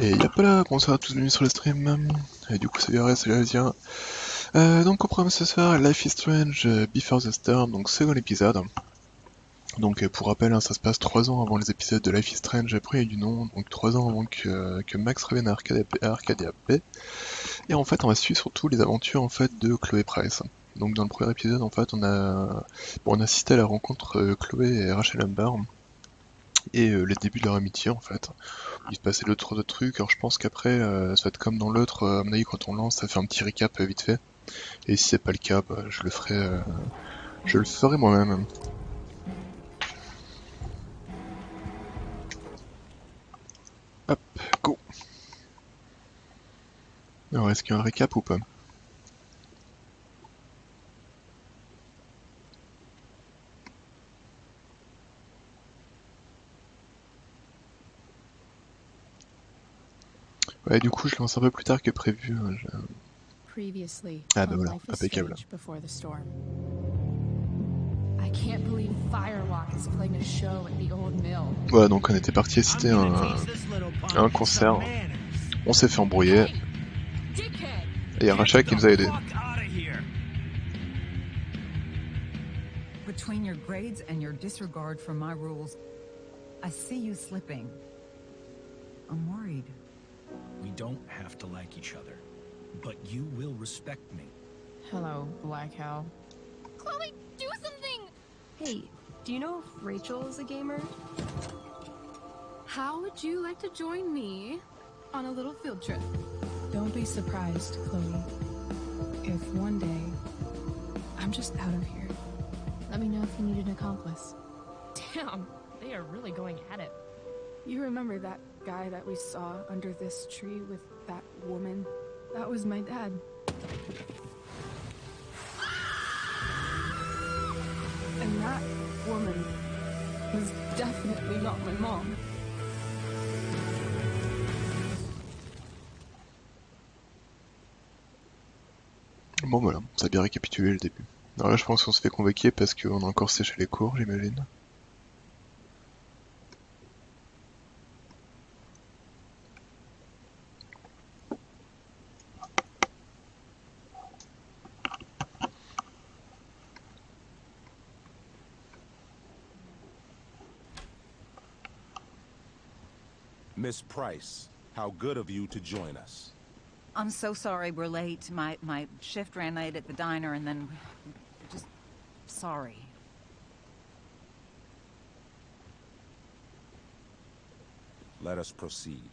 Et y'a pas là, bonsoir à tous, bienvenue sur le stream. Et du coup, salut Arès, salut Asia. Donc, au programme ce soir, Life is Strange Before the Storm, donc second épisode. Donc, pour rappel, hein, ça se passe 3 ans avant les épisodes de Life is Strange premier du nom, donc 3 ans avant que Max revienne à Arcadia Bay. Et en fait, on va suivre surtout les aventures en fait de Chloé Price. Donc, dans le premier épisode, en fait, on a assisté à la rencontre Chloé et Rachel Amber. Et les débuts de leur amitié en fait. Il se passait d'autres trucs, alors je pense qu'après ça va être comme dans l'autre, à mon avis quand on lance ça fait un petit recap vite fait. Et si c'est pas le cas, bah, je le ferai moi-même. Hop, go. Alors est-ce qu'il y a un récap ou pas? Ouais, du coup je lance un peu plus tard que prévu. Ah bah voilà, impeccable. Voilà, donc on était parti assister à un concert. On s'est fait embrouiller. Et il y a Rachel qui nous a aidés. Between your grades and your disregard for my rules, I see you slipping. I'm worried. We don't have to like each other, but you will respect me. Hello, Black Hell. Chloe, do something! Hey, do you know if Rachel is a gamer? How would you like to join me on a little field trip? Don't be surprised, Chloe, if one day I'm just out of here. Let me know if you need an accomplice. Damn, they are really going at it. You remember that guy that we saw under this tree with that woman? That was my dad. And that woman was definitely not my mom. Bon voilà, ça a bien récapitulé le début. Alors là je pense qu'on se fait convoquer parce qu'on a encore séché les cours, j'imagine. Miss Price, how good of you to join us. I'm so sorry we're late. My shift ran late at the diner and then... just... sorry. Let us proceed.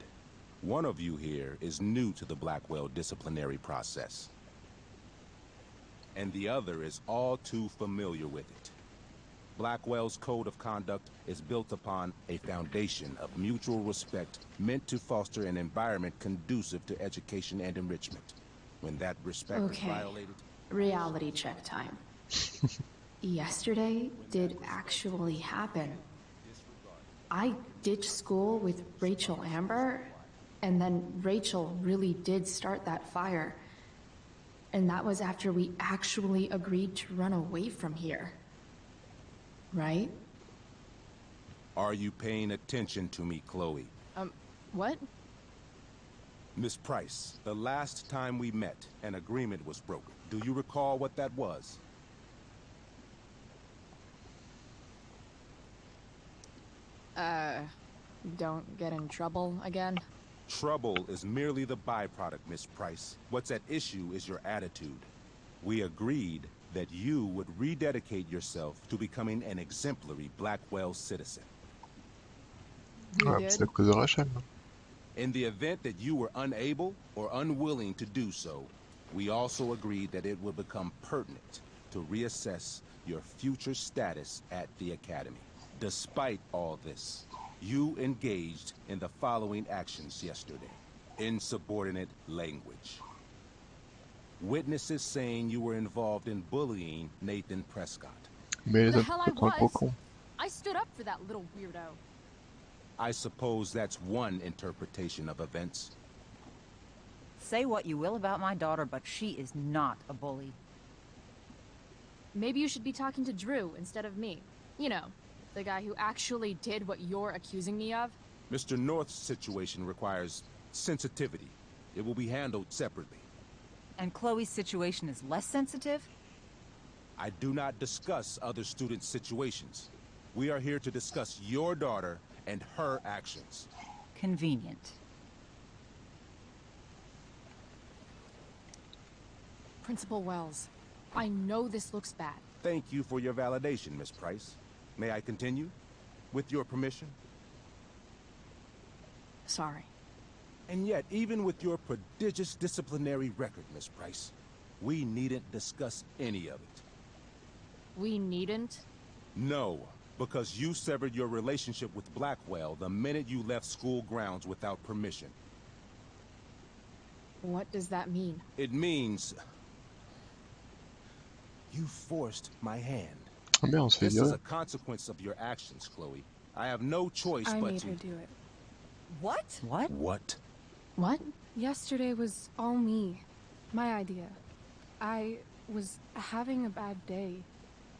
One of you here is new to the Blackwell disciplinary process. And the other is all too familiar with it. Blackwell's code of conduct is built upon a foundation of mutual respect meant to foster an environment conducive to education and enrichment. When that respect is violated... Reality check time. Yesterday did actually happen. I ditched school with Rachel Amber, and then Rachel really did start that fire. And that was after we actually agreed to run away from here. Right? Are you paying attention to me, Chloe? What? Miss Price, the last time we met, an agreement was broken. Do you recall what that was? Don't get in trouble again? Trouble is merely the byproduct, Miss Price. What's at issue is your attitude. We agreed that you would rededicate yourself to becoming an exemplary Blackwell citizen. Ouais, c'est à cause de Rachel. In the event that you were unable or unwilling to do so, we also agreed that it would become pertinent to reassess your future status at the Academy. Despite all this, you engaged in the following actions yesterday. Insubordinate language. Witnesses saying you were involved in bullying Nathan Prescott. Mais The les hell I autres sont was. I stood up for that little weirdo. I suppose that's one interpretation of events. Say what you will about my daughter, but she is not a bully. Maybe you should be talking to Drew instead of me. You know, the guy who actually did what you're accusing me of. Mr. North's situation requires sensitivity. It will be handled separately. And Chloe's situation is less sensitive? I do not discuss other students' situations. We are here to discuss your daughter and her actions. Convenient. Principal Wells, I know this looks bad. Thank you for your validation, Miss Price. May I continue? With your permission? Sorry. And yet, even with your prodigious disciplinary record, Miss Price, we needn't discuss any of it. We needn't? No, because you severed your relationship with Blackwell the minute you left school grounds without permission. What does that mean? It means you forced my hand. Ah merde, on se fait This is virer. a consequence of your actions, Chloe. I have no choice I but made to... her do it. What? What? What? What? Yesterday was all me. My idea. I was having a bad day.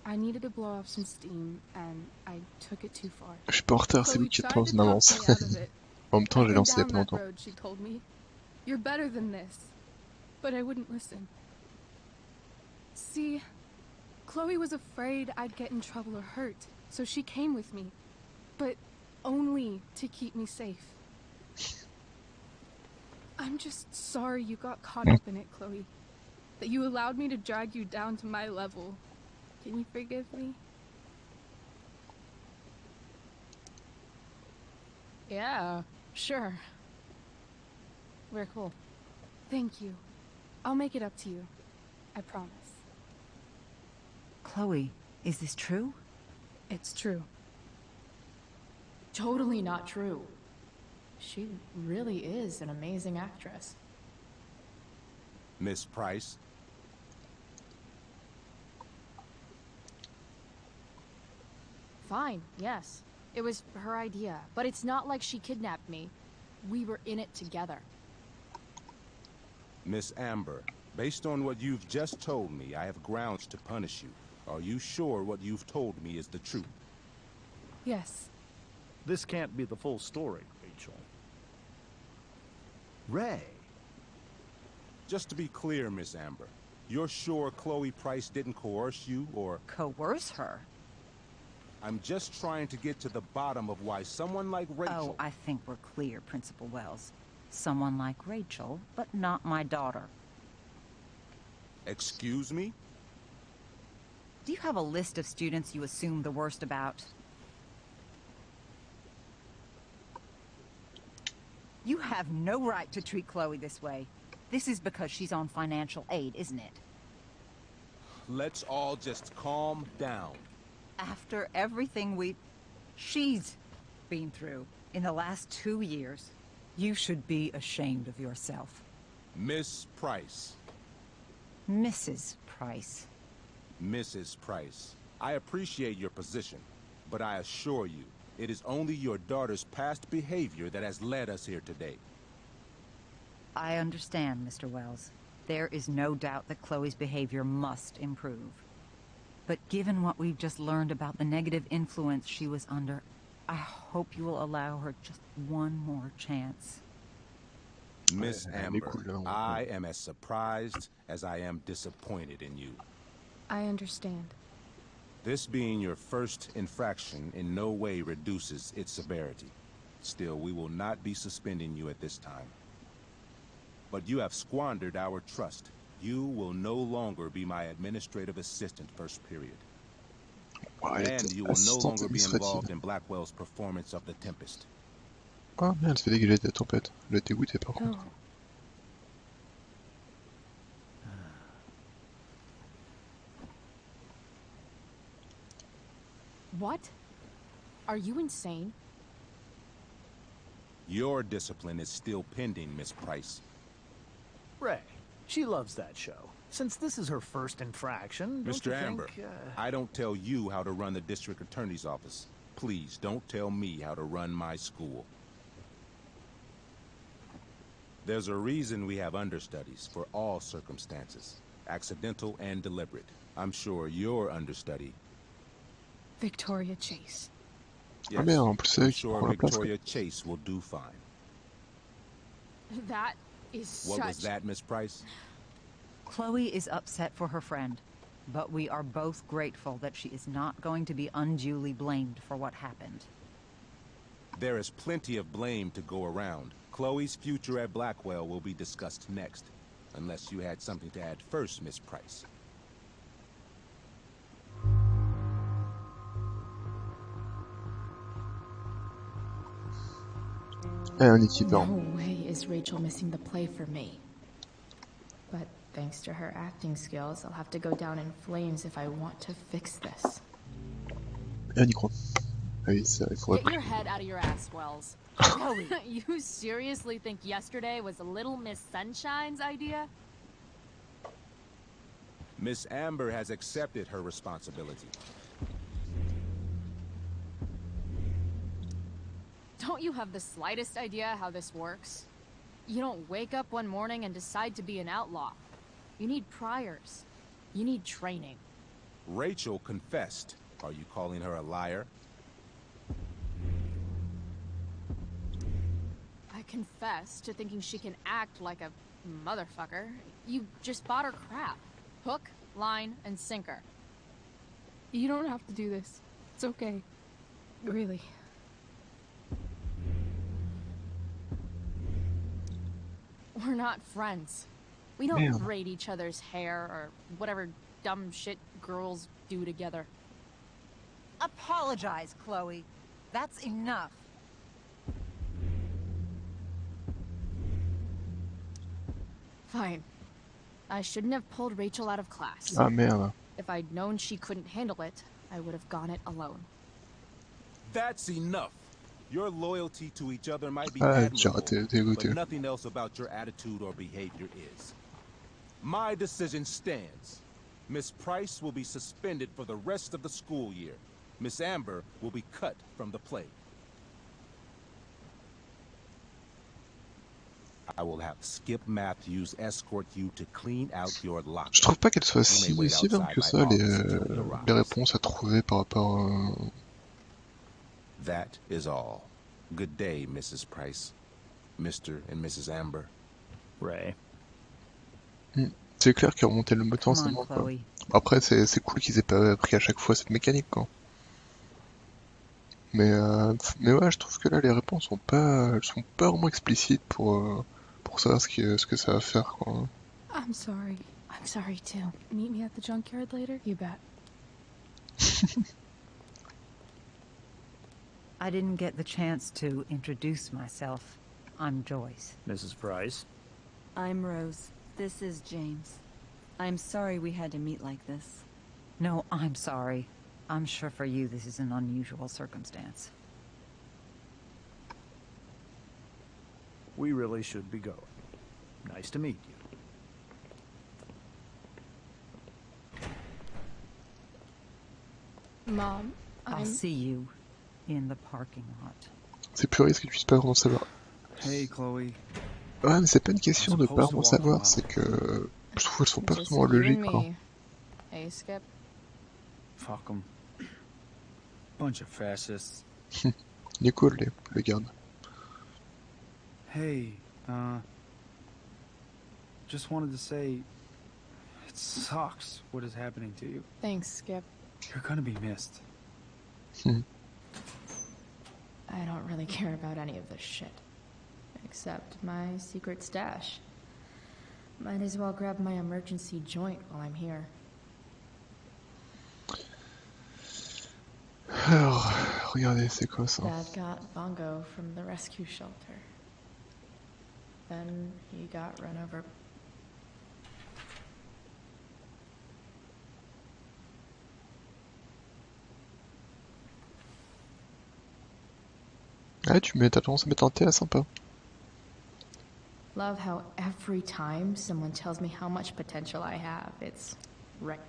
I needed to blow off some steam, and I took it too far. Je suis pas en retard, c'est Chloe lui qui tried prend to son talk avance. me out of it. En même temps, Up j'ai and lancé il y a down pas that longtemps. road, she told me. You're better than this. But I wouldn't listen. See, Chloe was afraid I'd get in trouble or hurt, so she came with me. But only to keep me safe. I'm just sorry you got caught up in it, Chloe. That you allowed me to drag you down to my level. Can you forgive me? Yeah, sure. We're cool. Thank you. I'll make it up to you. I promise. Chloe, is this true? It's true. Totally not true. She really is an amazing actress. Miss Price? Fine, yes. It was her idea, but it's not like she kidnapped me. We were in it together. Miss Amber, based on what you've just told me, I have grounds to punish you. Are you sure what you've told me is the truth? Yes. This can't be the full story, Rachel. Ray. Just to be clear, Miss Amber, you're sure Chloe Price didn't coerce you, or... Coerce her? I'm just trying to get to the bottom of why someone like Rachel... Oh, I think we're clear, Principal Wells. Someone like Rachel, but not my daughter. Excuse me? Do you have a list of students you assume the worst about? You have no right to treat Chloe this way. This is because she's on financial aid, isn't it? Let's all just calm down. After everything she's been through in the last 2 years, you should be ashamed of yourself. Miss Price. Mrs. Price. Mrs. Price, I appreciate your position, but I assure you, it is only your daughter's past behavior that has led us here today. I understand, Mr. Wells. There is no doubt that Chloe's behavior must improve. But given what we've just learned about the negative influence she was under, I hope you will allow her just one more chance. Miss elle est Amber, cool, là, I am as surprised as I am disappointed in you. I understand. This being your first infraction in no way reduces its severity. Still, we will not be suspending you at this time. But you have squandered our trust. You will no longer be my administrative assistant first period. Ouais, elle And était you will no assistante longer be administrative. involved in Blackwell's performance of The Tempest. Ah merde, elle se fait dégager de la tempête. Elle a été goûtée par contre. Oh. What? Are you insane? Your discipline is still pending, Miss Price. Ray. She loves that show. Since this is her first infraction, don't you Mr. Amber, think, I don't tell you how to run the district attorney's office. Please don't tell me how to run my school. There's a reason we have understudies for all circumstances, accidental and deliberate. I'm sure your understudy... Victoria Chase. Ah merde, en plus c'est I'm elle qui sure prend la place. Victoria Chase will do fine. That is What such... was that, Miss Price? Chloe is upset for her friend, but we are both grateful that she is not going to be unduly blamed for what happened. There is plenty of blame to go around. Chloe's future at Blackwell will be discussed next. Unless you had something to add first, Miss Price. Un équipement. No way is Rachel missing the play for me. But thanks to her acting skills, I'll have to go down in flames if I want to fix this. Et un micro. Ah oui, ça, il faudrait Get your head out of your ass, Wells. Chloe, you seriously think yesterday was Little Miss Sunshine's idea? Miss Amber has accepted her responsibility. Don't you have the slightest idea how this works? You don't wake up one morning and decide to be an outlaw. You need priors. You need training. Rachel confessed. Are you calling her a liar? I confess to thinking she can act like a motherfucker. You just bought her crap. Hook, line, and sinker. You don't have to do this. It's okay. Really. We're not friends. We don't braid each other's hair or whatever dumb shit girls do together. Apologize, Chloe. That's enough. Fine. I shouldn't have pulled Rachel out of class. Ah merde. If I'd known she couldn't handle it, I would have gone it alone. That's enough. Your loyalty to each other might be Ah, admirable, t'es but dégoûté. nothing else about your attitude or behavior is. My decision stands. Miss Price will be suspended for the rest of the school year. Miss Amber will be cut from the play. I will have Skip Matthews escort you to clean out your locker. Je trouve pas qu'elles soient You may wait si dingues outside que my ça, office until he les arrives. réponses à trouver par rapport à... That is all. Good day, Mrs. Price. Mr. and Mrs. Amber. Ray. C'est clair qu'ils remontaient le moteur, Come c'est on, bon, quoi. Chloe. Après, c'est cool qu'ils aient pas appris à chaque fois cette mécanique, quoi. Mais ouais, je trouve que là, les réponses elles sont pas vraiment explicites pour savoir ce que ça va faire, quoi. I'm sorry. I'm sorry too. Meet me at the junkyard later? You bet. I didn't get the chance to introduce myself. I'm Joyce. Mrs. Price. I'm Rose. This is James. I'm sorry we had to meet like this. No, I'm sorry. I'm sure for you this is an unusual circumstance. We really should be going. Nice to meet you. Mom, I'll see you in the parking lot. C'est plus risque que tu puisses pas vraiment savoir. Hey, Chloe. Ouais, mais c'est pas une question de pas vraiment savoir, c'est que je trouve qu'elles sont pas Just vraiment you and logiques, quoi. me. Hey, Skip. Fuck them. Bunch of fascists. Il est cool, le garde. Hey, just wanted to say, it sucks what is happening to you. Thanks, Skip. You're gonna be missed. I don't really care about any of this shit. Except my secret stash. Might as well grab my emergency joint while I'm here. Alors, regardez, c'est quoi ça? Dad got Bongo from the rescue shelter. Then he got run over. Ah, t'as tendance à mettre un thé à sympa. Love how every time someone tells me how much potential I have, it's right.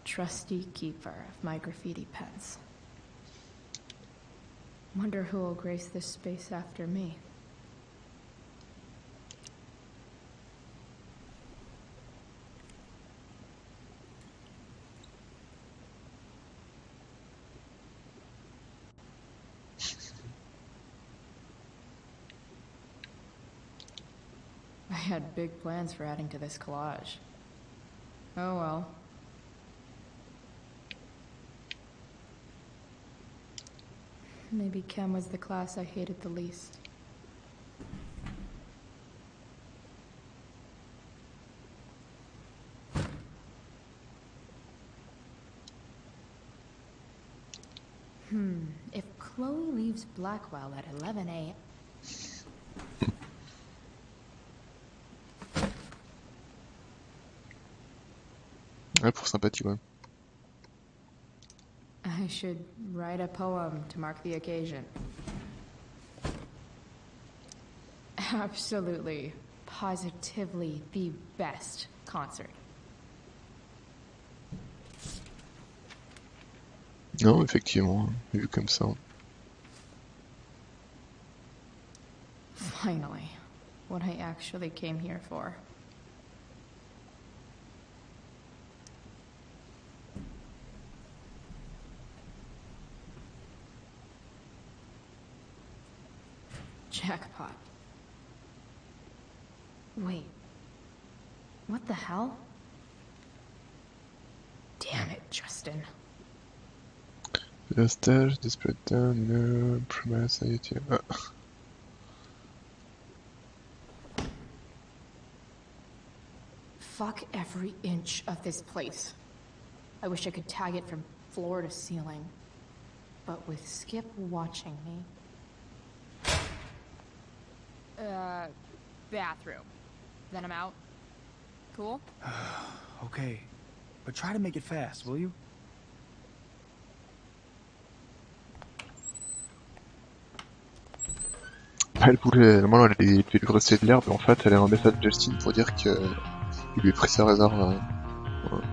Trusty keeper of my graffiti pens. Wonder who will grace this space after me. had big plans for adding to this collage. Oh well. Maybe Chem was the class I hated the least. If Chloe leaves Blackwell at 11 a.m. Ouais, pour sympathie, ouais. I should write a poem to mark the occasion. Absolutely, positively the best concert. Non, effectivement, vu comme ça. Finally, what I actually came here for. Jackpot. Wait. What the hell? Damn it, Justin. Le stage de Splatoon, le promesse a été... Ah. Fuck every inch of this place. I wish I could tag it from floor to ceiling. But with Skip watching me... Bathroom. Then I'm out. Cool? Okay, but try to make it fast, will you? Elle voulait, normalement elle devait lui rester de l'herbe, mais en fait elle a un message de Justin pour dire que il lui a pris sa réserve. Voilà.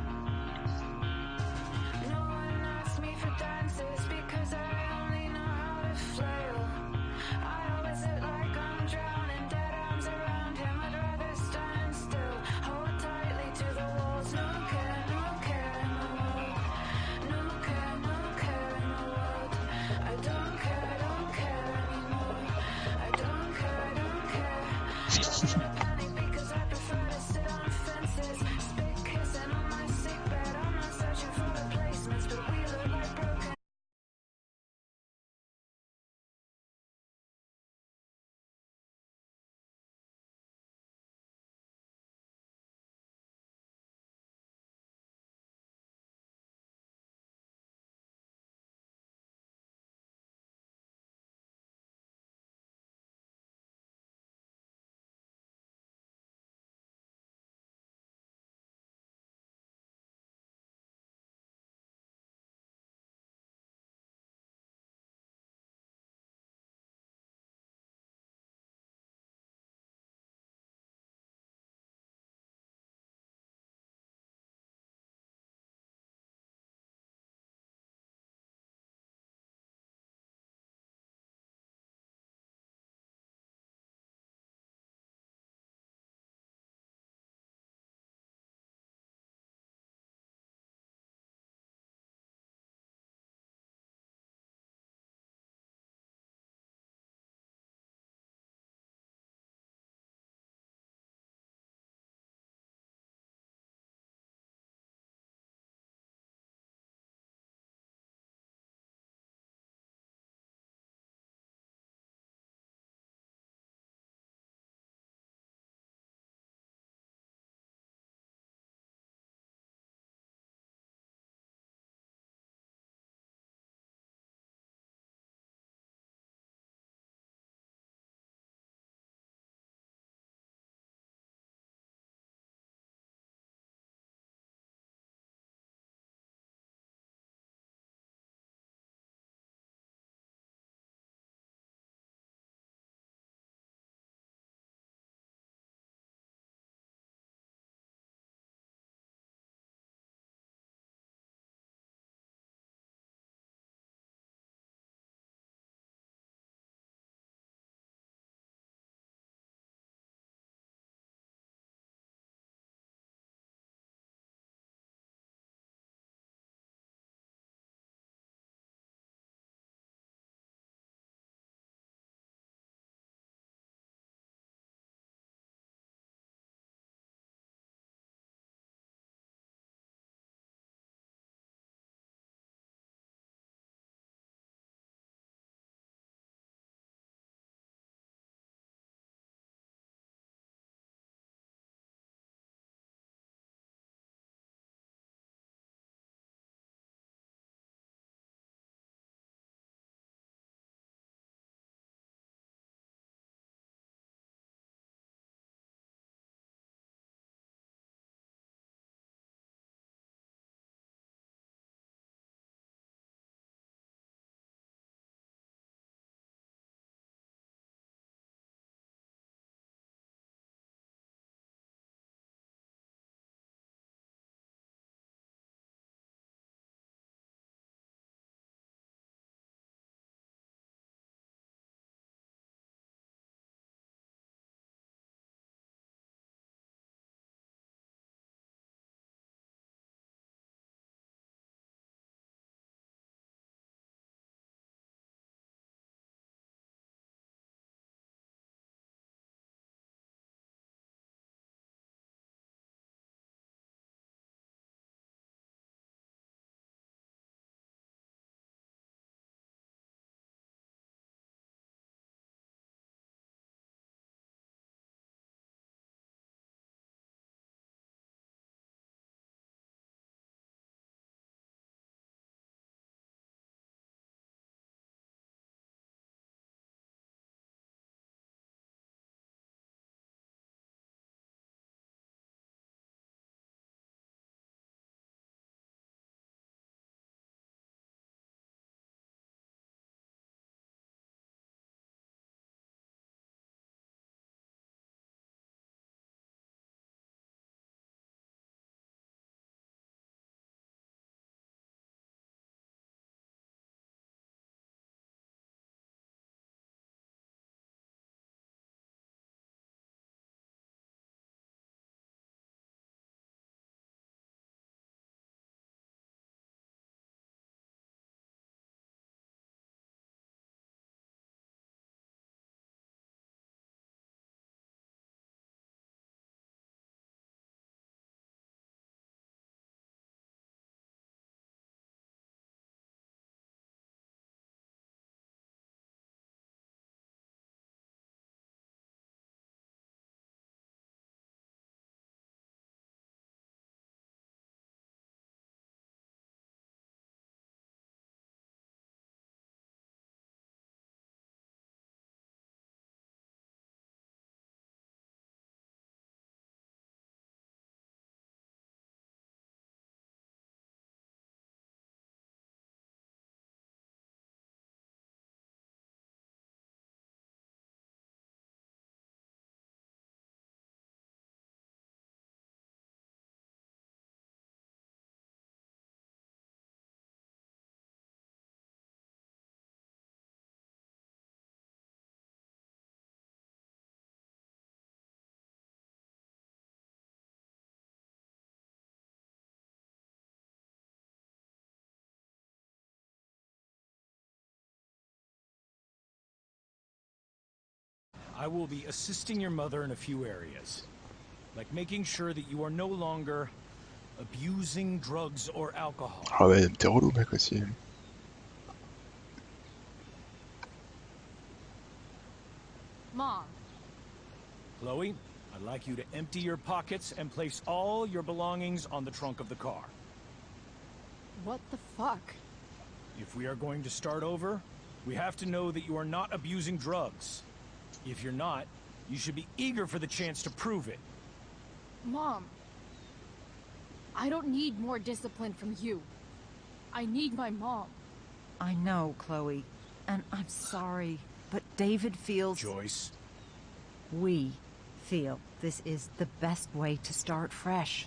I will be assisting your mother in a few areas. Like making sure that you are no longer abusing drugs or alcohol. Ah ouais, t'es relou mec aussi. Mom. Chloe, I'd like you to empty your pockets and place all your belongings on the trunk of the car. What the fuck? If we are going to start over, we have to know that you are not abusing drugs. If you're not, you should be eager for the chance to prove it. Mom. I don't need more discipline from you. I need my mom. I know, Chloe, and I'm sorry, but David feels... Joyce. We feel this is the best way to start fresh.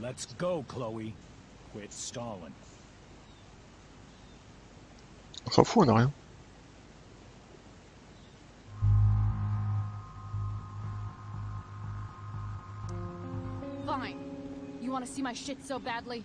Let's go, Chloe. Quit stalling. On s'en fout, on a rien. Fine. You want to see my shit so badly?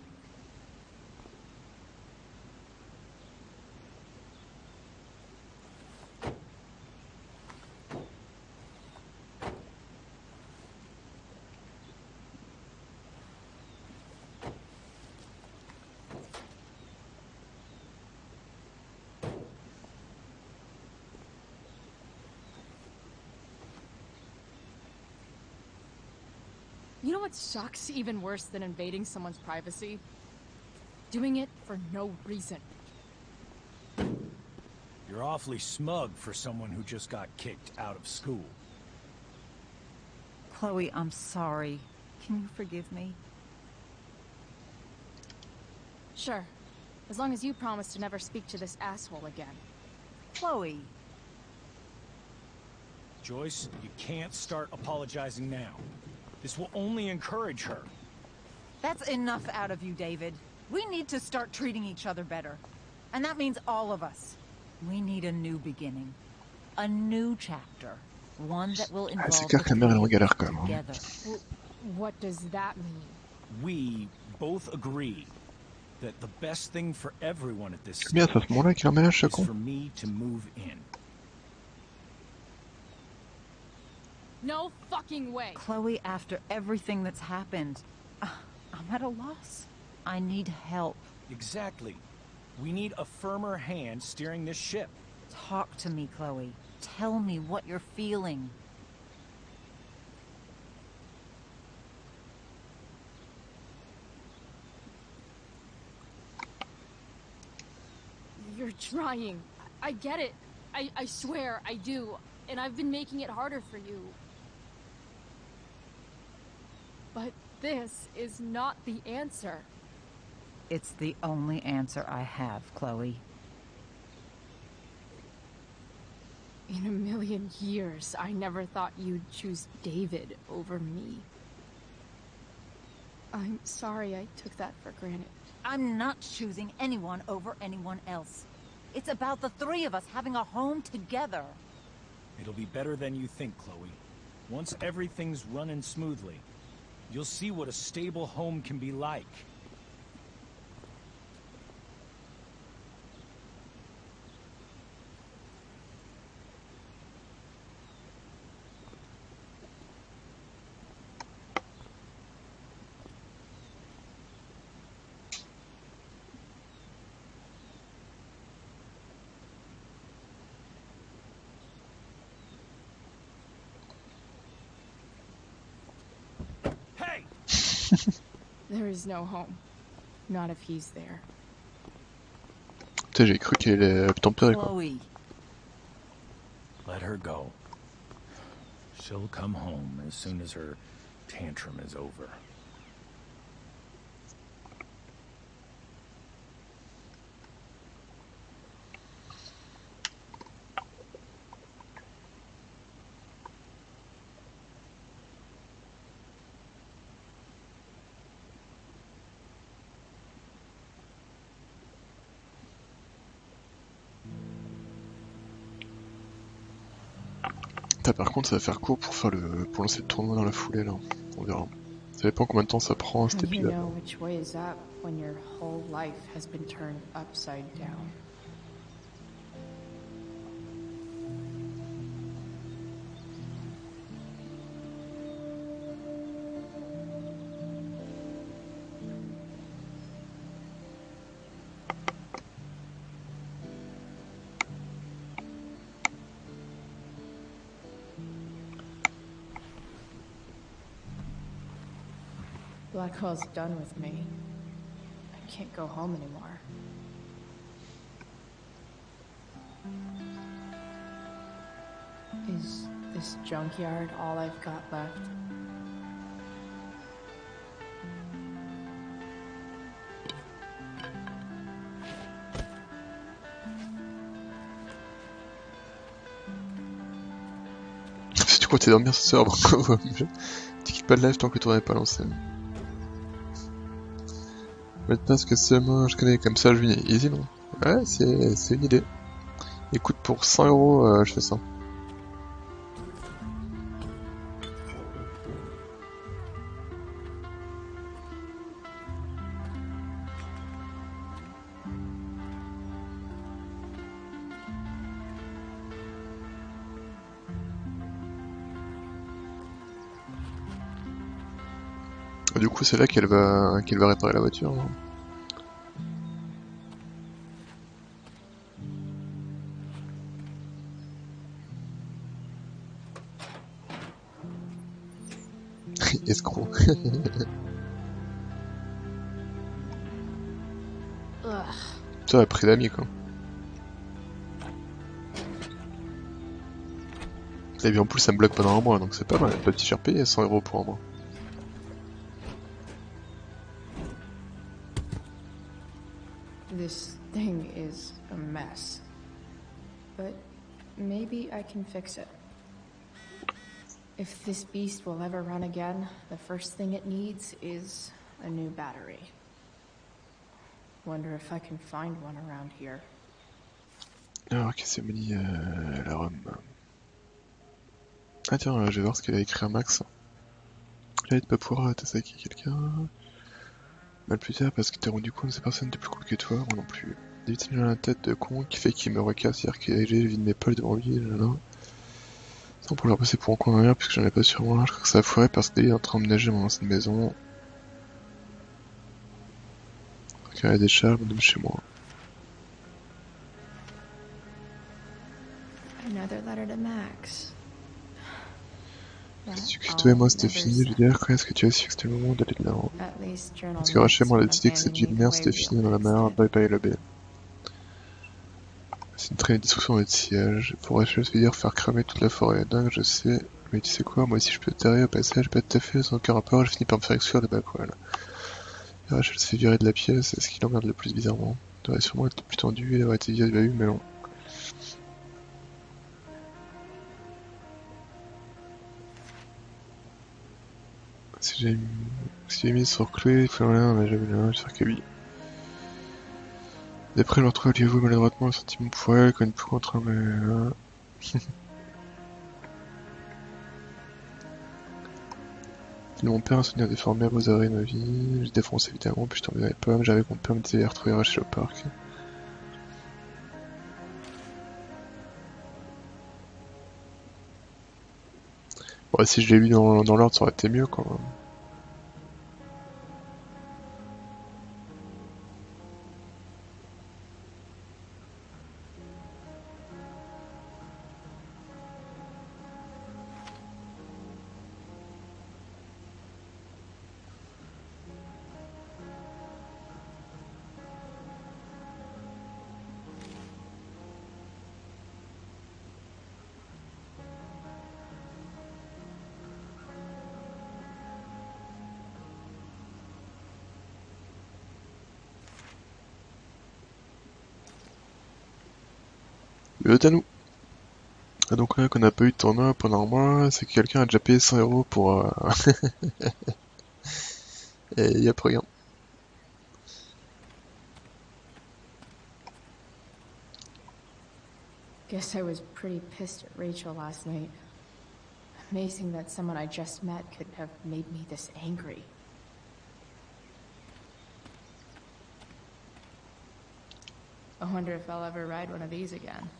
You know what sucks even worse than invading someone's privacy? Doing it for no reason. You're awfully smug for someone who just got kicked out of school. Chloe, I'm sorry. Can you forgive me? Sure. As long as you promise to never speak to this asshole again. Chloe. Joyce, you can't start apologizing now. This will only encourage her. That's enough out of you, David. We need to start treating each other better. And that means all of us. We need a new beginning. A new chapter. One that will involve C'est clair que la mère elle est en galère quand même. Together. What does that mean? We both agree that the best thing for everyone at this stage Mais à ce moment-là qu'il emmène ce is con. for me to move in. No fucking way. Chloe, after everything that's happened, I'm at a loss. I need help. Exactly. We need a firmer hand steering this ship. Talk to me, Chloe. Tell me what you're feeling. You're trying. I get it. I swear, I do. And I've been making it harder for you. But this is not the answer. It's the only answer I have, Chloe. In a million years, I never thought you'd choose David over me. I'm sorry I took that for granted. I'm not choosing anyone over anyone else. It's about the three of us having a home together. It'll be better than you think, Chloe. Once everything's running smoothly, you'll see what a stable home can be like. There is no home. Not if he's there. Putain, j'ai cru qu'elle est obtempérée quoi. Chloe. Let her go. She'll come home as soon as her tantrum is over. Putain, par contre ça va faire court pour faire pour lancer le tournoi dans la foulée là. On verra. Ça dépend combien de temps ça prend cet You épisode. know which way is up when your whole life has been turned upside down. Blackwell's done with me. I can't go home anymore. Is this junkyard all I've got left? Si tu comptais dormir ce soir, bravo. Tu quittes pas de live tant que tu n'aurais pas lancé. Faites pas ce que seulement je connais, comme ça je vis easy, non? Ouais, c'est une idée. Écoute, pour 100 euros, je fais ça. Du coup, c'est là qu'elle va réparer la voiture. Hein. Escroc. Ça a pris d'amis quoi. Et bien en plus ça me bloque pendant un mois donc c'est pas mal, pas petit cher payé 100 euros pour un mois. This thing is a mess. But maybe I can fix it. If this beast will ever run again, the first thing it needs is a new battery. Wonder if I can find one around here. Alors qu'est-ce que c'est la Rome. Ah tiens, je vais voir ce qu'elle a écrit à Max. Là, de pas pouvoir t'attaquer quelqu'un. Mal plus tard parce que t'es rendu compte que cette personne est plus cool que toi, moi non plus. Des victimes dans la tête de con qui fait qu'il me recasse, c'est-à-dire qu'il a vide mes poches devant lui, là. Sans pour leur passer pour un con derrière puisque j'en ai pas sur moi, je crois que ça a foiré parce qu'il est en train de ménager mon ancienne maison. Récupérer des charmes de chez moi. Another letter to Max. Est-ce que toi et moi c'était fini, je veux dire, quand est-ce que tu as su que c'était le moment d'aller de l'avant? Parce que Rachel m'a décidé que cette vie de merde c'était fini dans la mer, bye bye la baie. C'est une très destruction de sillage. Pour Rachel, ça veut dire faire cramer toute la forêt. Dingue, je sais. Mais tu sais quoi, moi aussi je peux te taire au passage, pas tout à fait, sans aucun rapport, je finis par me faire exclure de Backwell. Et Rachel se fait virer de la pièce, c'est ce qui l'emmerde le plus bizarrement. Il devrait sûrement être plus tendu, il aurait été viré, mais non. Si j'ai mis sur Chloé, il faut rien, mais j'avais rien, j'espère que oui. D'après le retrouve lieu maladroitement le sentiment pour elle, quand une plus contre un, mais... Mon père a un souvenir déformé à vos arrêts de ma vie, j'ai défoncé évidemment, puis je tombais dans les pommes, j'avais mon père me disait retrouver Rachel au parc. Bon, si je l'ai lu dans l'ordre, ça aurait été mieux quand même. À nous. Ah donc là qu'on n'a pas eu de tournoi pendant un mois, c'est que quelqu'un a déjà payé 100 euros pour... Et y'a plus rien. Guess I was pretty pissed at Rachel last night. Amazing that someone I just met could have made me this angry. I wonder if I'll ever ride one of these again.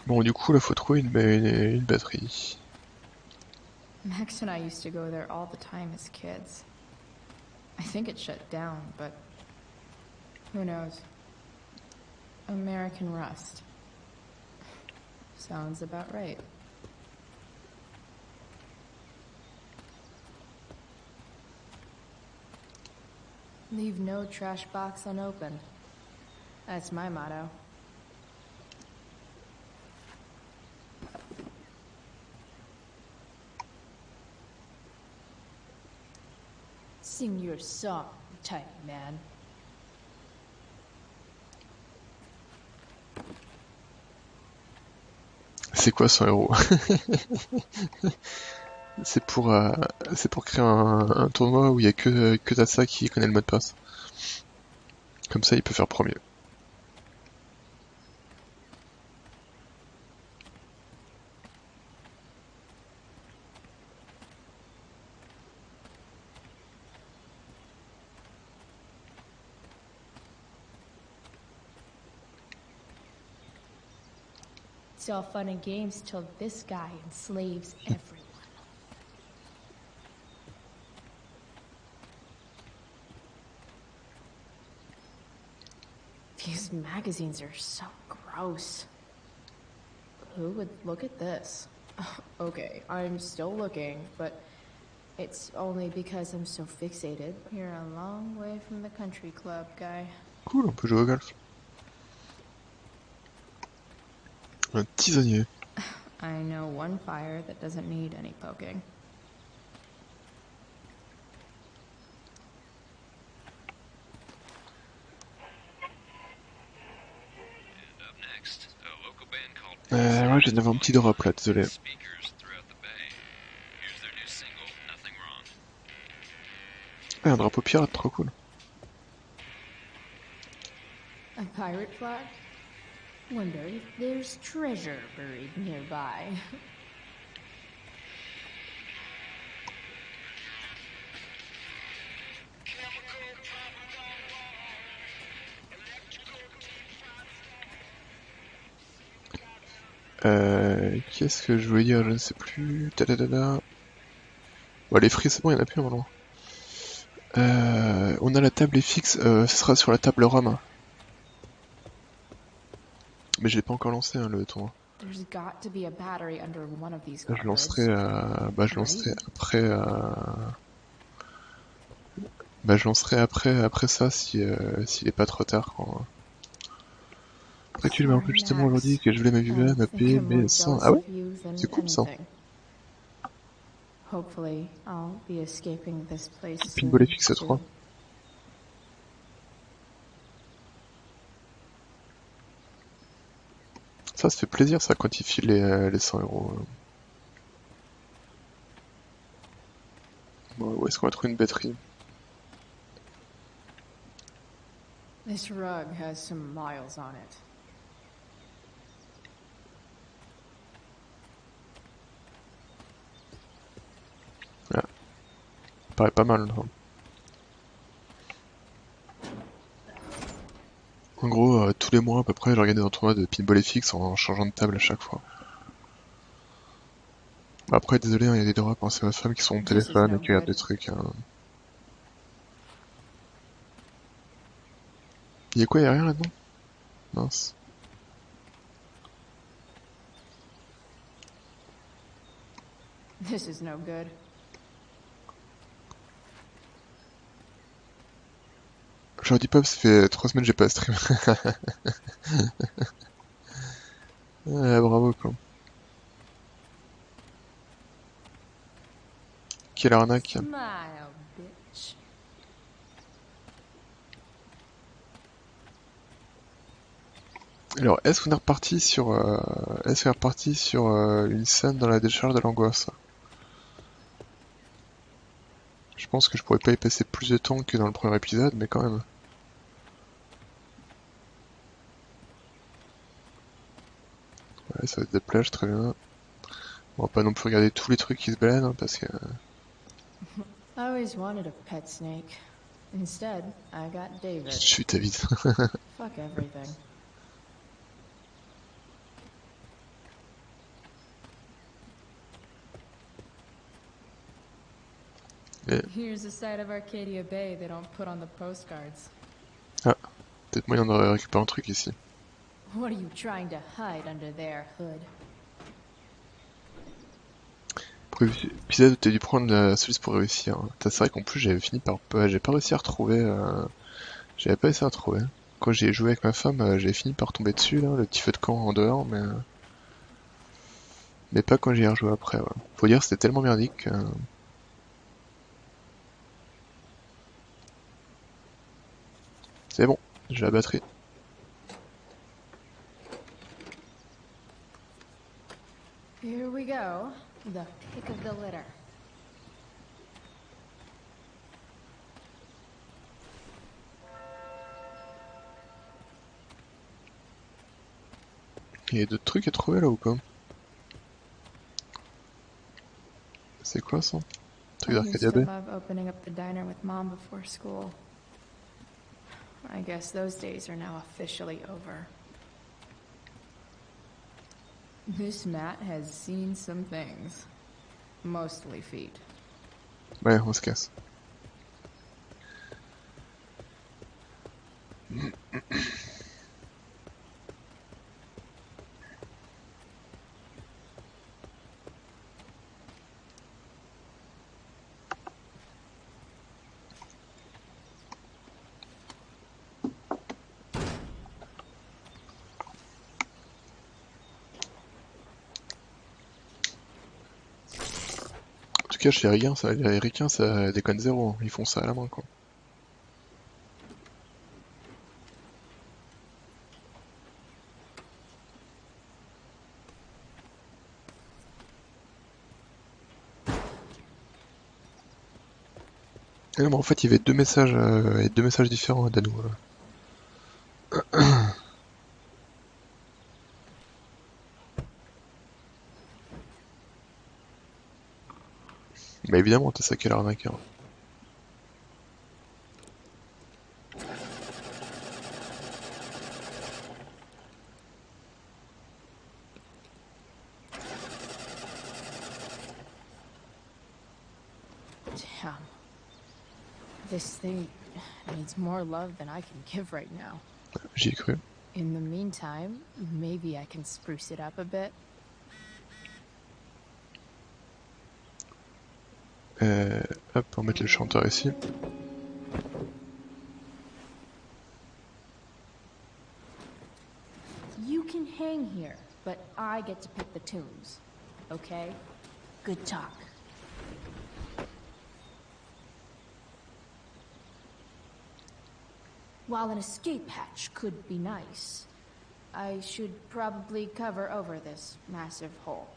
Bon du coup là faut trouver une batterie. Max and I used to go there all the time as kids. I think it shut down, but who knows? American Rust. Sounds about right. Leave no trash box unopened. That's my motto. Sing your song, type man. C'est quoi 100 euros? C'est pour créer un tournoi où il y a que Tassa qui connaît le mot de passe. Comme ça, il peut faire premier. It's all fun and games till this guy enslaves everyone. These magazines are so gross. Who would look at this? Okay, I'm still looking, but it's only because I'm so fixated. You're a long way from the country club, guy. Cool, on peut jouer au golf. Un tisonnier. I know one fire that doesn't need any poking. Ouais, j'ai un petit drop là, désolé. Ouais, un drapeau pirate, trop cool. A pirate flag? Wonder if there's treasure buried nearby. Qu'est-ce que je voulais dire? Je ne sais plus. Tadadada. Bon, les fruits, c'est bon, il y en a plus maintenant. On a la table est fixe, ce sera sur la table rame. Mais je l'ai pas encore lancé, hein, le tournoi. There's got to be a battery under one of these Je lancerai, je lancerai après, je lancerai après ça si s'il est pas trop tard. Quand... Après tu m'as rappelé justement aujourd'hui que je voulais m'appeler mais sans. Ah ouais? C'est cool ça. Pinball FX 3. Ça fait plaisir ça quand il file les 100 euros. Bon, où est-ce qu'on va trouver une batterie? This rug has some miles on it. Ah. Ça paraît pas mal. Hein. En gros, tous les mois à peu près, j'organise un tournoi de pinball FX en changeant de table à chaque fois. Après, désolé, il y a des drops, hein, c'est ma femme qui sont au téléphone et qui regarde des trucs. Hein. Y'a quoi, y'a rien là-dedans? Mince. This is no good. Je leur dis pas, ça fait 3 semaines que j'ai pas stream. Bravo quoi. Quelle arnaque. Smile, bitch. Alors, est-ce qu'on est reparti sur, une scène dans la décharge de l'angoisse? Je pense que je pourrais pas y passer plus de temps que dans le premier épisode, mais quand même. Ouais, ça va être des plages, très bien. On va pas non plus regarder tous les trucs qui se baladent, hein, parce que... I always wanted a pet snake. Instead, I got David. Chut, ta vite. Fuck everything. Here's a side of Arcadia Bay they don't put on the postcards. Ah, peut-être moyen de récupérer un truc ici. What are you trying to hide under there, Hood? Épisode où t'as dû prendre la solution pour réussir. C'est vrai qu'en plus j'avais fini par... J'ai pas réussi à retrouver... J'avais pas essayé à retrouver. Quand j'ai joué avec ma femme, j'avais fini par tomber dessus, là, le petit feu de camp en dehors, mais... Mais pas quand j'y ai rejoué après, ouais. Faut dire c'était tellement merdique que... C'est bon, j'ai la batterie. Here we go. The pick of the litter. Il y a d'autres trucs à trouver là ou pas? C'est quoi ça? Truc I d'arcade used to AB? love opening up the diner with Mom before school. I guess those days are now officially over. This mat has seen some things. Mostly feet. Ouais, on se casse. En tout cas, chez les ricains, ça déconne zéro. Ils font ça à la main, quoi. Et non, mais en fait, il y avait deux messages différents d'Anou. Mais évidemment, t'as ça qui est l'arnaqueur. Damn. This thing needs more love than I can give right now. J'y ai cru. In the meantime, maybe I can spruce it up a bit. Hop, on va mettre le chanteur ici. You can hang here, but I get to pick the tunes. Okay? Good talk. While an escape hatch could be nice, I should probably cover over this massive hole.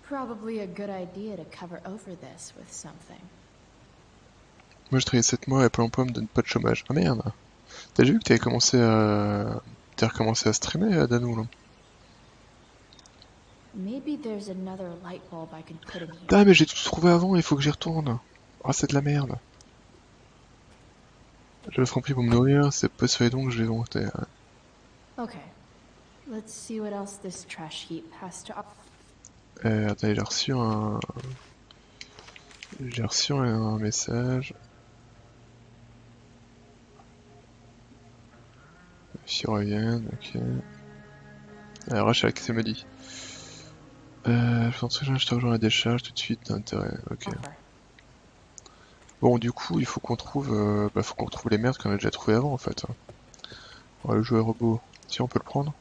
Probably a good idea to cover over this with something. Moi, je travaillais 7 mois à Pôle emploi, me donne pas de chômage. Ah merde! T'as déjà vu que t'avais commencé à... T'as recommencé à streamer, Danou, là? Maybe there's another light bulb I can put in here. Ah, mais j'ai tout trouvé avant, il faut que j'y retourne. Ah, c'est de la merde. Je le ferai pour me nourrir, c'est pas sur les dons que je vais vanter. Okay, let's see what else this trash heap has to offer. Attendez, j'ai reçu un message. S'ils reviennent, ok. Alors, qu'est-ce qu'elle me dit? Je pense que je te rejoins la décharge tout de suite d'intérêt, ok. Bon, du coup, il faut qu'on trouve, faut qu'on retrouve les merdes qu'on a déjà trouvées avant, en fait. On va le jouer robot. Si on peut le prendre.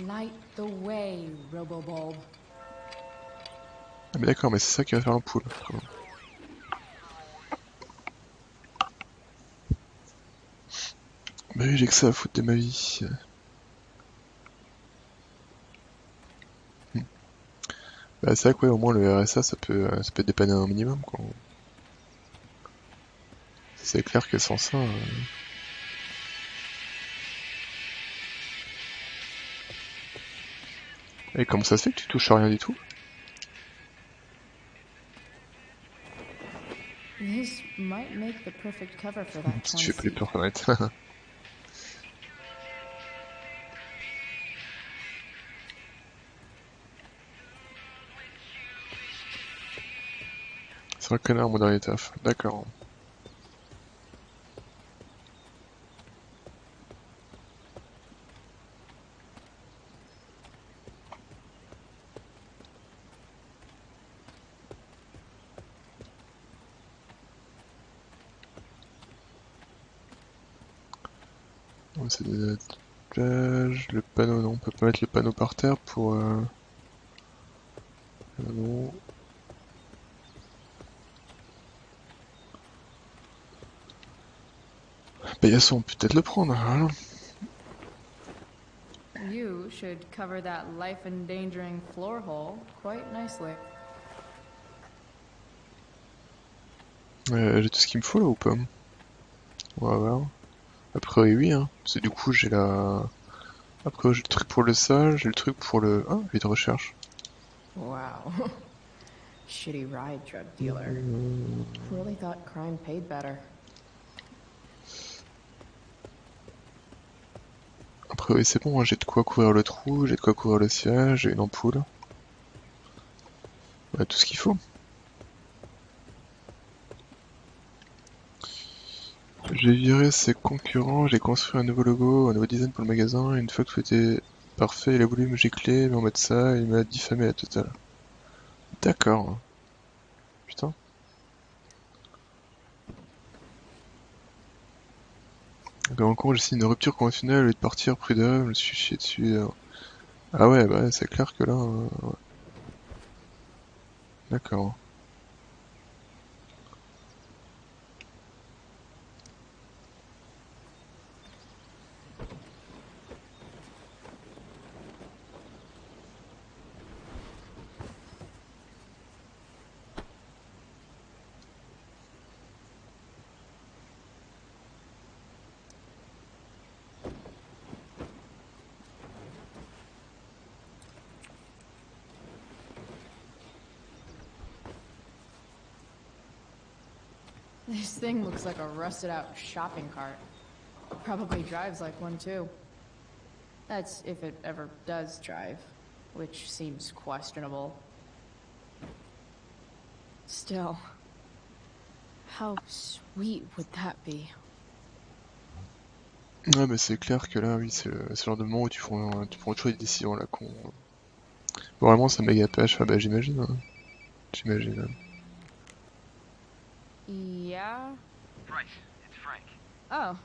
Light the way, Robobulb. Ah, mais d'accord, mais c'est ça qui va faire l'ampoule. Très bien. Bah oui, j'ai que ça à foutre de ma vie. Bah c'est vrai que ouais, au moins le RSA ça peut dépanner un minimum quoi. C'est clair que sans ça... Et comment ça se fait que tu touches à rien du tout? This might make the perfect cover for that Si torn tu fais plus seat. peur honnête. C'est un connard mon dernier taf, d'accord. C'est des plages. Le panneau, non, on peut pas mettre le panneau par terre pour... non. Paillasson, on peut peut-être le prendre, voilà. You should cover that life-endangering floor hole quite nicely. J'ai tout ce qu'il me faut là ou pas? On va voir. Après oui, hein. Parce que du coup j'ai la... Après j'ai le truc pour le sol, j'ai le truc pour le... Ah, vide recherche. Wow. Shitty ride drug dealer. Really thought crime paid better. Après oui c'est bon, hein. J'ai de quoi couvrir le trou, j'ai de quoi couvrir le siège, j'ai une ampoule. Ouais, tout ce qu'il faut. J'ai viré ses concurrents, j'ai construit un nouveau logo, un nouveau design pour le magasin, et une fois que tout était parfait, il a voulu me gicler, mais en mode ça, il m'a diffamé la totale. D'accord. Putain. Mais encore, j'ai signé une rupture conventionnelle, au lieu de partir prud'homme, je me suis chié dessus. Ah ouais, bah c'est clair que là... ouais. D'accord. This thing looks like a rusted-out shopping cart. Probably drives like one, too. That's if it ever does drive, which seems questionable. Still, how sweet would that be? Ouais, bah c'est clair que là, oui, c'est le genre de moment où tu prends toujours des décisions là con. Bon, vraiment, ça méga pêche, ah bah j'imagine. Hein. J'imagine. Yeah? Bryce, it's Frank. Oh.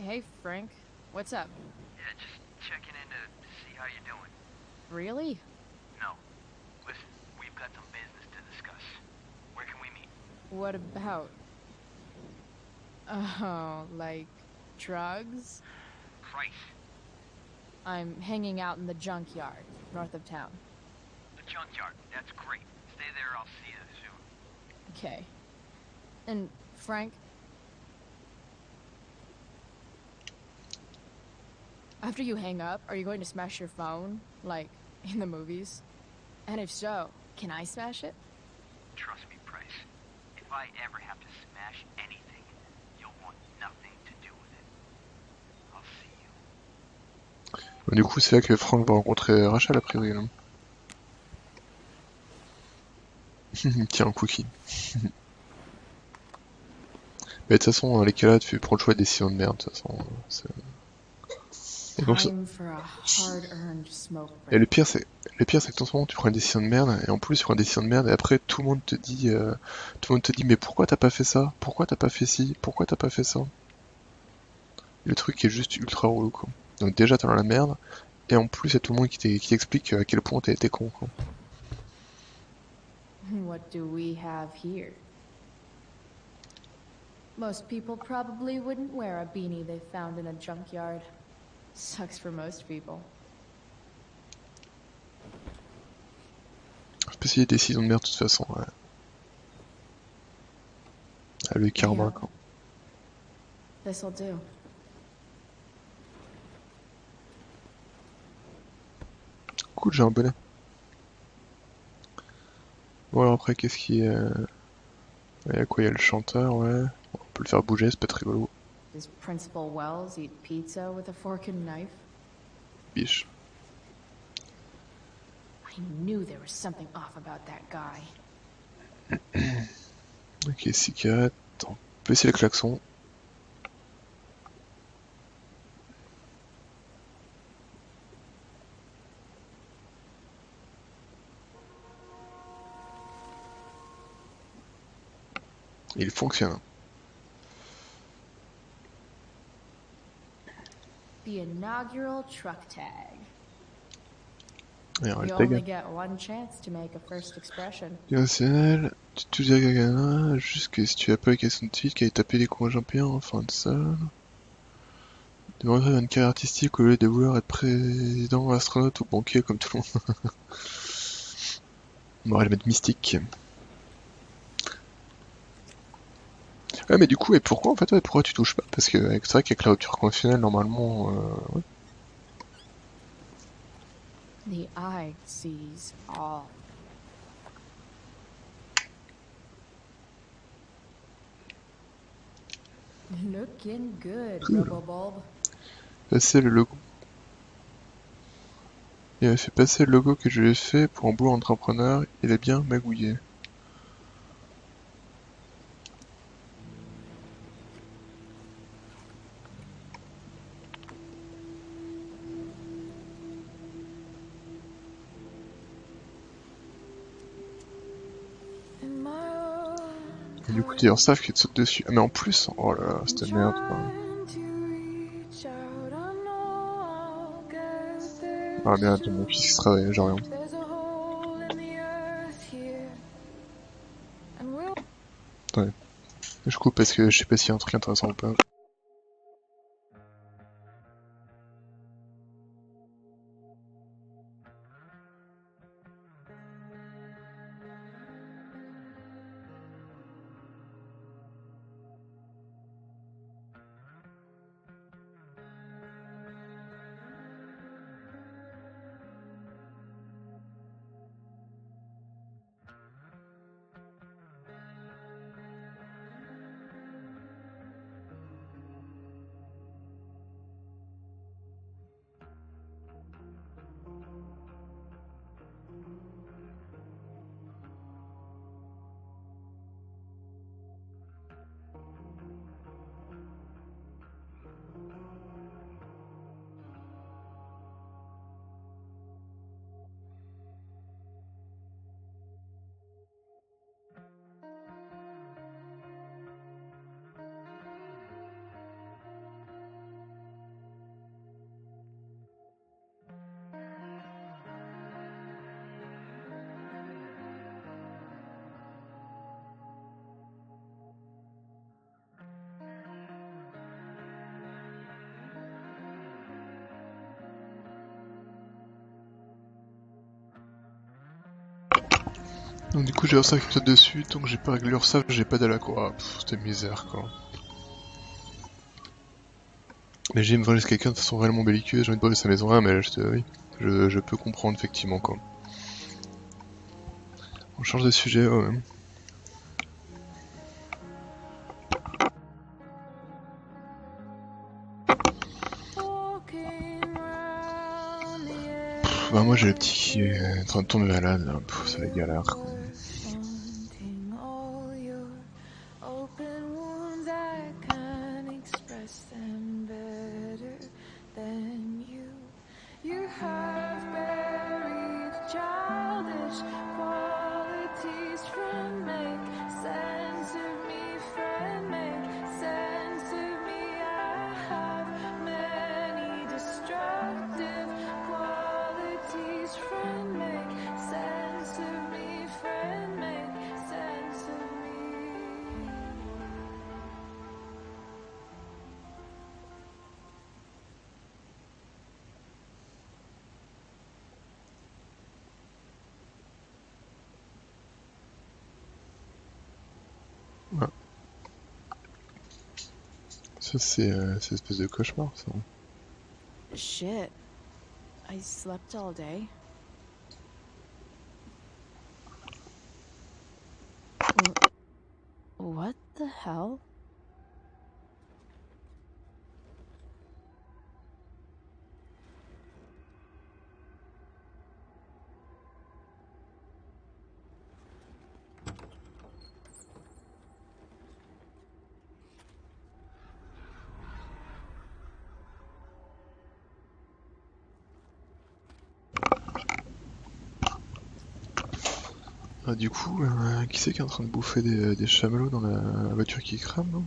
Hey, Frank. What's up? Yeah, just checking in to see how you're doing. Really? No. Listen, we've got some business to discuss. Where can we meet? What about? Oh, like drugs? Price. I'm hanging out in the junkyard, north of town. The junkyard. That's great. Stay there, I'll see you soon. Okay. And, Frank? After you hang up, are you going to smash your phone? Like, in the movies? And if so, can I smash it? Trust me, Price. If I ever have to smash anything, you'll want nothing to do with it. I'll see you. Du coup, c'est là que Franck va rencontrer Rachel a priori. Là. Tiens, un cookie. Mais de toute façon, les cas là, tu prends le choix de décision de merde, de toute façon. Et, donc, et le pire, c'est que en ce moment, tu prends une décision de merde, et en plus, tu prends une décision de merde, et après, tout le monde te dit, mais pourquoi t'as pas fait ça? Pourquoi t'as pas fait ci? Pourquoi t'as pas fait ça? Le truc est juste ultra relou, quoi. Donc déjà, t'es dans la merde, et en plus, il y a tout le monde qui t'explique à quel point t'as été con, quoi. What do we have here? Most people probably wouldn't wear a beanie they found in a junkyard. Sucks for most people. Spécial décision de merde, de toute façon, ouais. Ah, le karma, quoi. This'll do. Cool, j'ai un bonnet. Bon, alors après, qu'est-ce qui est... Il y a quoi? Il y a le chanteur, ouais. On peut le faire bouger, c'est pas très rigolo. Does Principal Wells eat pizza with a fork and knife? Biche. I knew there was something off about that guy. Ok, cigarette. On peut essayer le klaxon. Il fonctionne. The inaugural truck tag. Et on va You le only tag. get one chance to make a first expression. Irrationnel, tu te dis à juste que si tu as pas la question de suite, qu'elle tapé les courageux pires en fin de salle. Demander une carrière artistique au lieu de vouloir être président, astronaute ou banquier comme tout le monde. On va le mettre mystique. Ouais, mais du coup, et pourquoi en fait, ouais, pourquoi tu touches pas? Parce que c'est vrai qu'avec la rupture conventionnelle, normalement, ouais. The eye sees all. Looking good, Robobulb. Passer le logo. Il avait fait passer le logo que je lui ai fait pour un beau entrepreneur, il a bien magouillé. Et du coup, d'ailleurs, savent qu'il te saute dessus. Ah, mais en plus, oh là là, cette merde, quoi. Ah merde, mon fils qui se réveille, j'ai rien. Ouais. Je coupe parce que je sais pas s'il y a un truc intéressant ou pas. Donc du coup j'ai Ursa qui me saute dessus, tant que j'ai pas réglé Ursa, j'ai pas d'aller quoi. C'était misère quoi. Mais j'ai me venger quelqu'un de façon réellement belliqueuse, j'ai envie de brûler sa maison là, mais là oui, je peux comprendre effectivement quoi. On change de sujet, ouais. Bah moi j'ai le petit qui est en train de tomber malade, là. C'est la galère quoi. Ouais. Ça c'est une espèce de cauchemar ça. Shit. I slept all day. What the hell? Ah, du coup, qui c'est qui est en train de bouffer des chamallows dans la voiture qui crame, non?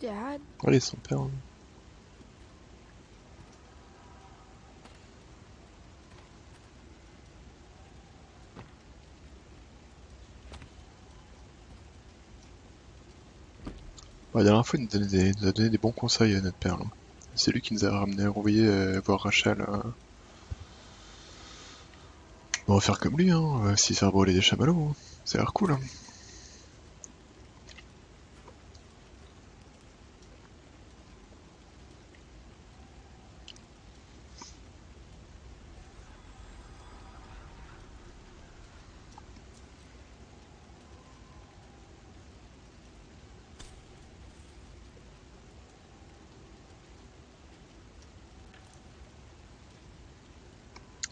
Dad? Allez, son père. Hein. La dernière fois, il nous a donné des bons conseils, notre père. Là. C'est lui qui nous a renvoyé voir Rachel. On va faire comme lui, hein. On va aussi faire brûler des chamallows. Hein. Ça a l'air cool. Hein.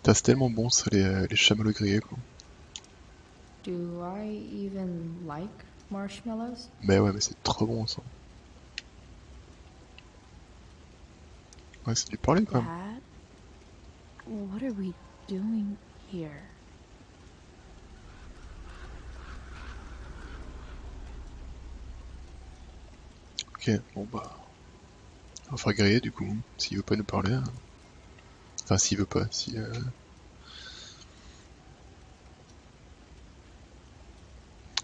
C'est tellement bon ça, les chamallows grillés quoi. Do I even like marshmallows? Mais ouais, mais c'est trop bon ça. Ouais, c'est du parler quand même. Dad? What are we doing here? Ok, bon bah... On va faire griller du coup, s'il veut pas nous parler. Hein. Enfin, s'il veut pas, si...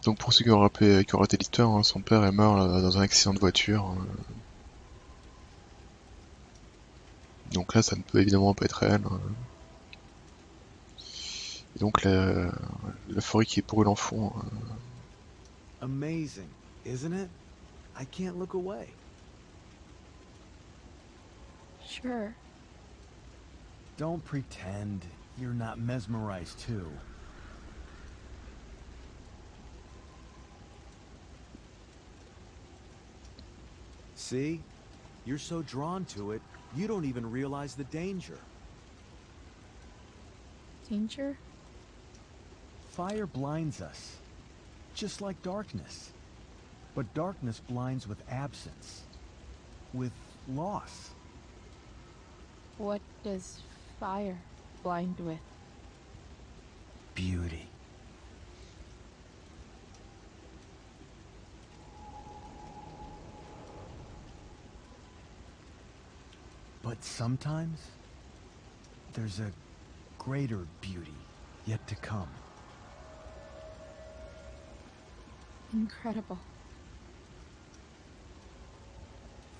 Donc pour ceux qui ont raté l'histoire, hein, son père est mort dans un accident de voiture. Donc là, ça ne peut évidemment pas être réel. Hein. Et donc la forêt qui brûle en fond. Amazing, isn't it? I can't look away. Sure. Don't pretend you're not mesmerized too. See? You're so drawn to it, you don't even realize the danger. Danger? Fire blinds us, just like darkness. But darkness blinds with absence, with loss. What does fire blind with? Beauty. But sometimes, there's a greater beauty yet to come. Incredible.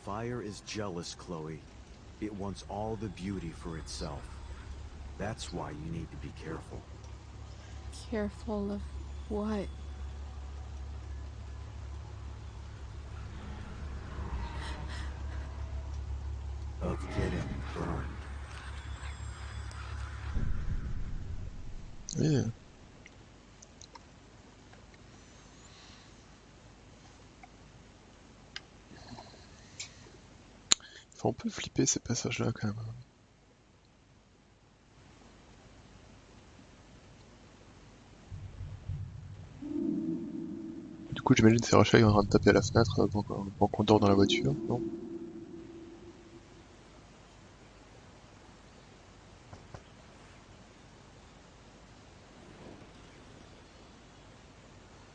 Fire is jealous, Chloe. It wants all the beauty for itself. That's why you need to be careful. Careful of what? Of getting burned. Oui. Faut un peu flipper ces passages-là quand même. Du coup, j'imagine que c'est Rachel qui est en train de taper à la fenêtre pendant qu'on dort dans la voiture, non?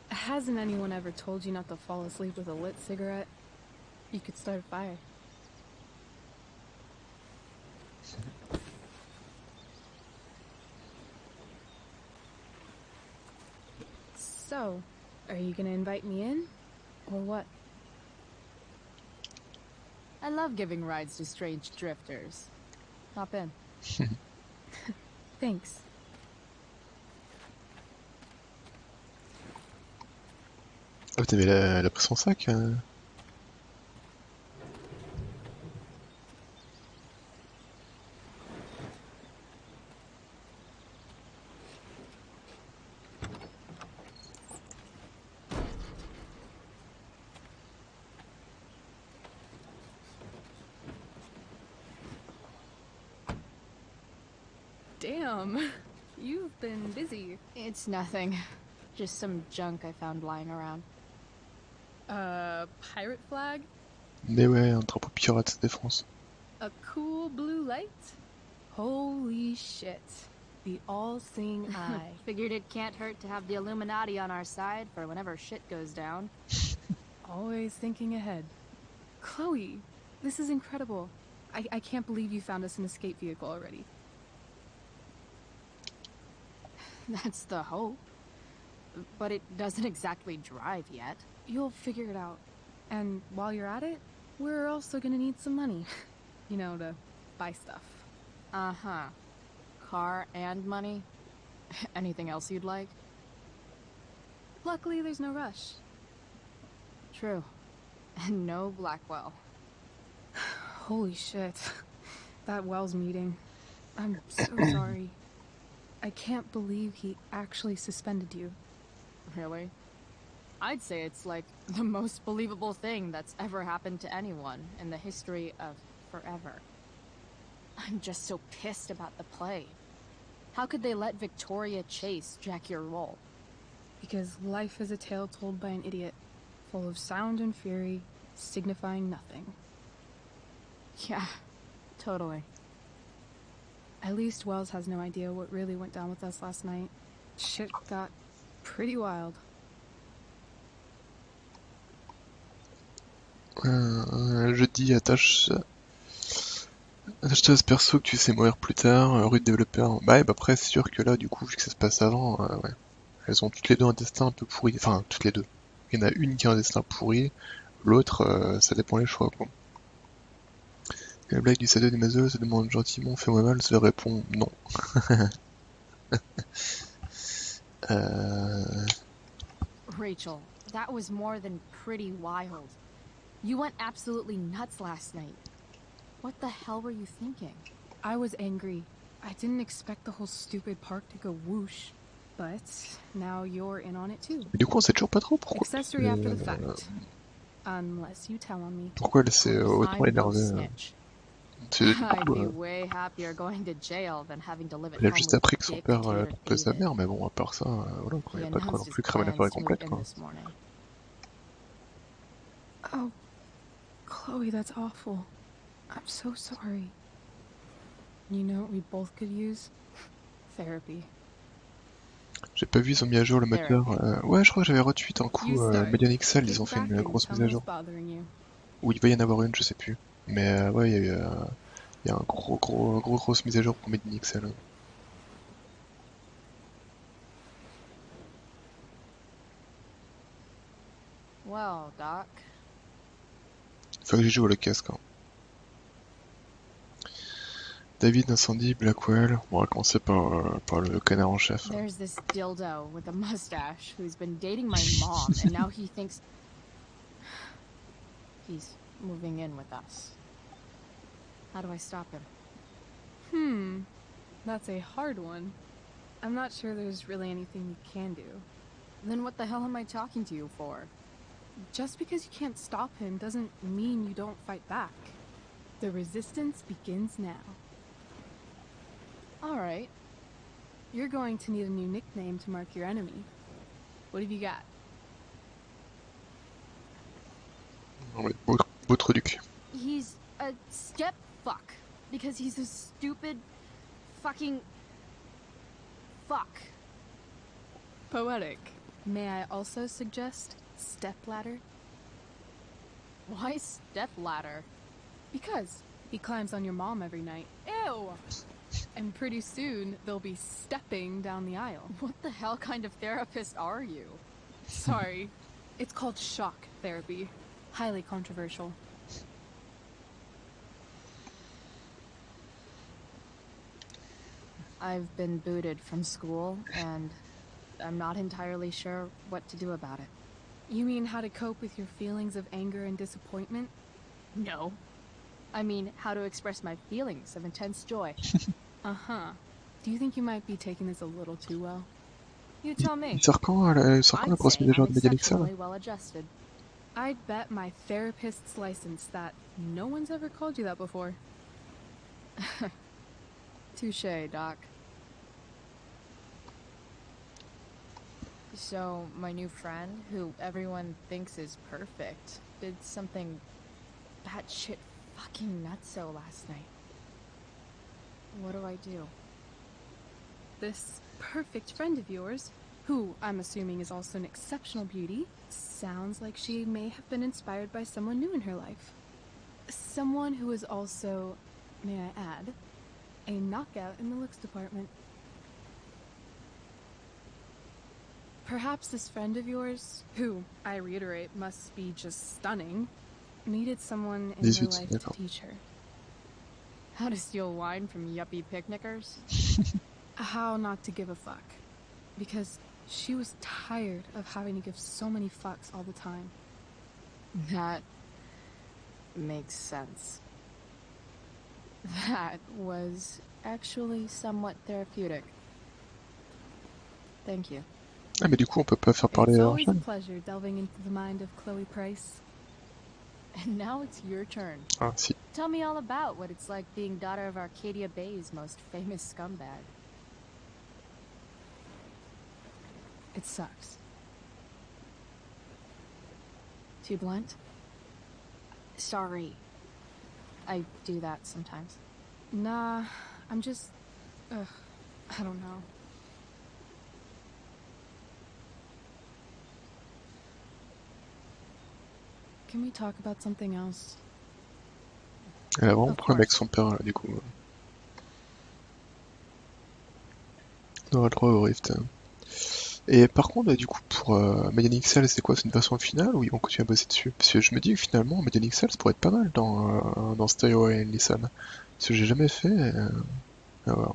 Hasn't anyone ever told you not to fall asleep with a lit cigarette? You could start a fire. So, are you gonna invite me in? Or what? I love giving rides to strange drifters. Hop in. Thanks. Oh, t'avais elle a pris son sac Damn, you've been busy. It's nothing. Just some junk I found lying around. Pirate flag? Mais ouais, un drapeau pirate de France. A cool blue light? Holy shit. The all-seeing eye. Figured it can't hurt to have the Illuminati on our side for whenever shit goes down. Always thinking ahead. Chloe, this is incredible. I can't believe you found us an escape vehicle already. That's the hope. But it doesn't exactly drive yet. You'll figure it out. And while you're at it, we're also gonna need some money. You know, to buy stuff. Uh-huh. Car and money? Anything else you'd like? Luckily, there's no rush. True. And no Blackwell. Holy shit. That Wells meeting. I'm so sorry. I can't believe he actually suspended you. Really? I'd say it's like the most believable thing that's ever happened to anyone in the history of forever. I'm just so pissed about the play. How could they let Victoria Chase jack your role? Because life is a tale told by an idiot, full of sound and fury, signifying nothing. Yeah, totally. At least Wells has no idea what really went down with us last night. Shit got pretty wild. Je dis attache-toi à ce perso que tu sais mourir plus tard, rue de développeur. Bah après c'est sûr que là du coup vu que ça se passe avant, ouais. Elles ont toutes les deux un destin un peu pourri, enfin toutes les deux. Il y en a une qui a un destin pourri, l'autre ça dépend les choix quoi. Et la blague du Sado du Mazo se demande gentiment fais-moi mal, se répond non. Rachel, that was more than pretty wild. You went absolutely nuts last night. What the hell were you thinking? I was angry. I didn't expect the whole stupid park to go whoosh. But now you're in on it too. Mais du coup on sait toujours pas trop pourquoi. Accessory after the fact. Unless you tell on me. Pourquoi elle s'est autant énervée. C'est du coup, elle a juste appris que son père trompait sa mère, mais bon, à part ça, voilà quoi, y a pas de quoi non plus cramer la forêt complète quoi. Oh, Chloe, that's awful. I'm so sorry. You know what we both could use? Therapy. J'ai pas vu, ils ont mis à jour le moteur. Ouais, je crois que j'avais retweet un coup Median XL, ils ont fait une grosse mise à jour. Ou il va y en avoir une, je sais plus. Mais ouais, il y a un grosse mise à jour pour Median XL. Well, Doc. Faut que j'y joue le casque. Hein. David, incendie, Blackwell. On va commencer par le canard en chef. There's this dildo with a mustache who's been dating my mom, and now he thinks he's moving in with us. How do I stop him? That's a hard one. I'm not sure there's really anything you can do. Then what the hell am I talking to you for? Just because you can't stop him doesn't mean you don't fight back. The resistance begins now. Alright. You're going to need a new nickname to mark your enemy. What have you got? Beau truc. He's a step fuck. Because he's a stupid fucking fuck. Poetic. May I also suggest stepladder? Why stepladder? Because he climbs on your mom every night. Ew! And pretty soon, they'll be stepping down the aisle. What the hell kind of therapist are you? Sorry. It's called shock therapy. Highly controversial. I've been booted from school, and I'm not entirely sure what to do about it. You mean how to cope with your feelings of anger and disappointment? No. I mean, how to express my feelings of intense joy. Uh-huh. Do you think you might be taking this a little too well? You tell me. Il sort quand la grosse mise à jour de Median XL? Well adjusted. I'd bet my therapist's license that no one's ever called you that before. Touché, Doc. So, my new friend, who everyone thinks is perfect, did something batshit fucking nutso last night. What do I do? This perfect friend of yours, who I'm assuming is also an exceptional beauty, sounds like she may have been inspired by someone new in her life. Someone who is also, may I add, a knockout in the looks department. Perhaps this friend of yours, who, I reiterate, must be just stunning, needed someone in her 18, life to d'accord. teach her. How to steal wine from yuppie picnickers? How not to give a fuck. Because she was tired of having to give so many fucks all the time. That makes sense. That was actually somewhat therapeutic. Thank you. Ah mais du coup on peut pas faire parler It's à always a Jeanne. pleasure delving into the mind of Chloe Price. And now it's your turn. Ah si. Tell me all about what it's like being daughter of Arcadia Bay's most famous scumbag. It sucks. Too blunt? Sorry. I do that sometimes. Nah, I'm just... Ugh, I don't know. Can we talk about something else? Elle a vraiment Of problème avec course. son père là du coup. On aura le droit au rift. Et par contre du coup pour Median XL c'est quoi? C'est une version finale ou ils vont continuer à bosser dessus? Parce que je me dis que finalement Median XL ça pourrait être pas mal dans Stereo et Listen. Parce que j'ai jamais fait. Ah, voilà.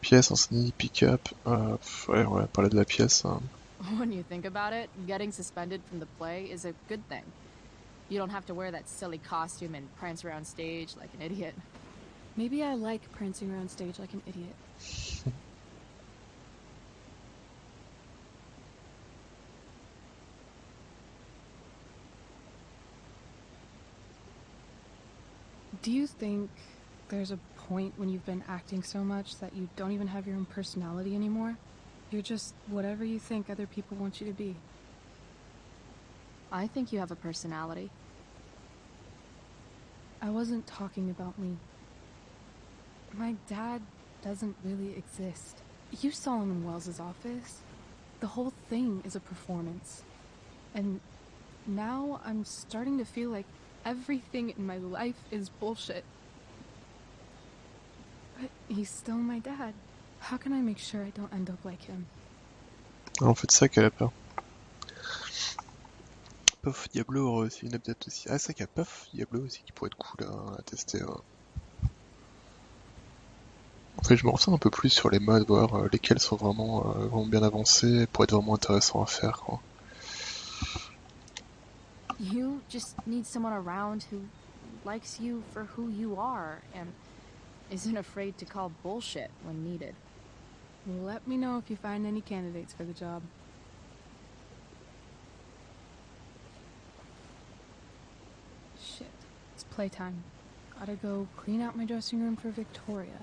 Pièce, enseigne, pick-up. Ouais, on va parler de la pièce. When you think about it, getting suspended from the play is a good thing. You don't have to wear that silly costume and prance around stage like an idiot. Maybe I like prancing around stage like an idiot. Do you think there's a point when you've been acting so much that you don't even have your own personality anymore? You're just whatever you think other people want you to be. I think you have a personality. I wasn't talking about me. My dad doesn't really exist. You saw him in Wells's office. The whole thing is a performance. And now I'm starting to feel like everything in my life is bullshit. But he's still my dad. How can I make sure I don't end up like him? En fait, c'est ça qu'elle a peur. Puff Diablo aura aussi une update aussi. Ah, c'est vrai qu'il y a Puff Diablo aussi qui pourrait être cool à tester. En fait, je me renseigne un peu plus sur les modes, voir lesquels sont vraiment bien avancés pour être vraiment intéressant à faire, quoi. You just need someone around who likes you for who you are and isn't afraid to call bullshit when needed. Let me know if you find any candidates for the job. Shit, it's playtime. Gotta go clean out my dressing room for Victoria.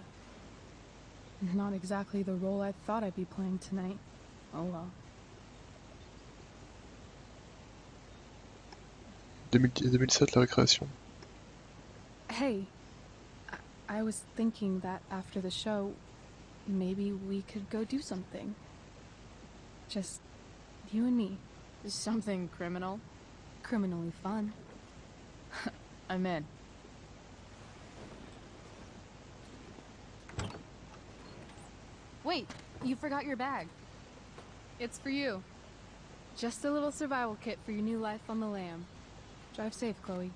Not exactly the role I thought I'd be playing tonight. Oh well. 2007, la récréation. Hey, I was thinking that after the show, maybe we could go do something. Just you and me. Something criminal? Criminally fun. I'm in. Wait, you forgot your bag. It's for you. Just a little survival kit for your new life on the lam. Drive safe, Chloe.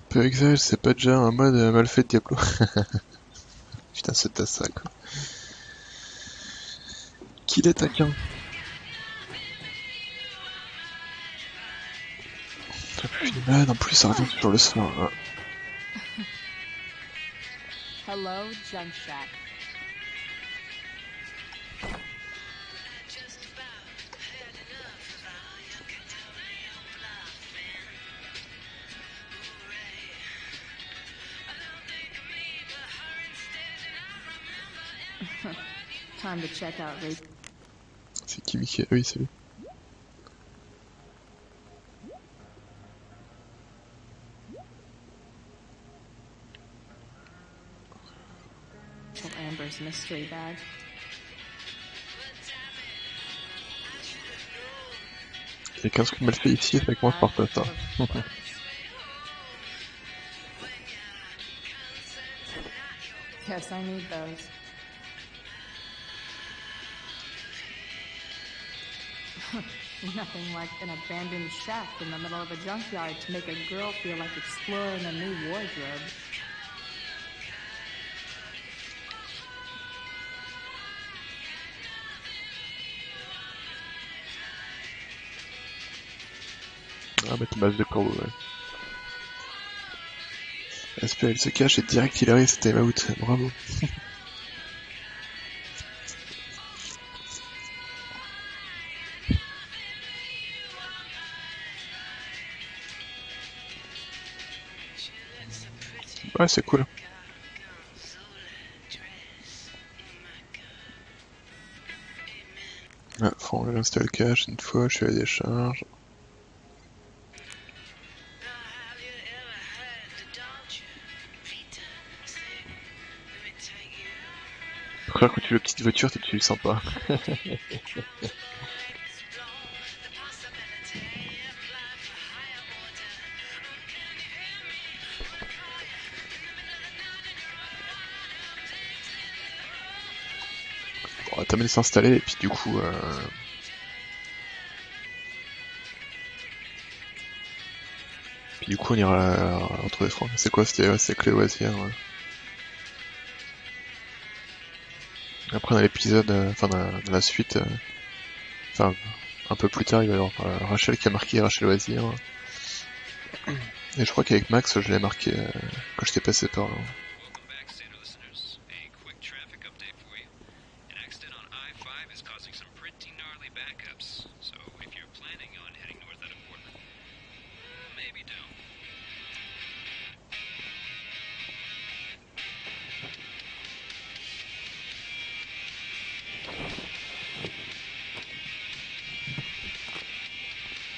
Peu exagère, c'est pas déjà un mode mal fait de Diablo. Putain, c'est à ça, quoi. Qu'il est taquin. Man, en plus, ça revient sur le soir. Hein. Hello, Junk Shack. Time to check out Ray. C'est qui Mickey? Oui, c'est lui. Amber's mystery bag. y a qu'un truc mal fait ici, ça commence par ça. Guess I need those. Nothing like an abandoned shack in the middle of a junkyard to make a girl feel like exploring a new wardrobe. Ah bah t'es base de corbeau, ouais. Aspect, elle se cache et direct il arrive, c'était time out, bravo. Ouais, c'est cool. Ah, faut j'installe le cache une fois, je fais la décharge. Frère, quand tu veux petite voiture, tu le sens pas. On va t'amener s'installer et puis du coup... Puis du coup on ira entre les francs. C'est quoi? C'était ouais, c'est clé loisir. Ouais. Après dans l'épisode, enfin dans la suite, enfin un peu plus tard il va y avoir Rachel qui a marqué Rachel loisir. Et je crois qu'avec Max je l'ai marqué quand j'étais passé par là.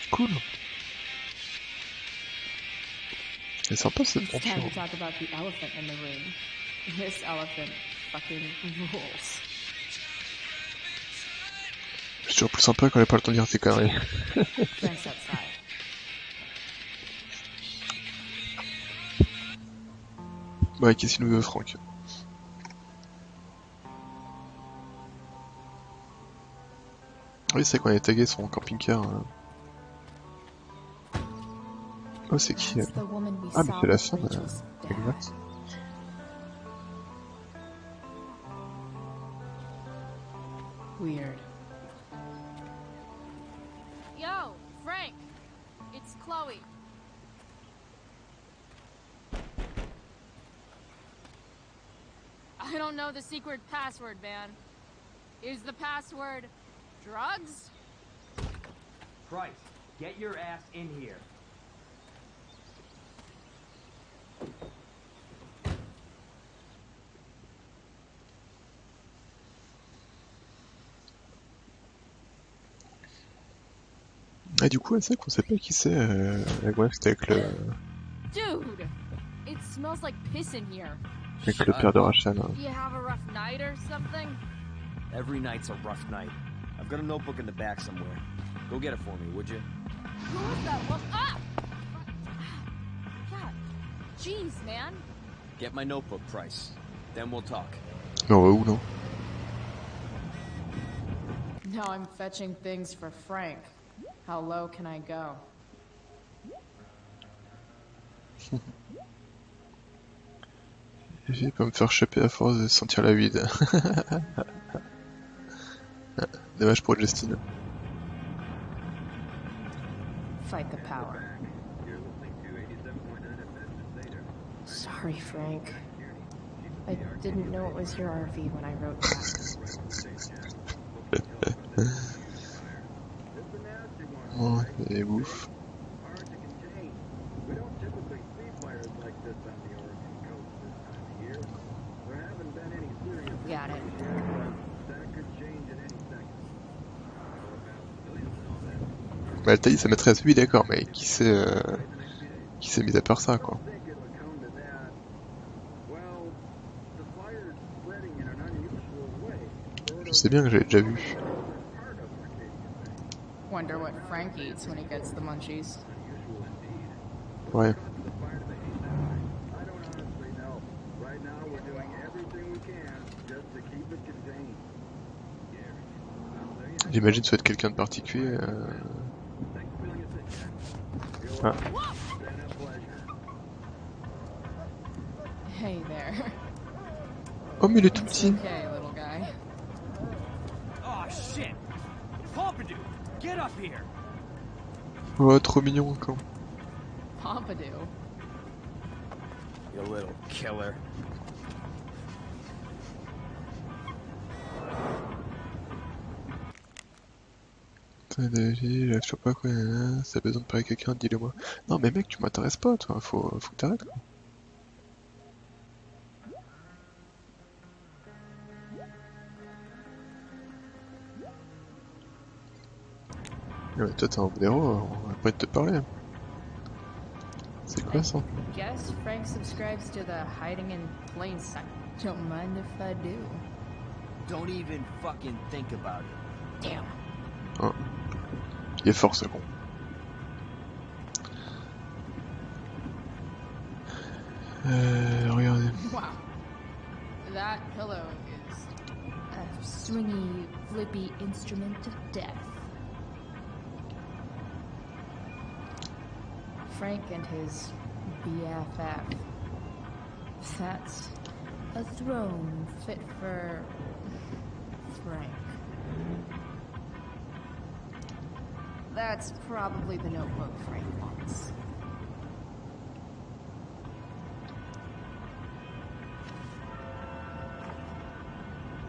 Cool. C'est sympa cette It's time to aventure. talk about the elephant in the room. This elephant fucking rules. C'est toujours plus sympa quand on n'a pas le temps de dire tes conneries. Frank's outside. Ouais, qu'est-ce qu'il nous veut, Franck? Oui, c'est qu'on avait tagué son camping-car. Oh, c'est qui elle? Ah, mais c'est la femme. Exact. Weird. Yo, Frank! It's Chloe. I don't know the secret password, man. Is the password drugs? Price, get your ass in here. Et du coup, c'est qu'on sait pas qui c'est. Ouais, c'était avec le Dude! It smells like piss in here. père de Rachel. Hein. You have a rough night or something? Every night's a rough night. I've got a notebook in the back somewhere. Go get it for me, would you? Who is that? What? Ah! God. Jeez, man. Get my notebook, Price. Then we'll talk. Mais on va où, non? Now I'm fetching things for Frank. How low can I go? Il peut me faire choper à force de sentir la vide. Dommage pour Justine. Fight the power. Sorry, Frank. I didn't know it was your RV when I wrote that. Oh, et ouf. Got it. Bah, elle t'a dit sa maîtresse, oui d'accord, mais qui s'est mis à part ça, quoi. Je sais bien que j'avais déjà vu. Wonder what Frank eats when he gets the munchies. Ouais. J'imagine que ça va être quelqu'un de particulier. Ah. Hey there. Oh mais il est tout petit. Okay, little guy. Oh shit! Pompidou, get up here! Oh, trop mignon encore. Pompidou. You little killer. Je sais pas quoi, si t'as besoin de parler à quelqu'un, dis-le moi. Non mais mec, tu m'intéresses pas toi, faut que t'arrêtes quoi. Ouais, toi t'es un blaireau, on va pas te parler. C'est quoi ça? Guess Frank subscribes to the hiding in plain sight. Don't mind if I do. Don't even fucking think about it. Damn. Oh. Il est fort ce con. Regardez. Wow. That pillow is a swingy, flippy instrument of death. Frank and his BFF. That's a throne fit for Frank. That's probably the notebook Frank wants.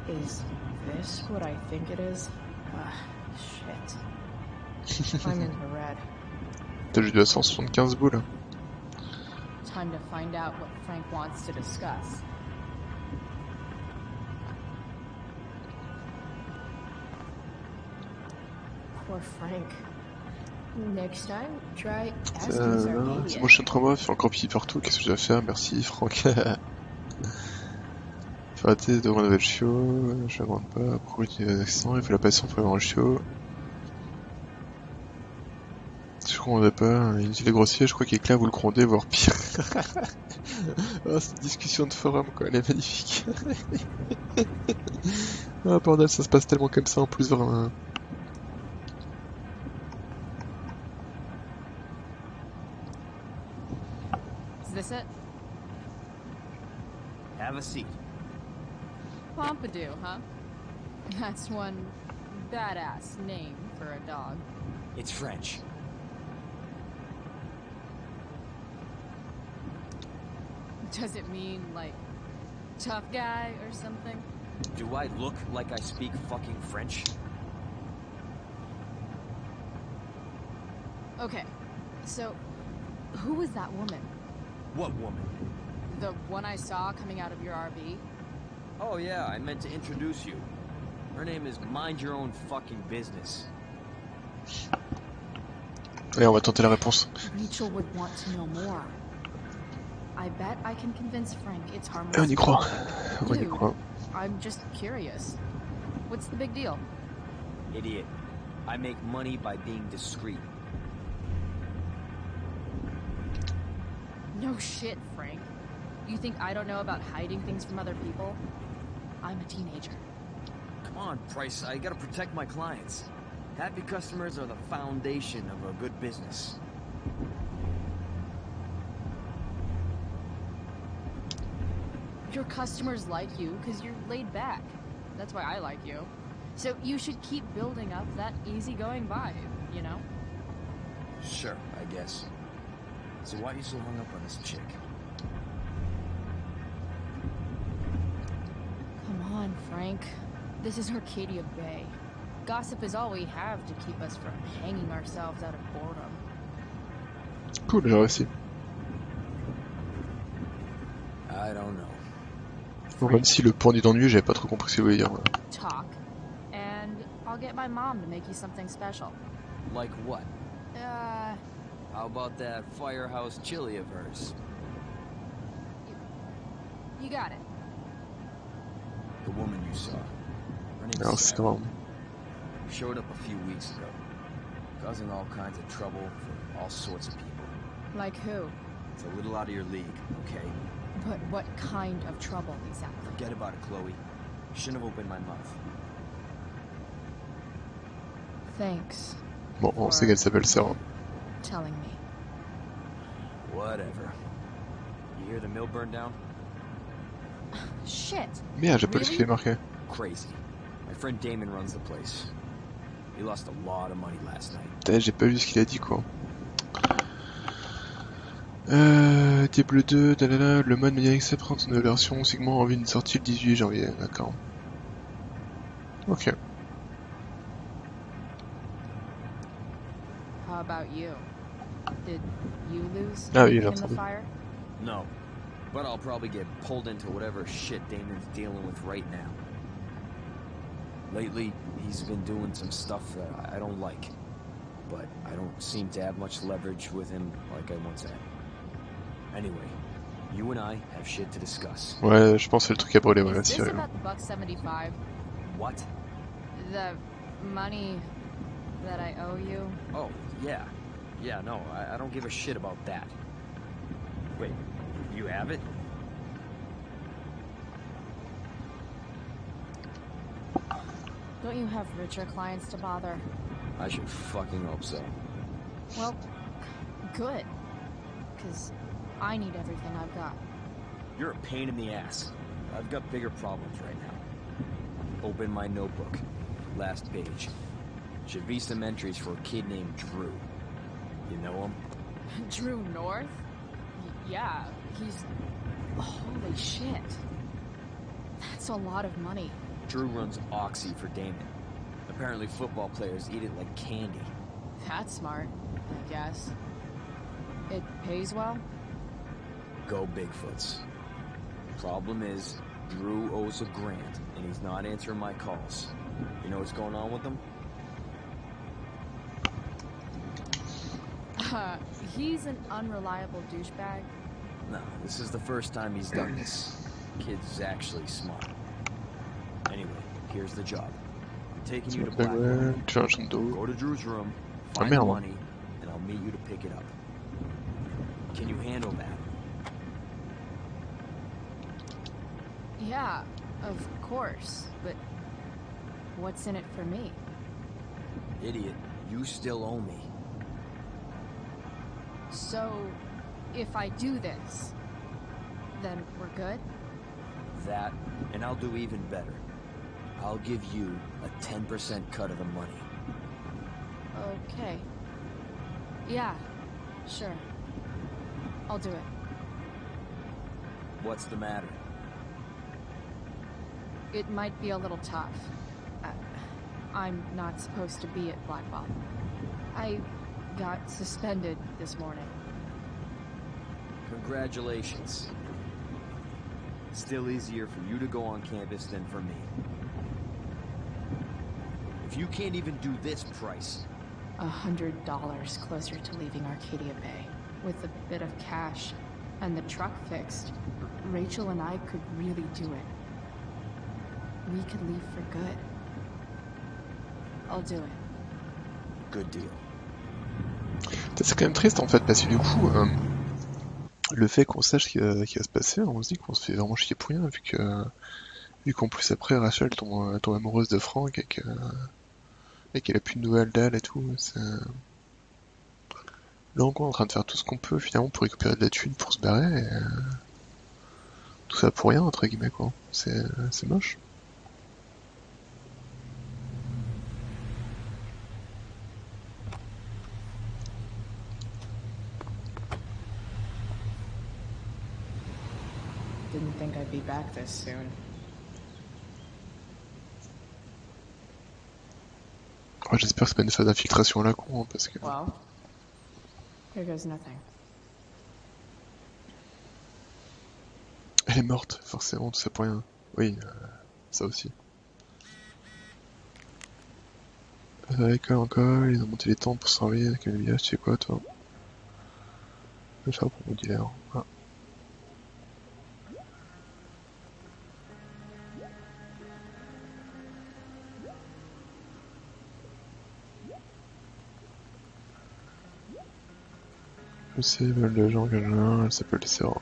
Is this what I think it is? Shit. I'm in the red. T'as juste 275 boules. Time to find out what Frank wants to discuss. Poor Frank. Next time, try asking Sargadia. C'est mon chien 3 mois, fait encore pipi partout, qu'est-ce que je dois faire? Merci Franck. Faut arrêter de rendre le chiot, je la grande pas, pourquoi il y a l'accent, il faut la passion pour avoir le chiot. Je crois qu'on ne pas, il dit les grossiers, je crois qu'il est clair, vous le grondez, voire pire. Oh, cette discussion de forum quoi, elle est magnifique. Oh bordel, ça se passe tellement comme ça en plus vraiment. Is this it? Have a seat. Pompidou, huh? That's one badass name for a dog. It's French. Does it mean, like, tough guy or something? Do I look like I speak fucking French? Okay, so, who was that woman? What woman? The one I saw coming out of your RV? Oh yeah, I meant to introduce you. Her name is Mind Your Own Fucking Business. Allez, on va tenter la réponse. Rachel would want to know more. I bet I can convince Frank it's harmless. On y croit. On y croit. I'm just curious. What's the big deal? Idiot. I make money by being discreet. No shit, Frank. You think I don't know about hiding things from other people? I'm a teenager. Come on, Price, I gotta protect my clients. Happy customers are the foundation of a good business. Your customers like you because you're laid back. That's why I like you. So you should keep building up that easygoing vibe, you know? Sure, I guess. So why are you so hung up on this chick? Come on, Frank. This is Arcadia Bay. Gossip is all we have to keep us from hanging ourselves out of boredom. Cool, j'ai réussi. I don't know. Bon, même si le pendu d'ennui, j'avais pas trop compris ce qu'il voulait dire. Voilà. Talk, and I'll get my mom to make you something special. Like what? How about that firehouse chili of hers? You got it. The woman you saw. Her name Alors, is c'est Sarah. vraiment... Showed up a few weeks ago. causing all kinds of trouble for all sorts of people. Like who? It's a little out of your league, okay? But what kind of trouble exactly? Forget about it, Chloe. Shouldn't have opened my mouth. Thanks. Bon, on sait qu'elle s'appelle Sarah. Telling me. Whatever. You hear the mill burn down? Shit. Merde, j'ai pas lu ce qu'il est marqué. Crazy. My friend Damon runs the place. He lost a lot of money last night. Putain, j'ai pas lu ce qu'il a dit quoi. Diablo 2, dalala, le mode Mediax prend une nouvelle version, segment en vue d'une sortie le 18 janvier, d'accord. Ok. How about you? Did you lose Ah oui, j'ai anything in the entendu. fire? No. But I'll probably get pulled into whatever shit Damon's dealing with right now. Lately, he's been doing some stuff that I don't like. But I don't seem to have much leverage with him like I once had. Anyway, you and I have shit to discuss. Ouais, je pense que c'est le truc à brûler, ouais, Is la this Syrie. about the $175? What? The money that I owe you? Oh, yeah. Yeah, no, I don't give a shit about that. Wait, you have it? Don't you have richer clients to bother? I should fucking hope so. Well, good. Because I need everything I've got. You're a pain in the ass. I've got bigger problems right now. Open my notebook. Last page. Should be some entries for a kid named Drew. You know him? Drew North? Yeah, he's... Holy shit. That's a lot of money. Drew runs Oxy for Damon. Apparently football players eat it like candy. That's smart, I guess. It pays well? Go Bigfoots. Problem is, Drew owes a grant, and he's not answering my calls. You know what's going on with him? He's an unreliable douchebag. No, this is the first time he's done this. Kid's actually smart. Anyway, here's the job. I'm taking you to Blackwood. Go to Drew's room, find the money, and I'll meet you to pick it up. Can you handle that? Yeah, of course, but what's in it for me? Idiot, you still owe me. So, if I do this, then we're good? That, and I'll do even better. I'll give you a 10% cut of the money. Okay. Yeah, sure. I'll do it. What's the matter? It might be a little tough. I'm not supposed to be at Blackwell. I got suspended this morning. Congratulations. Still easier for you to go on campus than for me. If you can't even do this price... $100 closer to leaving Arcadia Bay. With a bit of cash and the truck fixed, Rachel and I could really do it. We could leave for good. I'll do it. Good deal. C'est quand même triste en fait, parce que du coup, le fait qu'on sache ce qui va se passer, on se dit qu'on se fait vraiment chier pour rien, vu qu'en plus après Rachel tombe amoureuse de Frank et qu'elle a plus de nouvelles d'elle et tout. Là encore, on est en train de faire tout ce qu'on peut finalement pour récupérer de la thune pour se barrer, et tout ça pour rien entre guillemets quoi. C'est moche. Didn't think I'd be back this soon. Ouais, j'espère que c'est pas une phase d'infiltration à la con, hein, parce que... Well, here goes nothing. Elle est morte, forcément, tout ça pour rien. Oui, ça aussi. École encore, ils ont monté les temps pour s'envoyer avec le village, tu sais quoi toi? Je vais faire pour mon dealer. Ah. Je sais, ils veulent de gens que j'ai, elle s'appelle Sarah.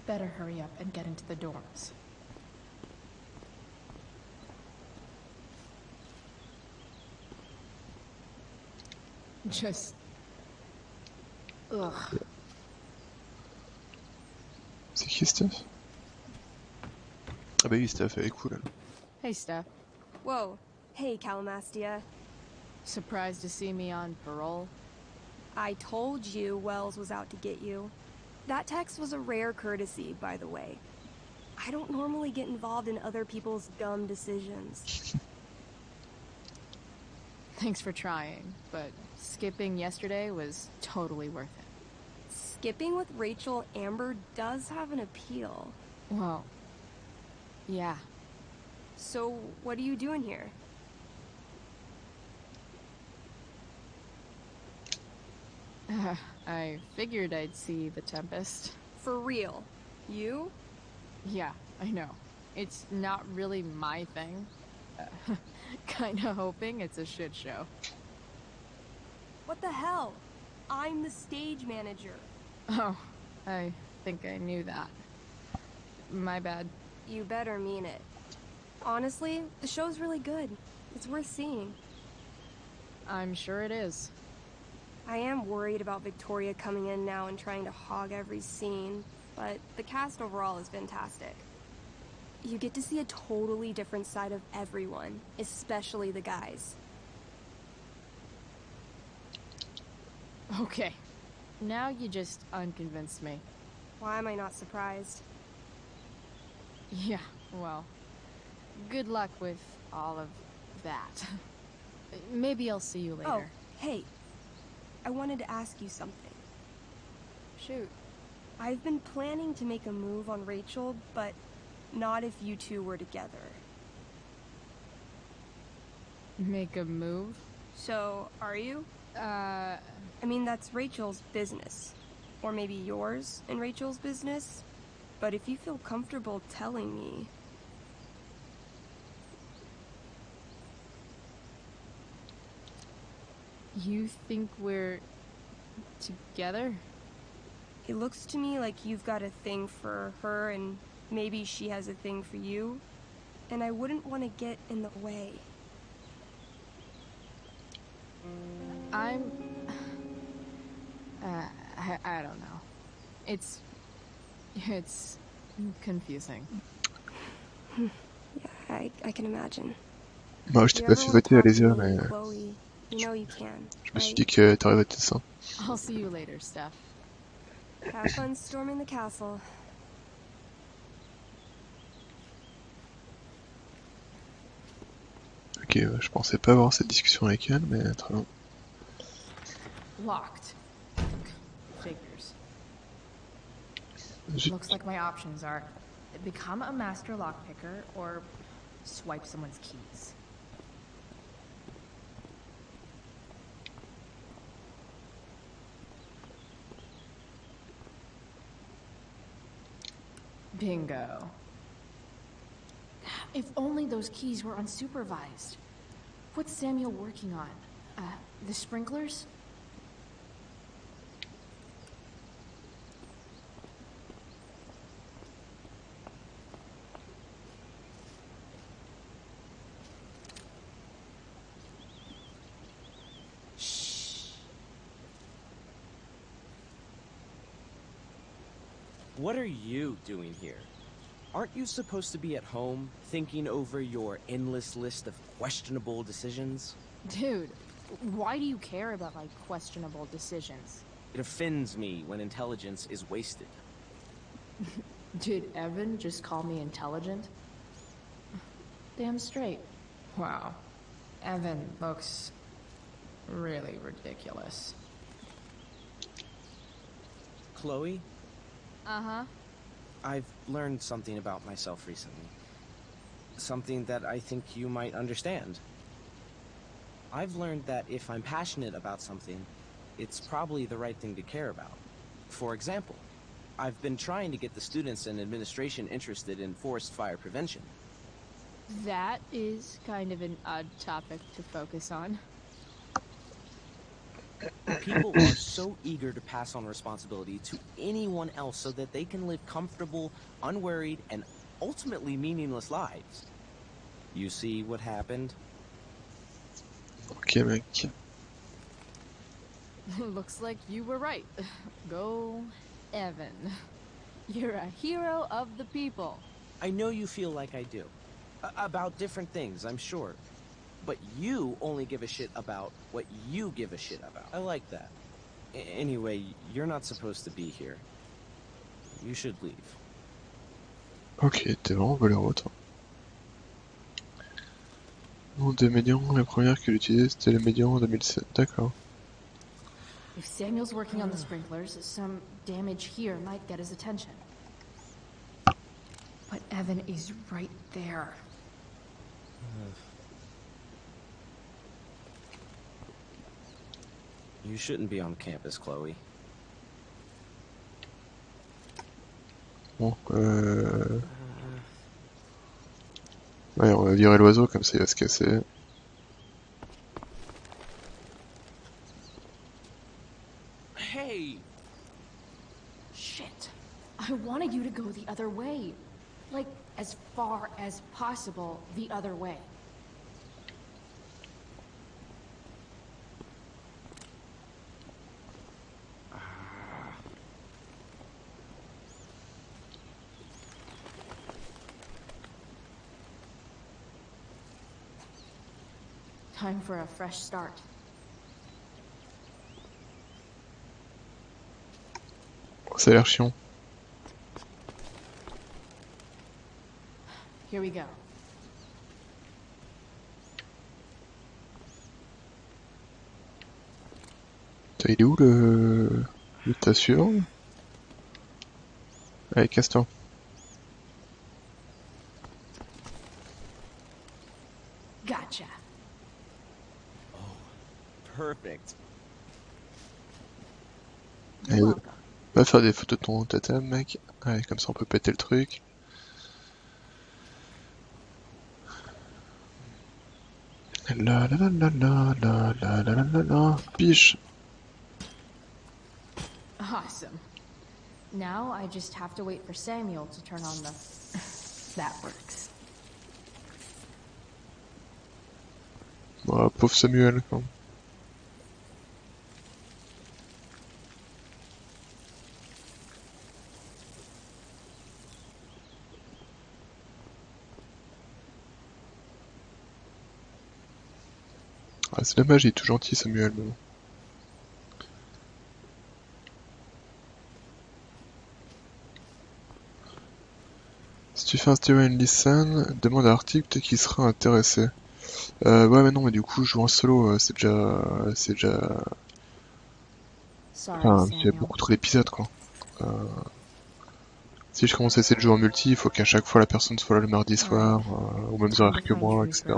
Better hurry up and get into the dorms. Just... Ugh. C'est qui Steph? Ah bah oui, Steph, elle est cool elle. Hey, Steph. Whoa. Hey, Calamastia. Surprised to see me on parole? I told you Wells was out to get you. That text was a rare courtesy, by the way. I don't normally get involved in other people's dumb decisions. Thanks for trying, but skipping yesterday was totally worth it. Skipping with Rachel Amber does have an appeal. Well, yeah. So, what are you doing here? I figured I'd see the Tempest. For real? You? Yeah, I know. It's not really my thing. Kinda hoping it's a shit show. What the hell? I'm the stage manager. Oh, I think I knew that. My bad. You better mean it. Honestly, the show's really good. It's worth seeing. I'm sure it is. I am worried about Victoria coming in now and trying to hog every scene, but the cast overall is fantastic. You get to see a totally different side of everyone, especially the guys. Okay. Now you just unconvinced me. Why am I not surprised? Yeah, well, good luck with all of that. Maybe I'll see you later. Oh, hey. I wanted to ask you something. Shoot. I've been planning to make a move on Rachel, but not if you two were together. Make a move? So, are you? I mean, that's Rachel's business. Or maybe yours and Rachel's business. But if you feel comfortable telling me... You think we're... together? It looks to me like you've got a thing for her and maybe she has a thing for you. And I wouldn't want to get in the way. I'm... I don't know. It's confusing. Yeah, I can imagine. Moi je t'ai pas fait voter Alésia, mais Chloe, you know you can, je me suis dit que t'arrivais à tout ça. I'll see you later, Steph. Have fun storming the castle. Ok, je pensais pas avoir cette discussion avec elle, mais très bien. Locked. Figures. Looks like my options are become a master lockpicker or swipe someone's keys. Bingo. If only those keys were unsupervised. What's Samuel working on? The sprinklers? What are you doing here? Aren't you supposed to be at home, thinking over your endless list of questionable decisions? Dude, why do you care about, like, questionable decisions? It offends me when intelligence is wasted. Did Evan just call me intelligent? Damn straight. Wow. Evan looks really ridiculous. Chloe? Uh-huh. I've learned something about myself recently. Something that I think you might understand. I've learned that if I'm passionate about something, it's probably the right thing to care about. For example, I've been trying to get the students and administration interested in forest fire prevention. That is kind of an odd topic to focus on. People are so eager to pass on responsibility to anyone else so that they can live comfortable, unworried, and ultimately meaningless lives. You see what happened? Ok, mec. Looks like you were right. Go, Evan. You're a hero of the people. I know you feel like I do. About different things, I'm sure. But you only give a shit about what you give a shit about. I like that. Anyway, you're not supposed to be here. You should leave. Ok, t'es vraiment valeureux, toi. Nom de médian, la première qu'il utilisait, c'était le médian en 2007. D'accord. If Samuel's working on the sprinklers, some damage here might get his attention. But Evan is right there. You shouldn't be on campus, Chloe. Bon, ouais, on va virer l'oiseau, comme ça il va se casser. Hey! Shit. I wanted you to go the other way. Like, as far as possible the other way. Time for a fresh start. Ça a l'air chiant. Here we go. Il est où le t'assure? Allez, casse-toi. Gotcha. Perfect. Allez, va faire des photos de ton totem, mec. Allez, comme ça on peut péter le truc. La la la la la la la la la la. Biche. Awesome. Now I just have to wait for Samuel to turn on the... That works. Bah, pauvre Samuel, quoi. Ah, c'est dommage, il est tout gentil, Samuel, mais bon. Si tu fais inspirer une listen, demande à l'article qui sera intéressé. Ouais, mais non, mais du coup, jouer en solo, c'est déjà... Enfin, il y a beaucoup trop d'épisodes, quoi. Si je commence à essayer de jouer en multi, il faut qu'à chaque fois la personne soit là le mardi soir, aux mêmes horaires que moi, etc.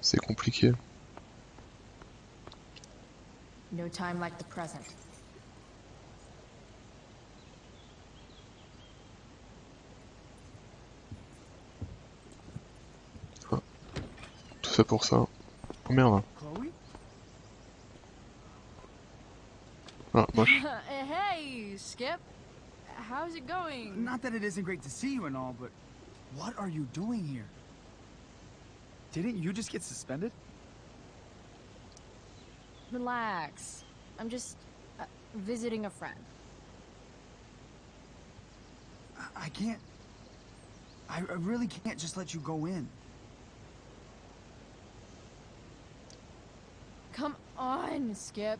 C'est compliqué. No time like the present. Ah. Tout ça pour ça. Oh merde. Ah, moche. Hey, Skip. How's it going? Not that it isn't great to see you and all, but what are you doing here? Didn't you just get suspended? Relax. I'm just visiting a friend. I can't... I really can't just let you go in. Come on, Skip.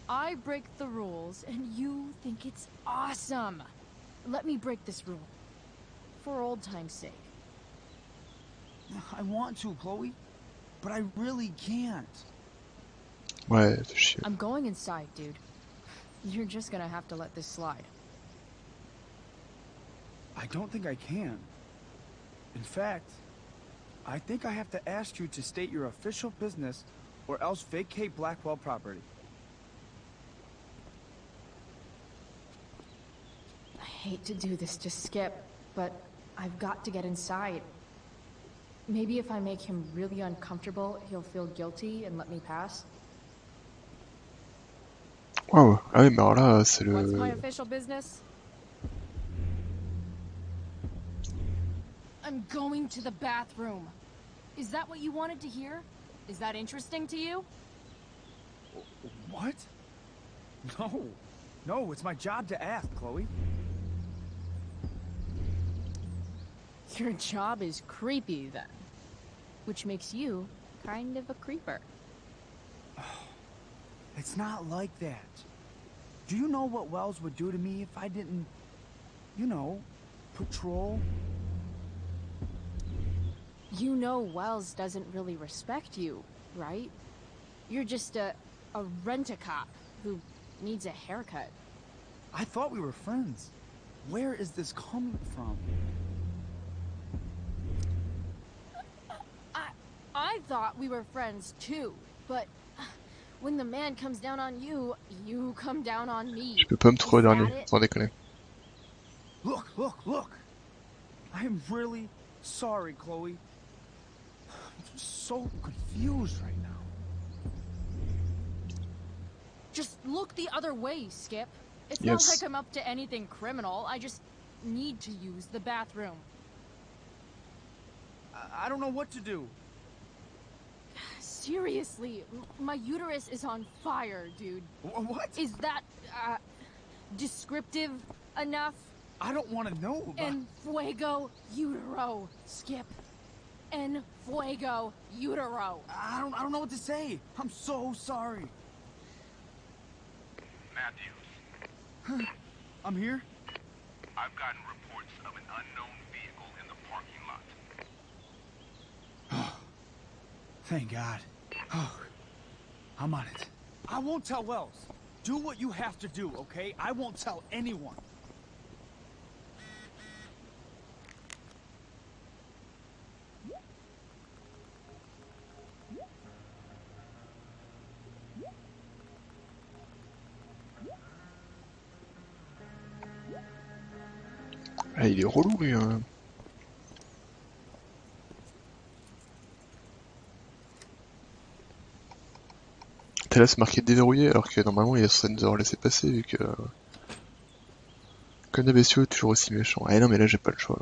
I break the rules, and you think it's awesome. Let me break this rule. For old time's sake. I want to, Chloe, but I really can't. Ouais, fais chier. I'm going inside, dude. You're just gonna have to let this slide. I don't think I can. In fact, I think I have to ask you to state your official business or else vacate Blackwell property. hate to do this to Skip, but I've got to get inside. Maybe if I make him really uncomfortable, he'll feel guilty and let me pass. Waouh, ah oui, mais alors là, c'est What's my le... official business? I'm going to the bathroom. Is that what you wanted to hear? Is that interesting to you? What? No. No, it's my job to ask, Chloe. Your job is creepy, then. Which makes you kind of a creeper. It's not like that. Do you know what Wells would do to me if I didn't, you know, patrol? You know Wells doesn't really respect you, right? You're just a rent-a-cop who needs a haircut. I thought we were friends. Where is this coming from? I thought we were friends too, but when the man comes down on you, you come down on me. Je peux pas me trouver dernier, sans déconner. Look, look, look! I am really sorry, Chloe. I'm so confused right now. Just look the other way, Skip. It's Yes. not like I'm up to anything criminal. I just need to use the bathroom. I don't know what to do. Seriously, my uterus is on fire, dude. What? Is that, descriptive enough? I don't want to know about... En fuego utero, Skip. En fuego utero. I don't know what to say. I'm so sorry. Matthews. I'm here? I've gotten reports of an unknown vehicle in the parking lot. Thank God. Oh, I'm on it. I won't tell Wells. Do what you have to do, okay? I won't tell anyone. Ah, il est relou lui, hein. T'as là, c'est marqué déverrouillé, alors que normalement il est censé nous avoir laissé passer, vu que... Comme des bestiaux, toujours aussi méchant. Ah non, mais là j'ai pas le choix.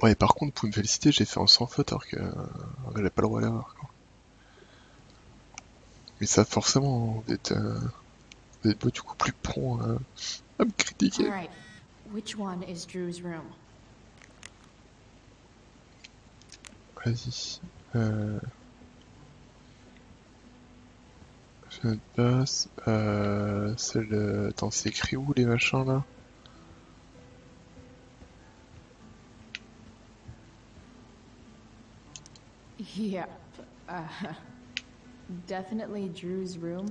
Ouais, par contre, vous pouvez me féliciter, j'ai fait un sans faute, alors que... J'ai pas le droit à l'erreur, quoi. Mais ça, forcément, vous êtes beaucoup plus prompt à me critiquer. Alright, which one is Drew's room? Vas-y. Je ne passe. C'est le... Attends, c'est écrit où les machins là? Yep. Definitely Drew's room.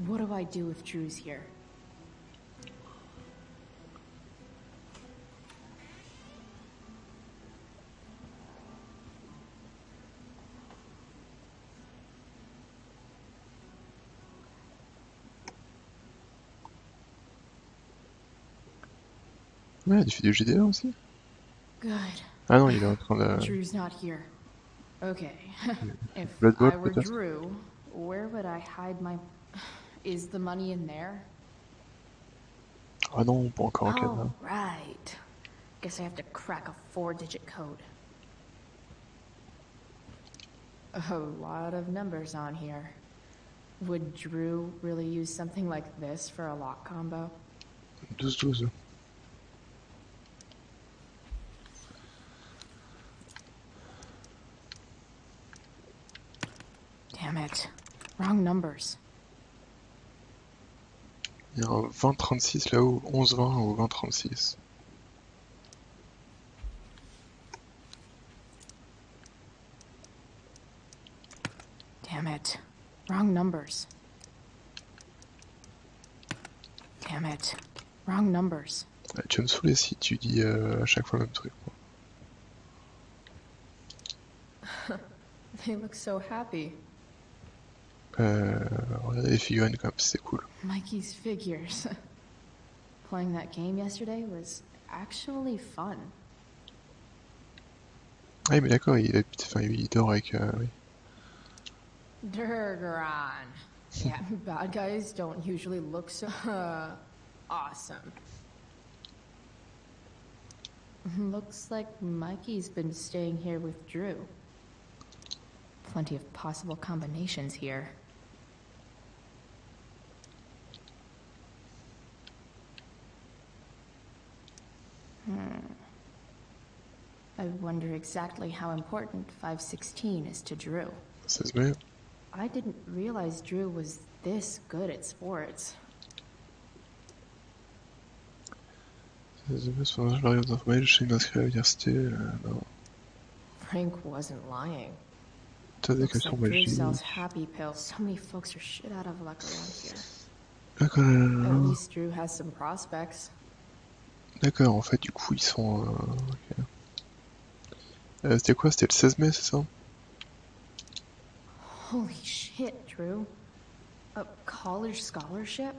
What do I do if Drew's here? Ouais, il fait du GDR aussi. Good. Ah non, il est en train de... Drew's not here. Okay. If Blood Bowl, I were peut-être. Drew, where would I hide my... Is the money in there? Ah non, pas encore un cadenas. Oh, right. Guess I have to crack a 4-digit code. A lot of numbers on here. Would Drew really use something like this for a lock combo? 12-12. Damn it. Wrong numbers. Il y a un 20-36 là-haut, 11-20 ou 20-36. Damn it. Wrong numbers. Damn it. Wrong numbers. Ouais, tu vas me saouler si tu dis à chaque fois le même truc. They look so happy. Regardez les figurines quand même, c'est cool. Mikey's figures. Playing that game yesterday was actually fun. Ah mais d'accord, il habite, enfin il dort avec... oui. Durgaron. Yeah, bad guys don't usually look so awesome. Looks like Mikey's been staying here with Drew. Plenty of possible combinations here. I wonder exactly how important 516 is to Drew. 16 mai. I didn't realize Drew was this good at sports. 16 mai, son âge variable d'informel, je suis inscrit à l'université, non. Frank wasn't lying. T'as des Looks questions like Drew magiques. sells happy pills. So many folks are shit out of luck around here. D'accord. At least Drew has some prospects. D'accord, en fait, du coup, ils sont... ok. C'était quoi? C'était le 16 mai, c'est ça? Holy shit, Drew. A college scholarship?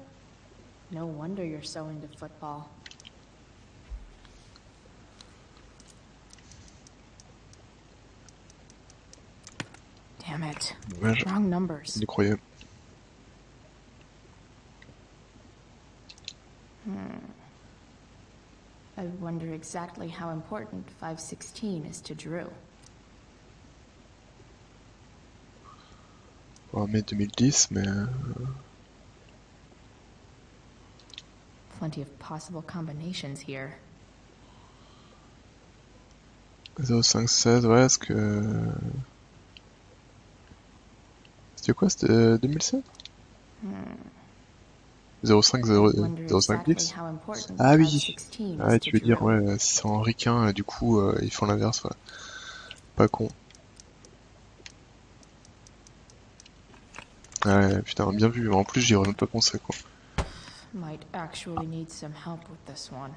No wonder you're so into football. Damn it. Dommage. Wrong numbers. On y croyait. I wonder exactly how important 516 is to Drew. En mai 2010, mais... Plenty of possible combinations here. 0516, ouais, est-ce que... C'était quoi? C'était 2007? 0510? Ah oui! Ah, tu veux dire, ouais, c'est en ricain, du coup, ils font l'inverse, ouais. Pas con. Ouais, putain, bien vu, en plus j'y aurais même pas pensé, quoi. Might actually need some help with this one.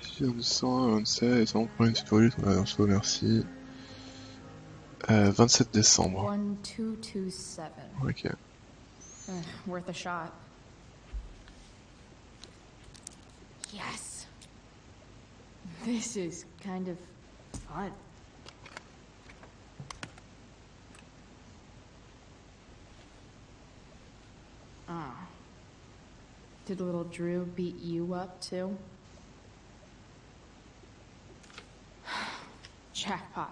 Sur 200, 27, et ça on prend une petite volute, merci. 27 décembre. 1227. Ok. Worth a shot. Yes. This is kind of fun. Did little Drew beat you up too? Jackpot.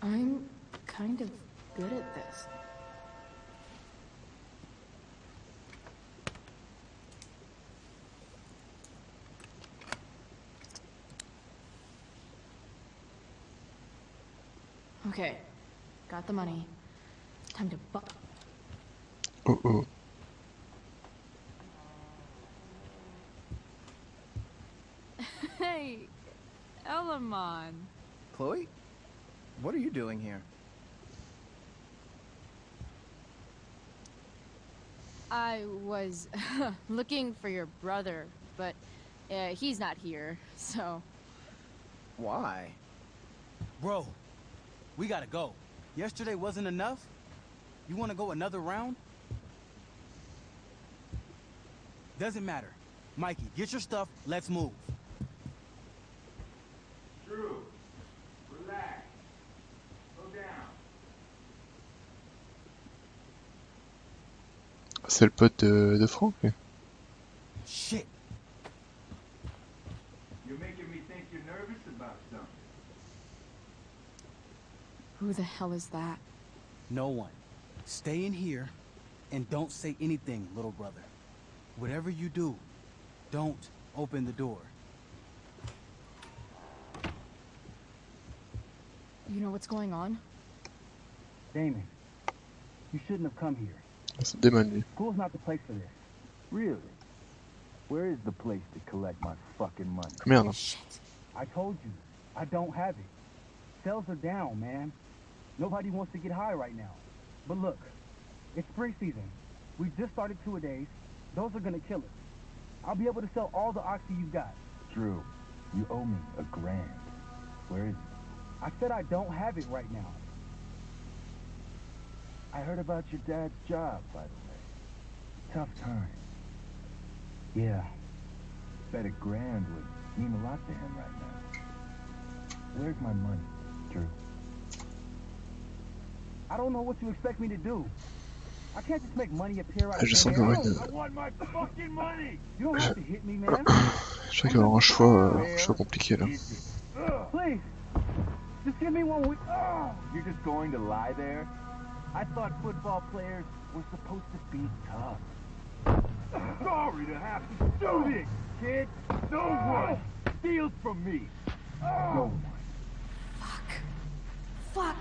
I'm kind of good at this. Okay, got the money. Time to buck. Oh. Hey, Elamon. Chloe? What are you doing here? I was looking for your brother, but he's not here, so... Why? Bro, we gotta go. Yesterday wasn't enough? You wanna go another round? Doesn't matter. Mikey, get your stuff, let's move. Drew, relax. Go down. C'est le pote de Franck, lui. Shit. You're making me think you're nervous about something. Who the hell is that? No one. Stay in here and don't say anything, little brother. Whatever you do, don't open the door. You know what's going on? Damon, you shouldn't have come here. C'est le démon, lui. School's not the place for this. Really? Where is the place to collect my fucking money? Merde. Shit. I told you, I don't have it. Sales are down, man. Nobody wants to get high right now. But look, it's spring season. We just started two-a-days. Those are gonna kill us. I'll be able to sell all the oxy you've got. Drew, you owe me $1,000. Where is it? I said I don't have it right now. I heard about your dad's job, by the way. Tough time. Yeah. Bet $1,000 would mean a lot to him right now. Where's my money, Drew? I don't know what you expect me to do. I can't just make money appear out of Je sens thin que air. ouais, I want my fucking money. You don't have to hit me, man. je sens qu'il va y avoir un choix compliqué là. Please, just give me one week. You're just going to lie there? I thought football players were supposed to be tough. Sorry to have to do this, kid. No one steals from me. No one. Fuck.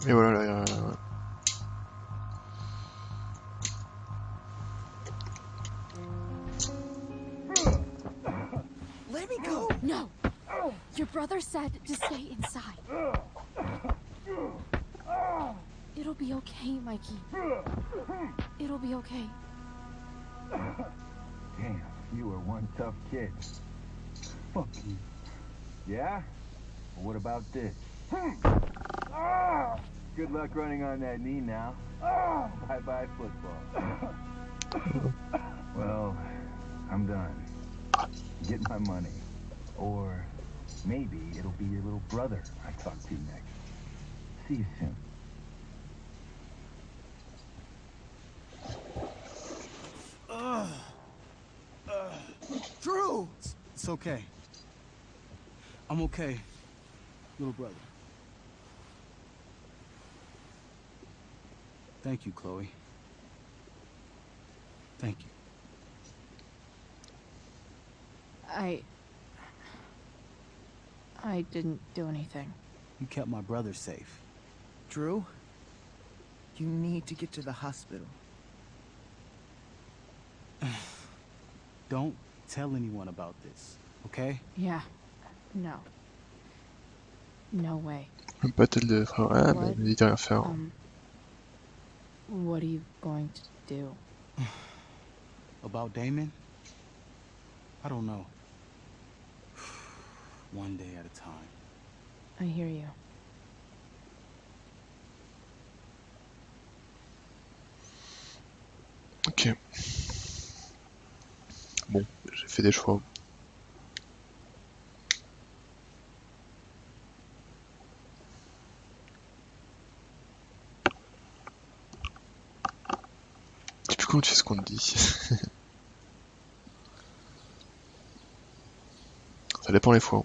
Et voilà là. Let me go! No! Your brother said to stay inside. It'll be okay, Mikey. It'll be okay. Damn, you are one tough kid. Fuck you. Yeah? Well, what about this? Good luck running on that knee now. Bye-bye football. Well, I'm done. Get my money. Or maybe it'll be your little brother I talk to next. See you soon. Drew! It's okay. I'm okay, little brother. Thank you, Chloe. Thank you. I didn't do anything. You kept my brother safe. Drew, you need to get to the hospital. Don't tell anyone about this, okay? Yeah. No. No way. Même pas tel de frère. Ah, mais il dit rien faire. What are you going to do? About Damon? I don't know. One day at a time. I hear you. Ok. Bon, j'ai fait des choix. Je sais plus comment tu fais ce qu'on te dit. Ça dépend les fois.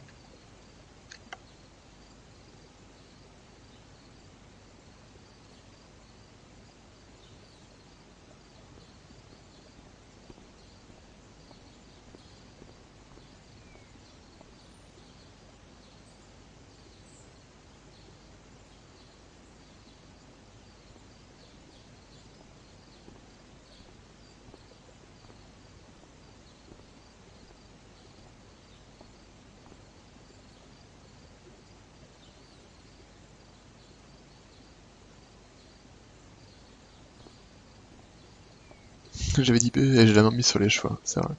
J'avais dit B et j'ai la main mise sur les choix, c'est vrai.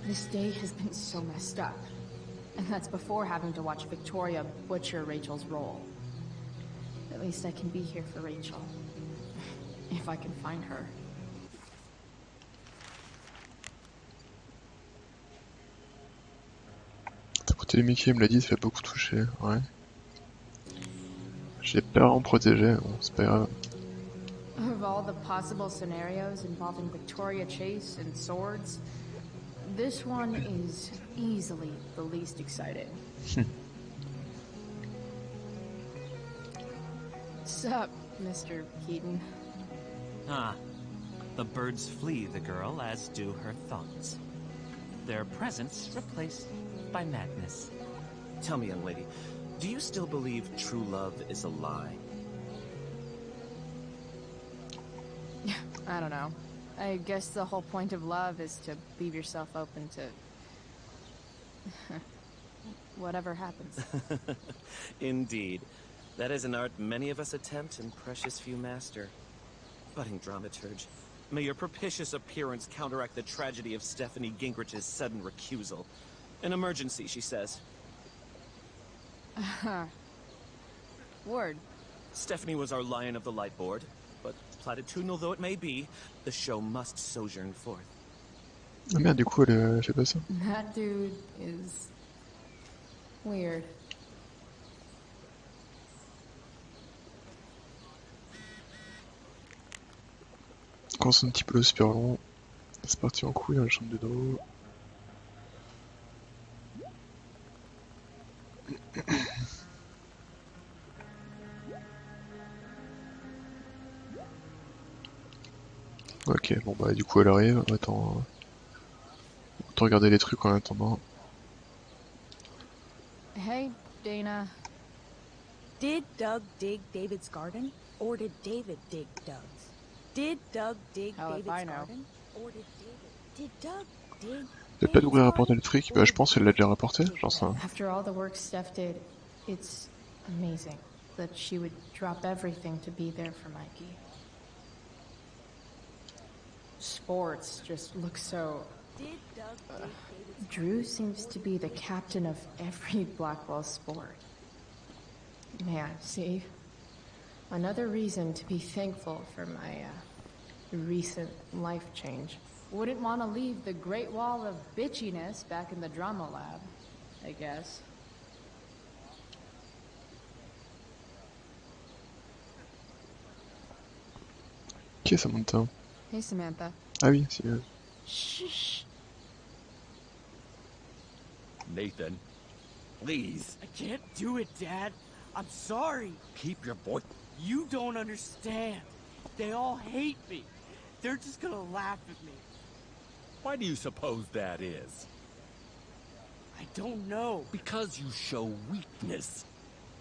This day has been so messed up. And that's before having to watch Victoria butcher Rachel's role. At least I can be here for Rachel. If I can find her. T'as côté Mickey me l'a dit, ça fait beaucoup toucher, ouais. J'ai peur en protéger, bon, c'est pas grave. Of all the possible scenarios involving Victoria Chase and swords, this one is easily the least exciting. Sup, Mr. Keaton? Ah, the birds flee the girl, as do her thoughts. Their presence replaced by madness. Tell me, young lady, do you still believe true love is a lie? I don't know. I guess the whole point of love is to leave yourself open to... whatever happens. Indeed. That is an art many of us attempt and precious few master. Budding dramaturge, may your propitious appearance counteract the tragedy of Stephanie Gingrich's sudden recusal. An emergency, she says. Word. Stephanie was our lion of the light board, but platitudinal though it may be, the show must sojourn forth. Ah merde, du coup, elle fait pas ça. That dude is... weird. Quand c'est un petit peu super long, c'est parti en couille dans la chambre de dos. Ok, bon bah du coup elle arrive, attends, autant regarder les trucs en attendant. Hey, Dana. Did Doug dig David's garden? Or did David dig Doug's? Did Doug dig David's garden? Or did Doug dig... J'ai pas d'ouvrir à rapporter le fric, bah je pense qu'elle l'a déjà rapporté, j'en sais rien. After all the work Steph did, it's amazing that she would drop everything to be there for Mikey. Sports just look so... Drew seems to be the captain of every Blackwell sport. Man, see? Another reason to be thankful for my recent life change. Wouldn't want to leave the Great Wall of bitchiness back in the drama lab, I guess. Qui est Samantha? Hey, Samantha. Ah oui, c'est... Shh. Nathan, please. I can't do it, Dad. I'm sorry. Keep your voice. You don't understand. They all hate me. They're just gonna laugh at me. Why do you suppose that is? I don't know. Because you show weakness.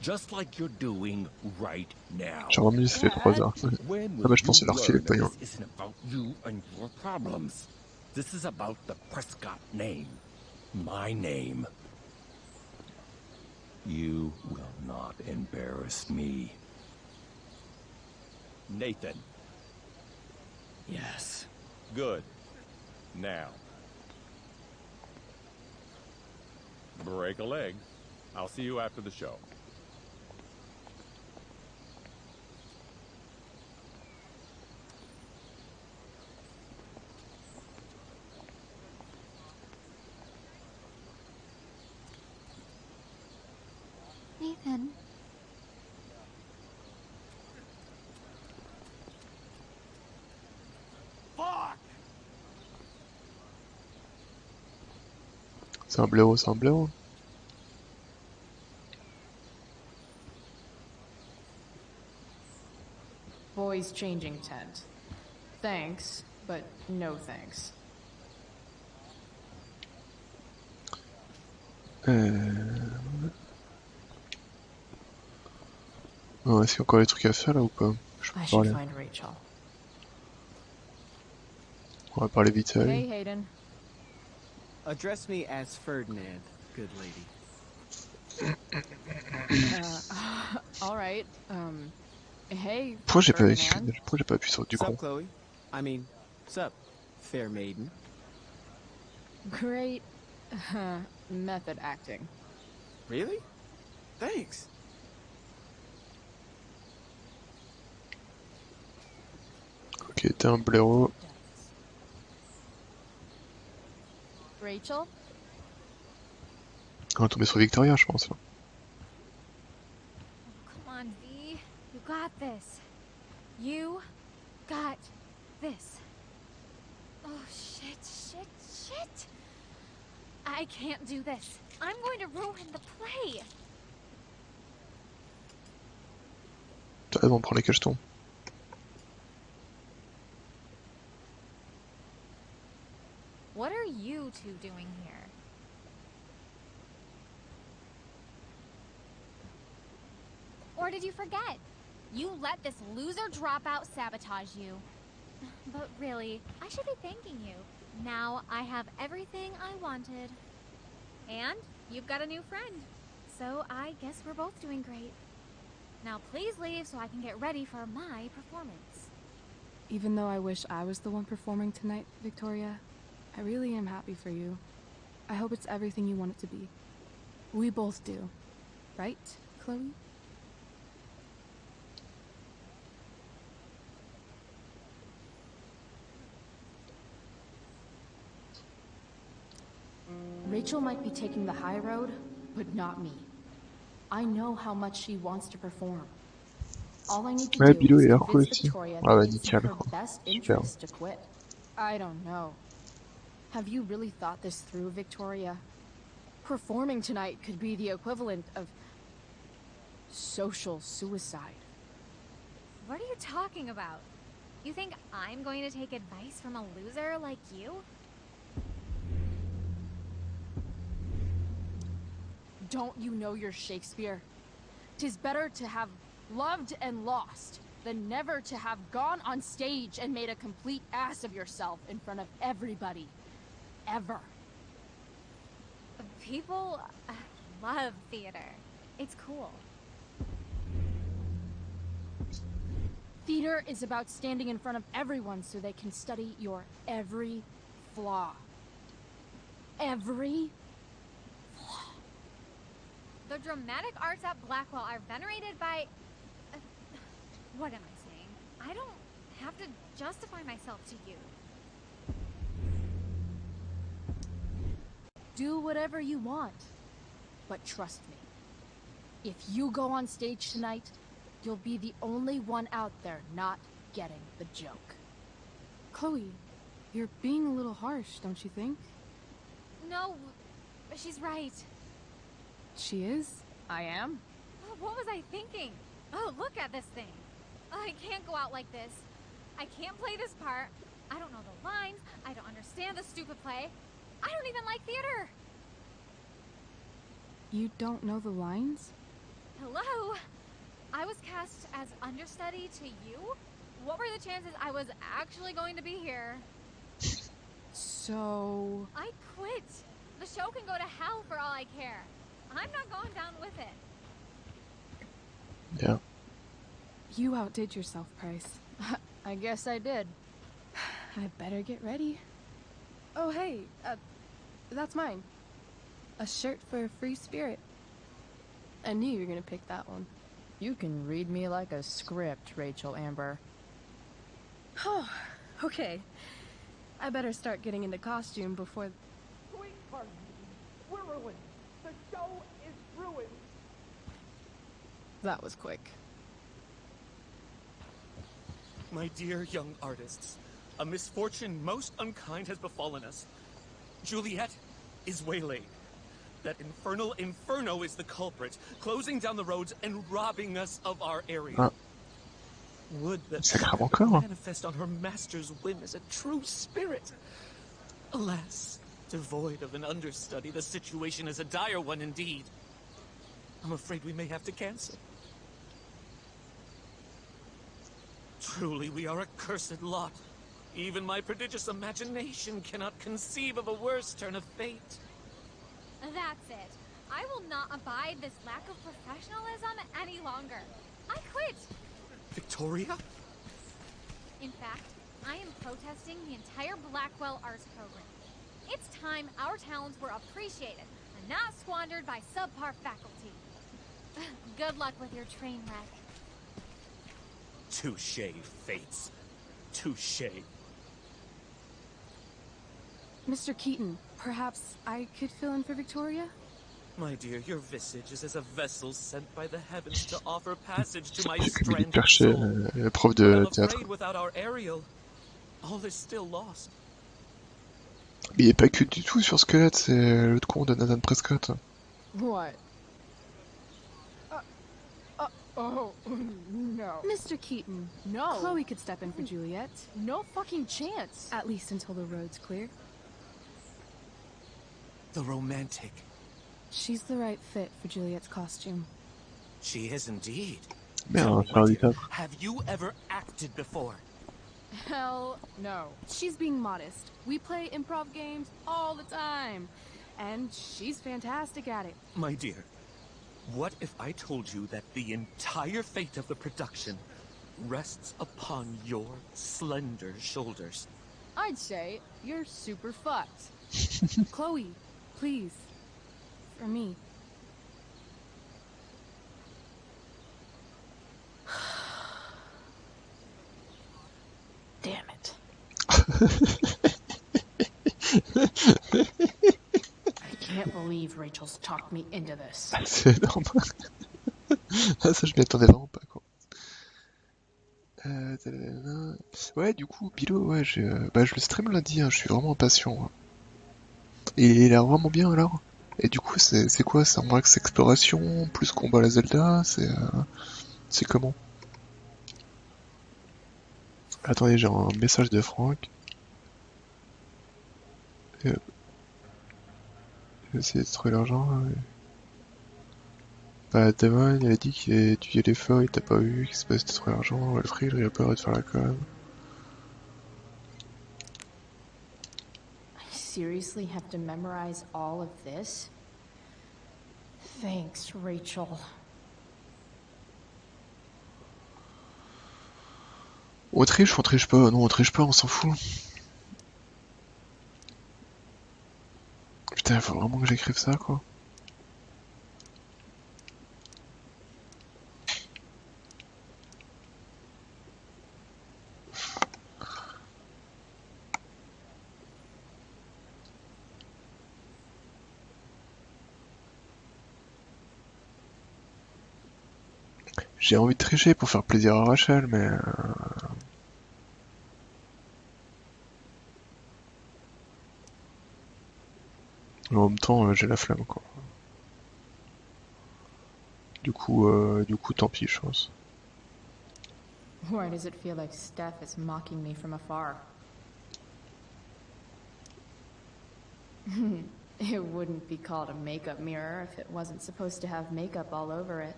Just like you're doing right now. J'ai remis, ça fait 3 heures. Ah bah je pensais leur filer le pognon. This isn't about you and your problems. This is about the Prescott name. My name. You will not embarrass me. Nathan. Yes. Good. Now. Break a leg. I'll see you after the show. Nathan. Fuck! C'est un blaireau, c'est un blaireau. Boys changing tent. Thanks, but no thanks. Oh, est-ce qu'il y a encore des trucs à faire là ou pas? Je peux parler. On va parler vite à lui. Hey, Hayden. Address me as Ferdinand, good lady. All right. Hey. Pourquoi j'ai pas Ferdinand. écrit? Pourquoi j'ai pas appuyé sur du Sup, con? Chloe? I mean, sup, fair maiden. Great method acting. Really? Thanks. Ok, t'es un blaireau. Rachel? On va tomber sur Victoria, je pense. Come on, V. You got this. You got this. Oh, shit. I can't do this. I'm going to ruin the play. t'as raison, prends les cachetons. What are you two doing here? Or did you forget? You let this loser dropout sabotage you. But really, I should be thanking you. Now I have everything I wanted. And you've got a new friend. So I guess we're both doing great. Now please leave so I can get ready for my performance. Even though I wish I was the one performing tonight, Victoria, I really am happy for you. I hope it's everything you want it to be. We both do. Right, Chloe? Rachel might be taking the high road, but not me. I know how much she wants to perform. All I need to do Bilo is il a l'air cool convince aussi. Victoria Ah bah that it's in nickel, her best super. interest to quit. I don't know. Have you really thought this through, Victoria? Performing tonight could be the equivalent of social suicide. What are you talking about? You think I'm going to take advice from a loser like you? Don't you know your Shakespeare? 'Tis better to have loved and lost than never to have gone on stage and made a complete ass of yourself in front of everybody. Ever. People love theater. It's cool. Theater is about standing in front of everyone so they can study your every flaw. Every flaw. The dramatic arts at Blackwell are venerated by... what am I saying? I don't have to justify myself to you. Do whatever you want. But trust me, if you go on stage tonight, you'll be the only one out there not getting the joke. Chloe, you're being a little harsh, don't you think? No, she's right. She is? I am? What was I thinking? Oh, look at this thing. I can't go out like this. I can't play this part. I don't know the lines. I don't understand the stupid play. I don't even like theater. You don't know the lines? Hello? I was cast as understudy to you? What were the chances I was actually going to be here? So... I quit. The show can go to hell for all I care. I'm not going down with it. Yeah. You outdid yourself, Price. I guess I did. I better get ready. Oh, hey, that's mine. A shirt for a free spirit. I knew you were gonna pick that one. You can read me like a script, Rachel Amber. Oh, okay. I better start getting into costume before... Sweetheart, we're ruined. The show is ruined. That was quick. My dear young artists, a misfortune most unkind has befallen us. Juliet is waylaid. That infernal inferno is the culprit, closing down the roads and robbing us of our area. Would that Juliet could manifest on her master's whim as a true spirit. Alas, devoid of an understudy, the situation is a dire one indeed. I'm afraid we may have to cancel. Truly, we are a cursed lot. Even my prodigious imagination cannot conceive of a worse turn of fate. That's it. I will not abide this lack of professionalism any longer. I quit. Victoria? In fact, I am protesting the entire Blackwell Arts program. It's time our talents were appreciated and not squandered by subpar faculty. Good luck with your train wreck. Touché, Fates. Touché. Mr. Keaton, perhaps I could fill in for Victoria? My dear, your visage is as a vessel sent by the heavens to offer passage to my stranded Perché, soul. prof But I'm de théâtre. afraid without our Ariel, all is still lost. Mais il est pas cute du tout sur Squelette, c'est l'autre con de Nathan Prescott. What? Oh, no. Mr. Keaton. No. Chloe could step in for Juliet. No fucking chance. At least until the road's clear. The romantic. She's the right fit for Juliet's costume. She is indeed. Merde, faire du théâtre. Have you ever acted before? Hell no. She's being modest. We play improv games all the time. And she's fantastic at it. My dear, what if I told you that the entire fate of the production rests upon your slender shoulders? I'd say you're super fucked. Chloe, please. For me. Damn it. I can't believe Rachel's talked me into this. C'est normal. Ah, ça, je m'y attendais vraiment pas, quoi. Ouais, du coup, Bilo, ouais, je le stream lundi, hein, je suis vraiment impatient. Hein. Et il a l'air vraiment bien, alors. Et du coup, c'est quoi? C'est un max exploration, plus combat à la Zelda, c'est comment? Attendez, j'ai un message de Franck. J'ai essayé de trouver l'argent. Bah, Damon, il a dit qu'il a étudié les feuilles, t'as pas vu, qu'il s'est passé de trouver l'argent. Alfred, il a peur de faire la com. I seriously have to memorize all of this? Thanks, Rachel. On triche pas? Non, on triche pas, on s'en fout. Putain, faut vraiment que j'écrive ça, quoi. J'ai envie de tricher pour faire plaisir à Rachel, mais... En même temps, j'ai la flemme, quoi. Du coup, tant pis, je pense. Why does it feel like Steph is mocking me from afar? It wouldn't be called a makeup mirror if it wasn't supposed to have makeup all over it.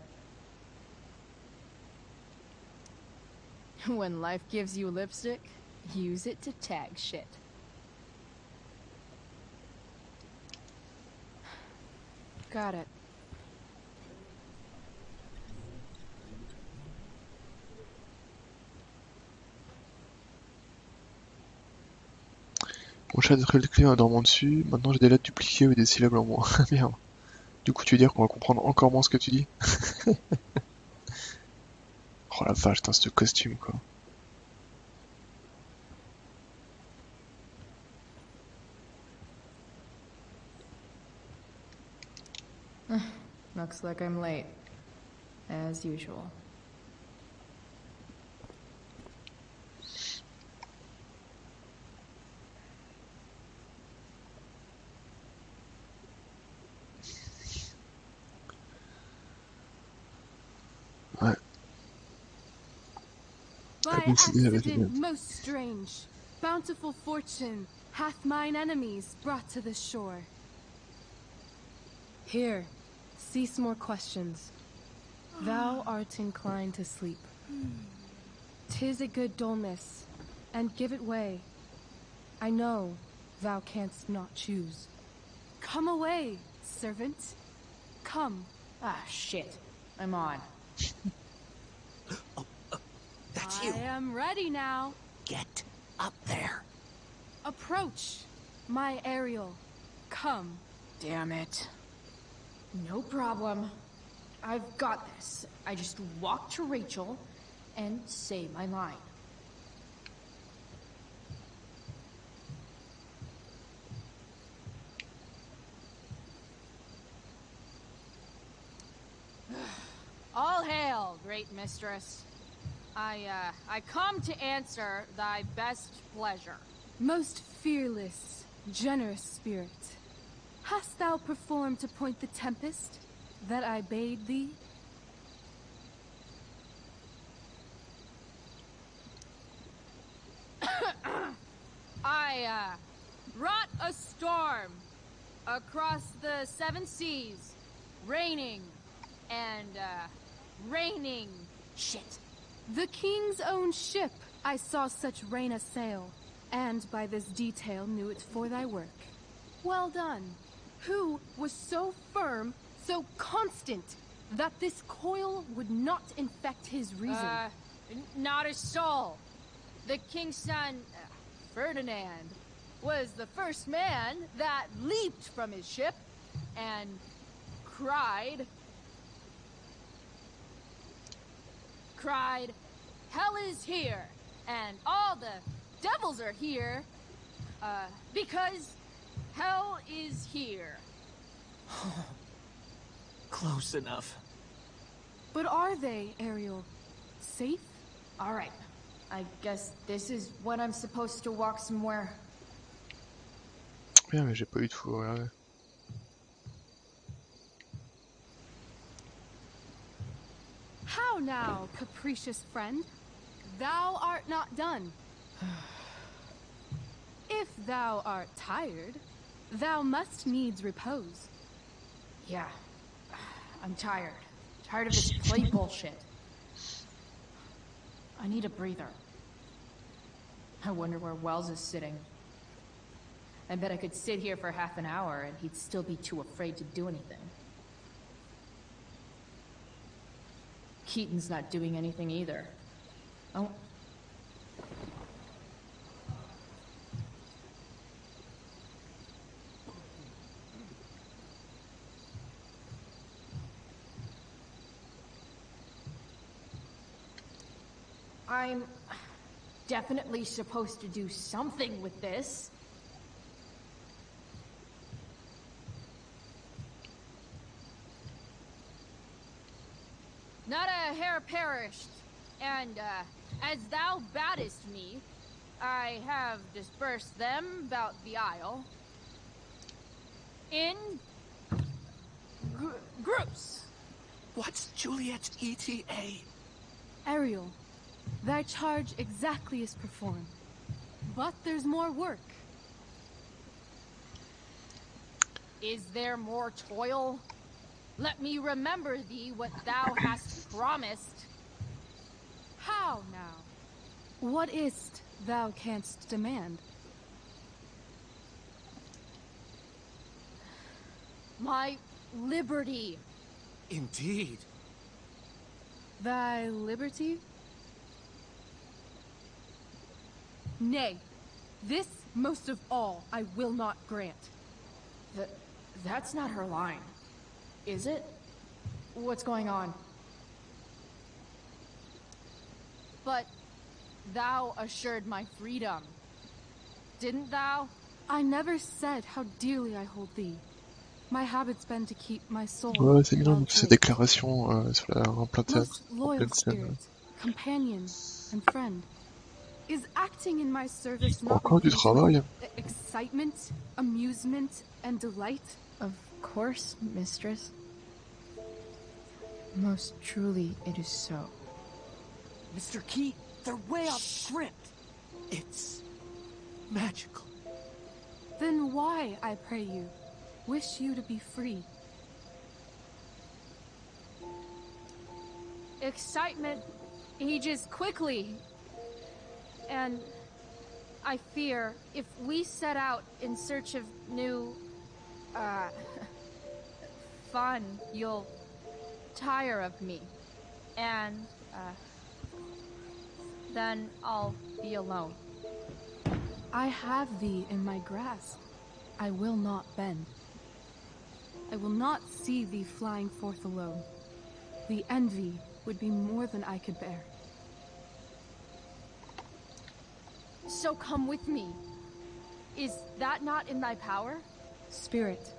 When life gives you lipstick, use it to tag shit. Got it. Mon chat a détruit le clé en dormant dessus, maintenant j'ai des lettres dupliquées ou des syllabes en moins. Merde. Du coup, tu veux dire qu'on va comprendre encore moins ce que tu dis? Oh la vache, putain, ce costume, quoi. Looks like I'm late. As usual. Ouais. By accident most strange, bountiful fortune hath mine enemies brought to this shore. Here, cease more questions. Thou art inclined to sleep. 'Tis a good dullness, and give it way. I know thou canst not choose. Come away, servant. Come. Ah, shit. I'm on. That's you. I am ready now. Get up there. Approach, my Ariel. Come. Damn it. No problem. I've got this. I just walk to Rachel and say my line. All hail, great mistress. I come to answer thy best pleasure. Most fearless, generous spirit, hast thou performed to point the tempest that I bade thee? brought a storm across the 7 seas, raining and raining. Shit. The king's own ship, I saw such rain a sail, and by this detail knew it for thy work. Well done. Who was so firm, so constant, that this coil would not infect his reason? Not a soul. The king's son, Ferdinand, was the first man that leaped from his ship and cried, "Hell is here, and all the devils are here, because hell is here." Close enough. But are they, Ariel? Safe? Alright. I guess this is when I'm supposed to walk somewhere. Bien, mais j'ai pas eu de fou, regardez. How now, capricious friend? Thou art not done. If thou art tired, thou must needs repose. Yeah. I'm tired. Tired of this play bullshit. I need a breather. I wonder where Wells is sitting. I bet I could sit here for half an hour and he'd still be too afraid to do anything. Keaton's not doing anything either. Oh. I'm definitely supposed to do something with this. Not a hair perished, and as thou badest me, I have dispersed them about the isle in groups. What's Juliet's ETA? Ariel, thy charge exactly is performed. But there's more work. Is there more toil? Let me remember thee what thou hast promised. How now? What is't thou canst demand? My liberty. Indeed. Thy liberty? Nay, this most of all I will not grant. That's not her line. Is it? What's going on? But thou assured my freedom, didn't thou? I never said how dearly I hold thee. My habit's been to keep my soul. Ouais, c'est mignon ces déclarations sur en plein théâtre, Most loyal spirit, companion, and friend. Is acting in my service not encore du travail? Excitement, amusement, and delight? Of course, mistress. Most truly, it is so. Mr. Key, they're way off script. It's magical. Then why, I pray you, wish you to be free? Excitement ages quickly. And I fear if we set out in search of new, fun, you'll tire of me. And, then I'll be alone. I have thee in my grasp. I will not bend. I will not see thee flying forth alone. The envy would be more than I could bear. So come with me. Is that not in thy power? Spirit,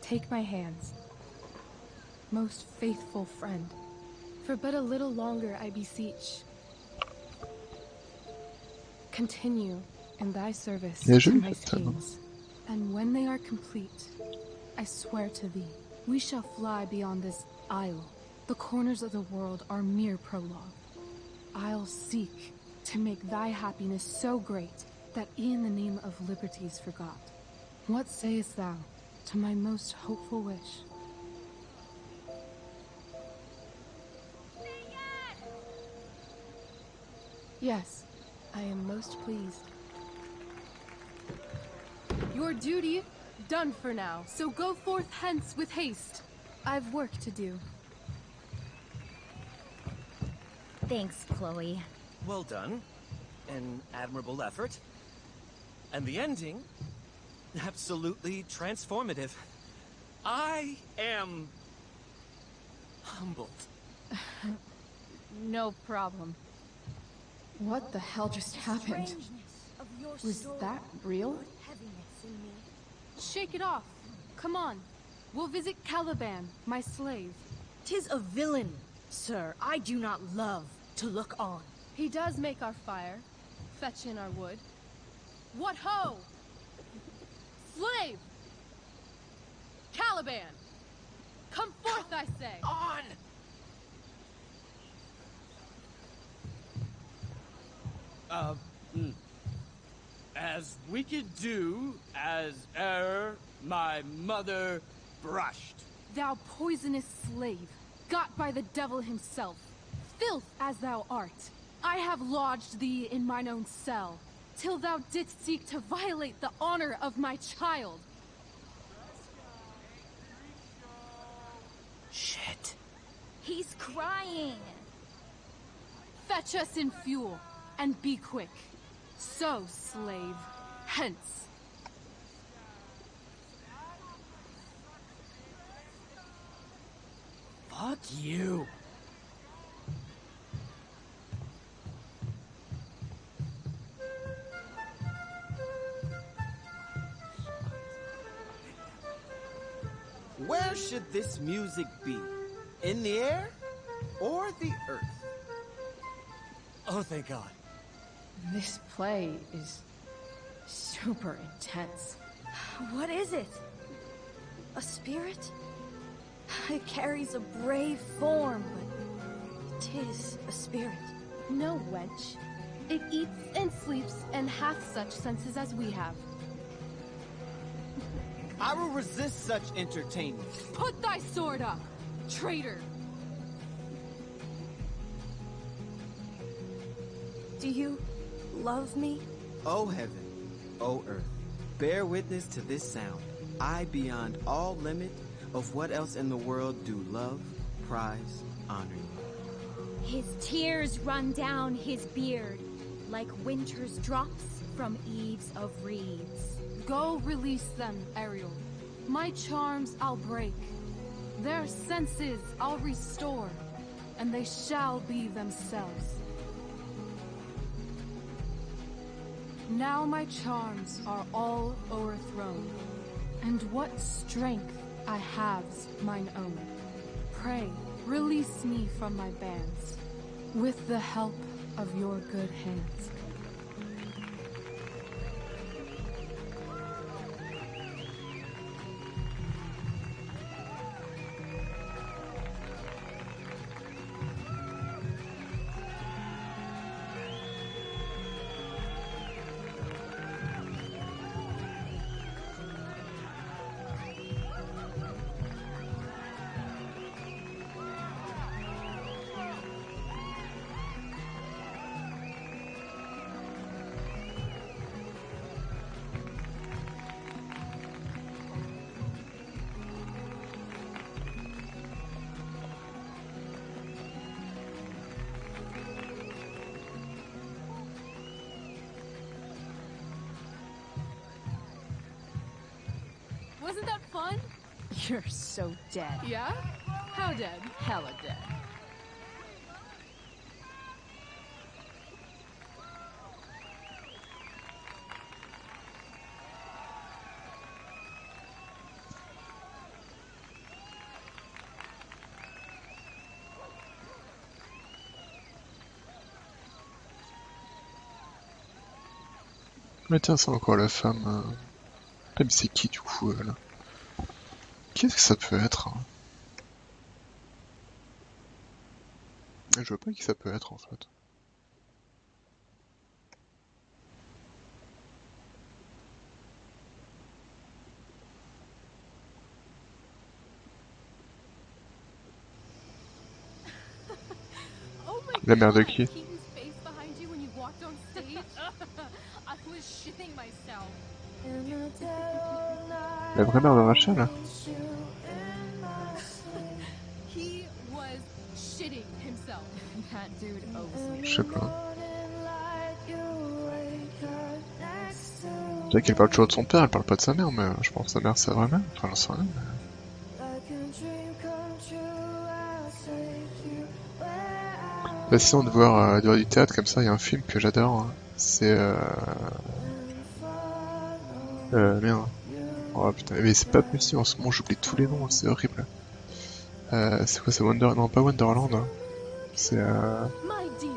take my hands. Most faithful friend, for but a little longer I beseech. Continue in thy service to my schemes, and when they are complete, I swear to thee, we shall fly beyond this isle. The corners of the world are mere prologue. I'll seek to make thy happiness so great that e'en the name of liberty's forgot. What sayest thou to my most hopeful wish? Yes, I am most pleased. Your duty done for now, so go forth hence with haste. I've work to do. Thanks, Chloe. Well done. An admirable effort. And the ending, absolutely transformative. I am humbled. No problem. What the hell just happened? Was that real? Shake it off. Come on. We'll visit Caliban, my slave. 'Tis a villain, sir. I do not love to look on. He does make our fire, fetch in our wood. What ho! Slave! Caliban! Come forth, I say! On! As we could do, as e'er my mother brushed. Thou poisonous slave, got by the devil himself, filth as thou art, I have lodged thee in mine own cell, till thou didst seek to violate the honor of my child. Shit. He's crying. Fetch us in fuel, and be quick. So, slave, hence. Fuck you. Where should this music be? In the air or the earth? Oh, thank God. This play is super intense. What is it? A spirit? It carries a brave form, but 'tis a spirit. No, wench. It eats and sleeps and hath such senses as we have. I will resist such entertainment. Put thy sword up, traitor! Do you love me? O heaven, O earth, bear witness to this sound. I beyond all limit of what else in the world do love, prize, honor you. His tears run down his beard like winter's drops from eaves of reeds. Go release them, Ariel. My charms I'll break. Their senses I'll restore, and they shall be themselves. Now my charms are all o'erthrown, and what strength I have's mine own. Pray, release me from my bands, with the help of your good hands. Wasn't that fun? You're so dead. Yeah? How dead? Hella dead. Mais tiens, c'est encore la femme. Ah, mais c'est qui du coup là? Qu'est-ce que ça peut être? Je vois pas qui ça peut être en fait. La mère de qui? Keaton's face behind you when you walked on stage? I was shitting myself. La vraie mère de Rachel? He was shitting himself. That dude owes me. Je sais pas. C'est vrai qu'elle parle toujours de son père, elle parle pas de sa mère, mais je pense que sa mère c'est sa vraie mère. Enfin, j'en sais rien. Bah, sinon, de voir du théâtre comme ça, il y a un film que j'adore. Hein. C'est. Merde. Oh putain, mais c'est pas possible en ce moment, j'oublie tous les noms, c'est horrible. C'est quoi, c'est Wonder... Non, pas Wonderland. Hein. C'est. My dear,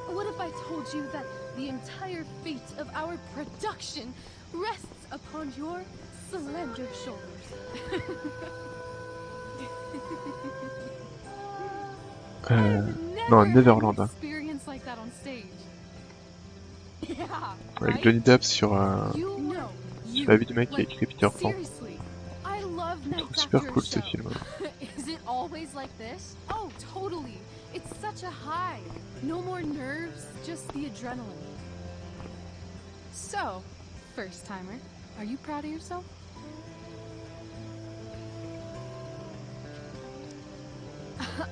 what if I told you that the entire fate of our production rests upon your slender shoulders? Non, Neverland. Hein. Experience like that on stage. Yeah, Avec right? Johnny Depp sur la vie du mec qui a Like, écrit Peter Pan. seriously, I love Je nights trouve super after a cool ce show. film. Is it always like this? Oh, totally. It's such a high. No more nerves, just the adrenaline. So, first timer, are you proud of yourself?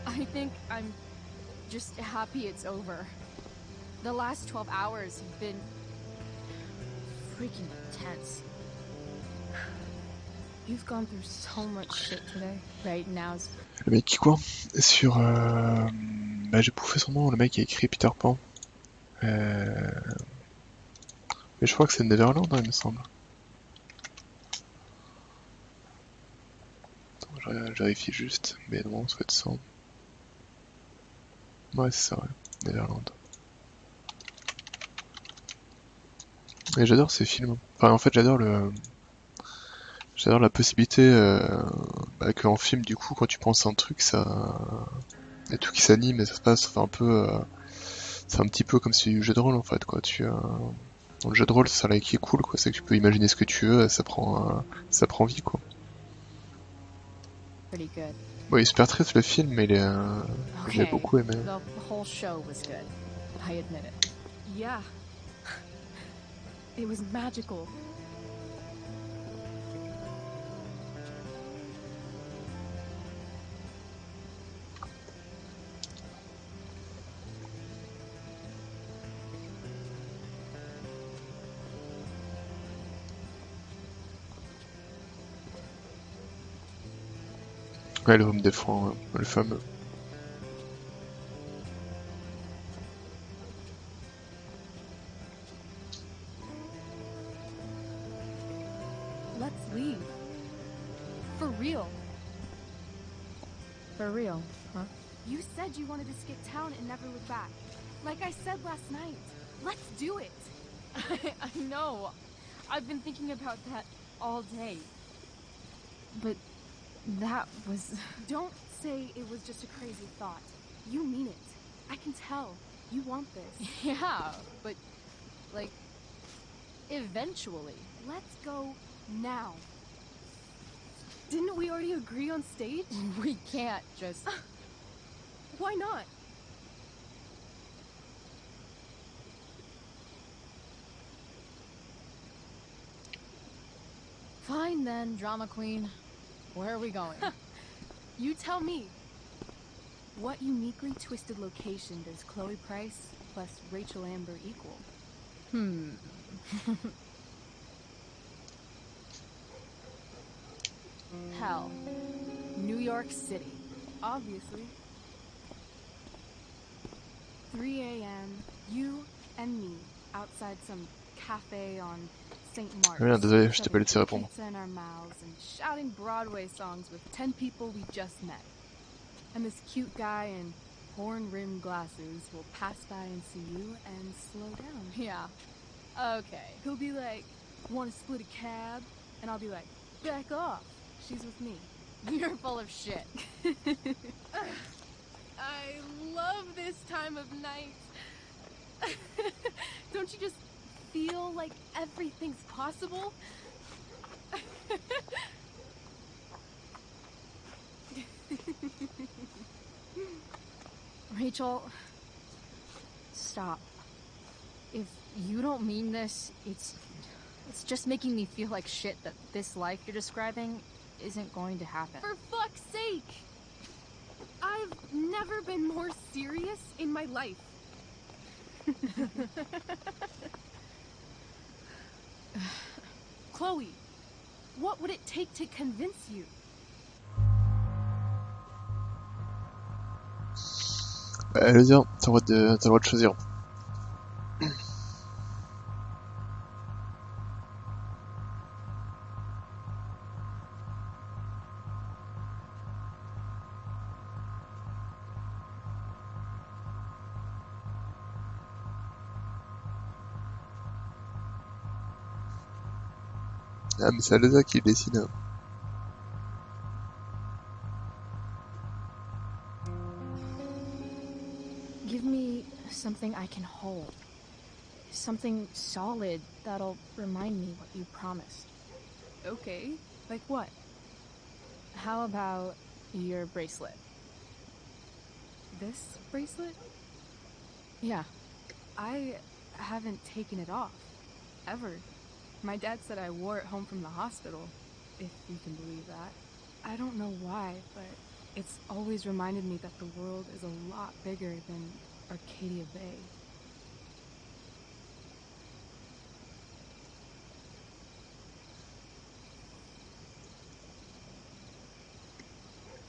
I think I'm just happy it's over. The last 12 hours have been freaking intense. You've gone through so much shit today. Right now's Le mec qui quoi? Sur. Bah, j'ai bouffé son nom, le mec qui a écrit Peter Pan. Mais je crois que c'est Neverland, hein, il me semble. Attends, je vérifie juste, mais non, ça va être ça. Ouais, c'est ça, ouais. Neverland. Et j'adore ces films. Enfin, en fait, j'adore la possibilité qu'en film, du coup, quand tu penses à un truc, ça. Il y a tout qui s'anime et ça se passe enfin, un peu. C'est un petit peu comme si c'était du jeu de rôle en fait, quoi. Dans le jeu de rôle, c'est ça là qui est cool, quoi. C'est que tu peux imaginer ce que tu veux et ça prend vie, quoi. pretty good. Bon, il est super triste le film, mais j'ai Okay, beaucoup aimé. the whole show was good. I admit it. Yeah. It was magical. Ouais, le homme des francs, le fameux. Let's leave. For real. For real, huh? You said you wanted to skip town and never look back. Like I said last night. Let's do it. I know. I've been thinking about that all day. But that was... Don't say it was just a crazy thought. You mean it. I can tell. You want this. Yeah, but... like... eventually. Let's go now. Didn't we already agree on stage? We can't just... Why not? Fine then, drama queen. Where are we going? You tell me. What uniquely twisted location does Chloe Price plus Rachel Amber equal? Hell. New York City. Obviously. 3 a.m., you and me, outside some cafe on St. Mark's. Merde, désolé, je t'ai pas laissé shoving répondre. pizza in our mouths and shouting Broadway songs with 10 people we just met. And this cute guy in horn-rimmed glasses will pass by and see you and slow down. Yeah. Okay. He'll be like, want to split a cab? And I'll be like, back off. She's with me. You're full of shit. I love this time of night. Don't you just feel like everything's possible? Rachel, Stop. If you don't mean this, it's just making me feel like shit that this life you're describing isn't going to happen. For fuck's sake! I've never been more serious in my life. Chloe, what would it take to convince you? Bah, je veux dire, t'as le droit de choisir. Ah, mais c'est Aleza qui décide. Give me something I can hold. Something solid that'll remind me what you promised. Okay, like what? How about your bracelet? This bracelet? Yeah. I haven't taken it off. Ever. My dad said I wore it home from the hospital, if you can believe that. I don't know why, but it's always reminded me that the world is a lot bigger than Arcadia Bay.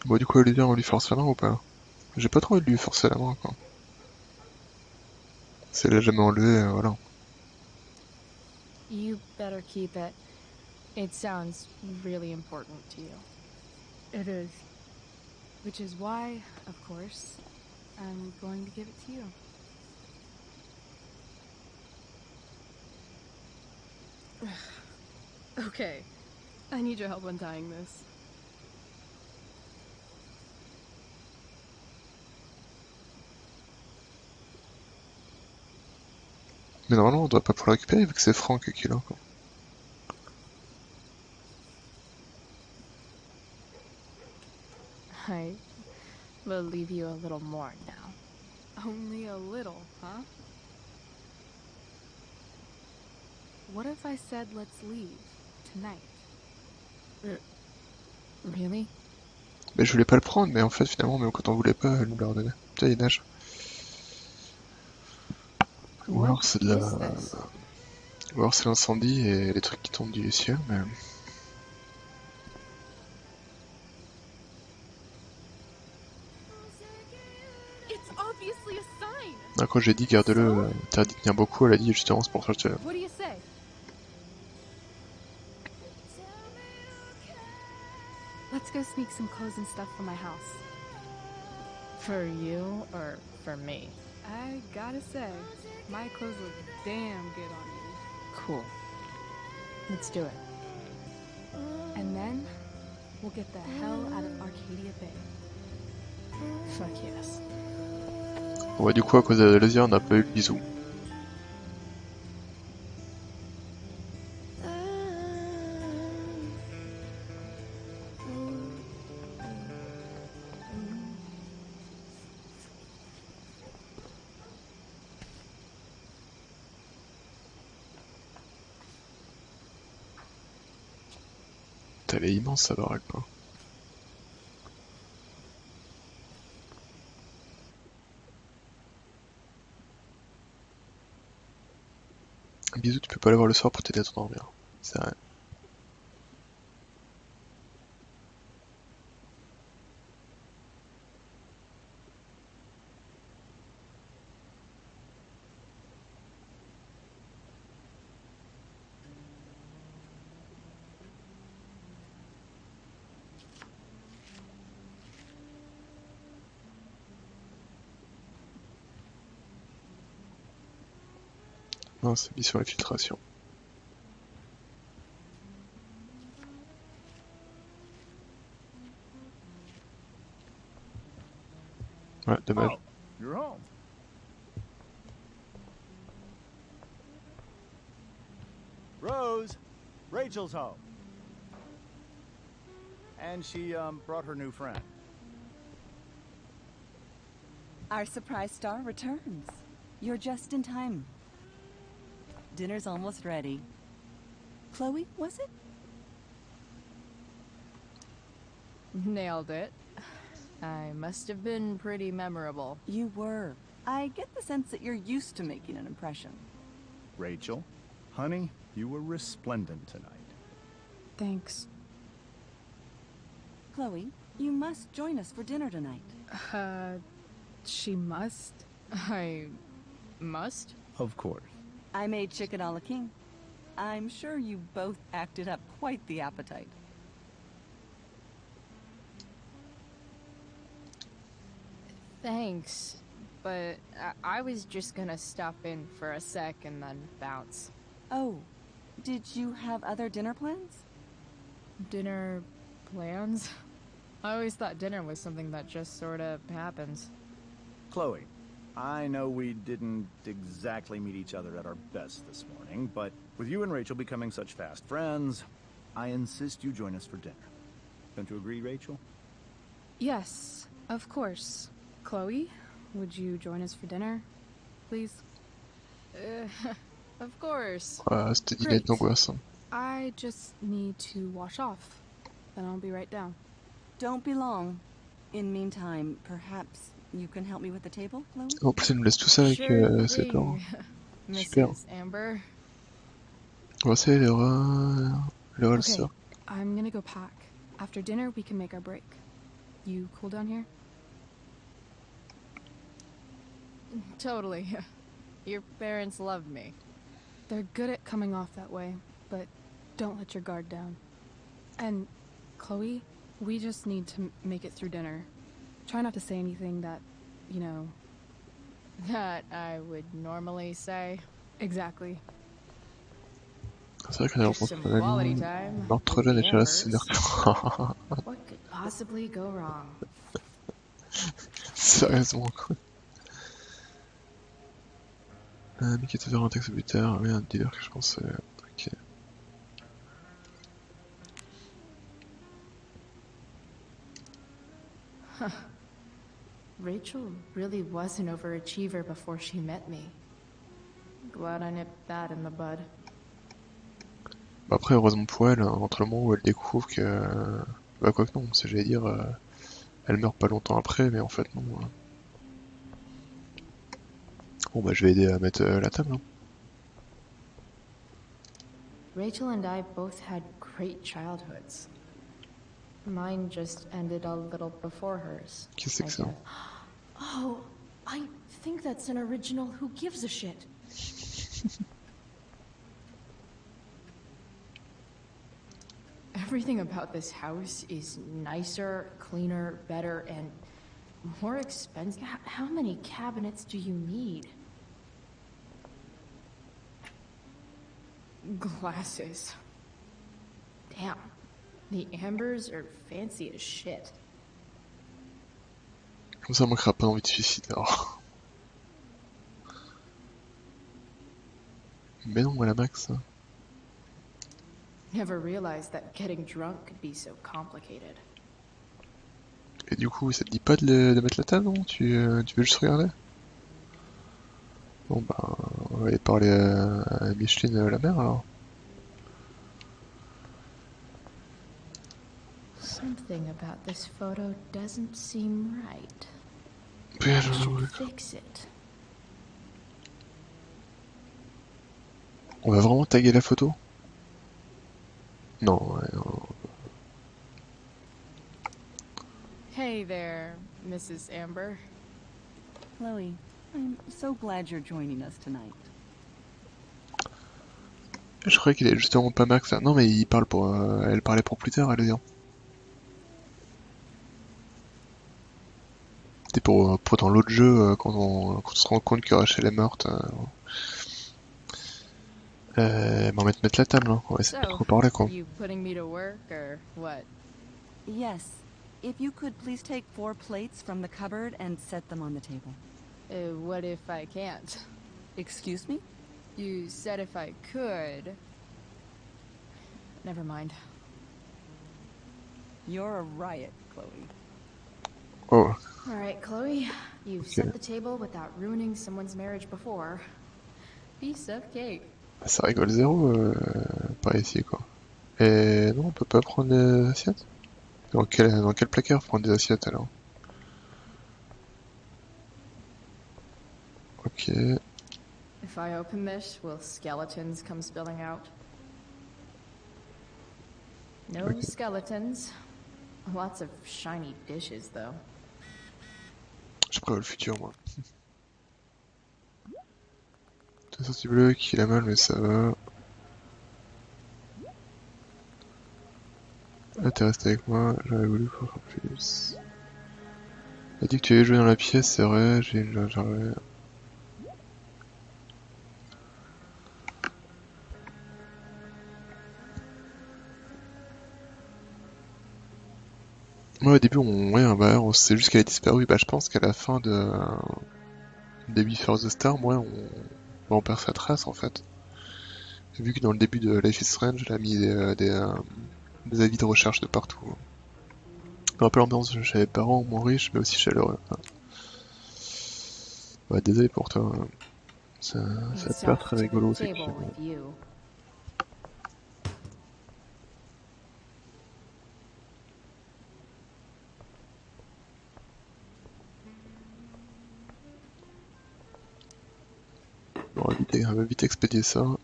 Bon, du coup, Olivia, on lui force la main ou pas? J'ai pas trop envie de lui forcer la main, quoi. Si elle l'a jamais enlevé, voilà. You better keep it. It sounds really important to you. It is. Which is why, of course, I'm going to give it to you. Okay. I need your help untying this. Mais normalement, on doit pas pouvoir le récupérer vu que c'est Franck qui l'a, quoi. I believe you a little more now. Only a little, huh? What if I said let's leave tonight? Really? Mais je voulais pas le prendre, mais en fait, finalement, même quand on voulait pas, elle nous l'a redonné. Tiens, il nage. Ou alors c'est de la... Ou alors c'est l'incendie et les trucs qui tombent du ciel, mais... It's obviously a sign. Ah, quand j'ai dit garde-le, t'as dit tenir beaucoup, elle a dit justement c'est pour ça que je te... What do you say? Let's go sneak some clothes and stuff from my house. For you or for me? I gotta say, my clothes look damn good on you. Cool. Let's do it. And then, we'll get the hell out of Arcadia Bay. Fuck yes. Bon bah du coup à cause de la laser on n'a pas eu le bisou. Elle est immense sa baraque quoi. Bisous, tu peux pas l'avoir le soir pour t'aider à t'endormir. C'est vrai. Non, c'est mis sur la filtration. Ouais, dommage. Oh, you're home. Rose, Rachel's home. And she brought her new friend. Our surprise star returns. You're just in time. Dinner's almost ready. Chloe, was it? Nailed it. I must have been pretty memorable. You were. I get the sense that you're used to making an impression. Rachel, honey, you were resplendent tonight. Thanks. Chloe, you must join us for dinner tonight. She must? I must? Of course. I made chicken a la king. I'm sure you both acted up quite the appetite. Thanks, but I was just gonna stop in for a sec and then bounce. Oh, did you have other dinner plans? Dinner plans? I always thought dinner was something that just sort of happens. Chloe, I know we didn't exactly meet each other at our best this morning, but with you and Rachel becoming such fast friends, I insist you join us for dinner. Don't you agree, Rachel? Yes, of course. Chloe, would you join us for dinner, please? Of course. C'était dîner d'angoisse. I just need to wash off. Then I'll be right down. Don't be long. In meantime, perhaps you can help me with the table, Chloe? En plus, elle nous laisse tout seul avec cette heure. Super. Mrs. Amber. Ouais, c'est l'erreur. L'erreur, le Okay, sort. I'm gonna go pack. After dinner, we can make our break. You cool down here? Totally. Your parents love me. They're good at coming off that way, but don't let your guard down. And, Chloe, we just need to make it through dinner. Try not to say anything that, you know... That I would normally say. Exactly. C'est vrai qu'on a rencontré un ami. Entre jeunes et déjà c'est What could possibly go wrong? Sérieusement, quoi. Un ami qui était vers un texte plus tard, oui, un dealer que je pensais. Ok. Huh. Rachel really was an overachiever before she met me. Glad I nipped that in the bud. Bah après, heureusement pour elle, entre le moment où elle découvre que... Bah quoi que non, c'est j'allais dire... Elle meurt pas longtemps après, mais en fait non. Bon bah je vais aider à mettre la table. Hein. Rachel and I both had great childhoods. Mine just ended a little before hers. Qu'est-ce que c'est que ça? Oh, I think that's an original Who Gives a Shit. Everything about this house is nicer, cleaner, better, and more expensive. How many cabinets do you need? Glasses. Damn. The Ambers are fancy as shit. Comme ça on manquera pas d'envie de suicide alors. Mais non, voilà Max. Never realized that getting drunk could be so complicated. Et du coup, ça te dit pas de mettre la table, non? Tu veux juste regarder? Bon bah, on va aller parler à Micheline, la mère alors. Something about this photo doesn't seem right. Bien I should joué. fix it. On va vraiment taguer la photo? Non, ouais, non. Hey there, Mrs. Amber. Chloe, I'm so glad you're joining us tonight. Je croyais qu'il allait justement pas Max là. Non mais il parle pour... elle parlait pour plus tard, elle veut dire. C'était pour dans l'autre jeu, quand on se rend compte que Rachel est morte. Mais on va mettre la table, hein. On va essayer de pas trop parler quoi. You putting me to work or what? Yes. If you could please take 4 plates from the cupboard and set them on the table. What if I can't? Excuse me? You said if I could. Never mind. You're a riot, Chloe. Oh. Alright. right, Chloe. You've set the table without ruining someone's marriage before. Piece of cake. Ça rigole zéro, par ici quoi. Et non, on peut pas prendre des assiettes? Dans quel placard prendre des assiettes alors? Ok. If I open this, will skeletons come spilling out? No skeletons. Lots of shiny dishes, though. Je prévois le futur, moi. T'as sorti bleu qui a mal, mais ça va. Ah, t'es resté avec moi, j'aurais voulu faire plus. Elle a dit que tu avais joué dans la pièce, c'est vrai, j'ai une j'aurais... Moi au début on sait juste qu'elle a disparu, bah je pense qu'à la fin de Before the Storm, on perd sa trace en fait. Vu que dans le début de Life is Strange, elle a mis des avis de recherche de partout. Un peu l'ambiance chez les parents moins riches, mais aussi chaleureux. Ouais, désolé pour toi. Ça a pas l'air très rigolo, effectivement. Bon, on va vite expédier ça. On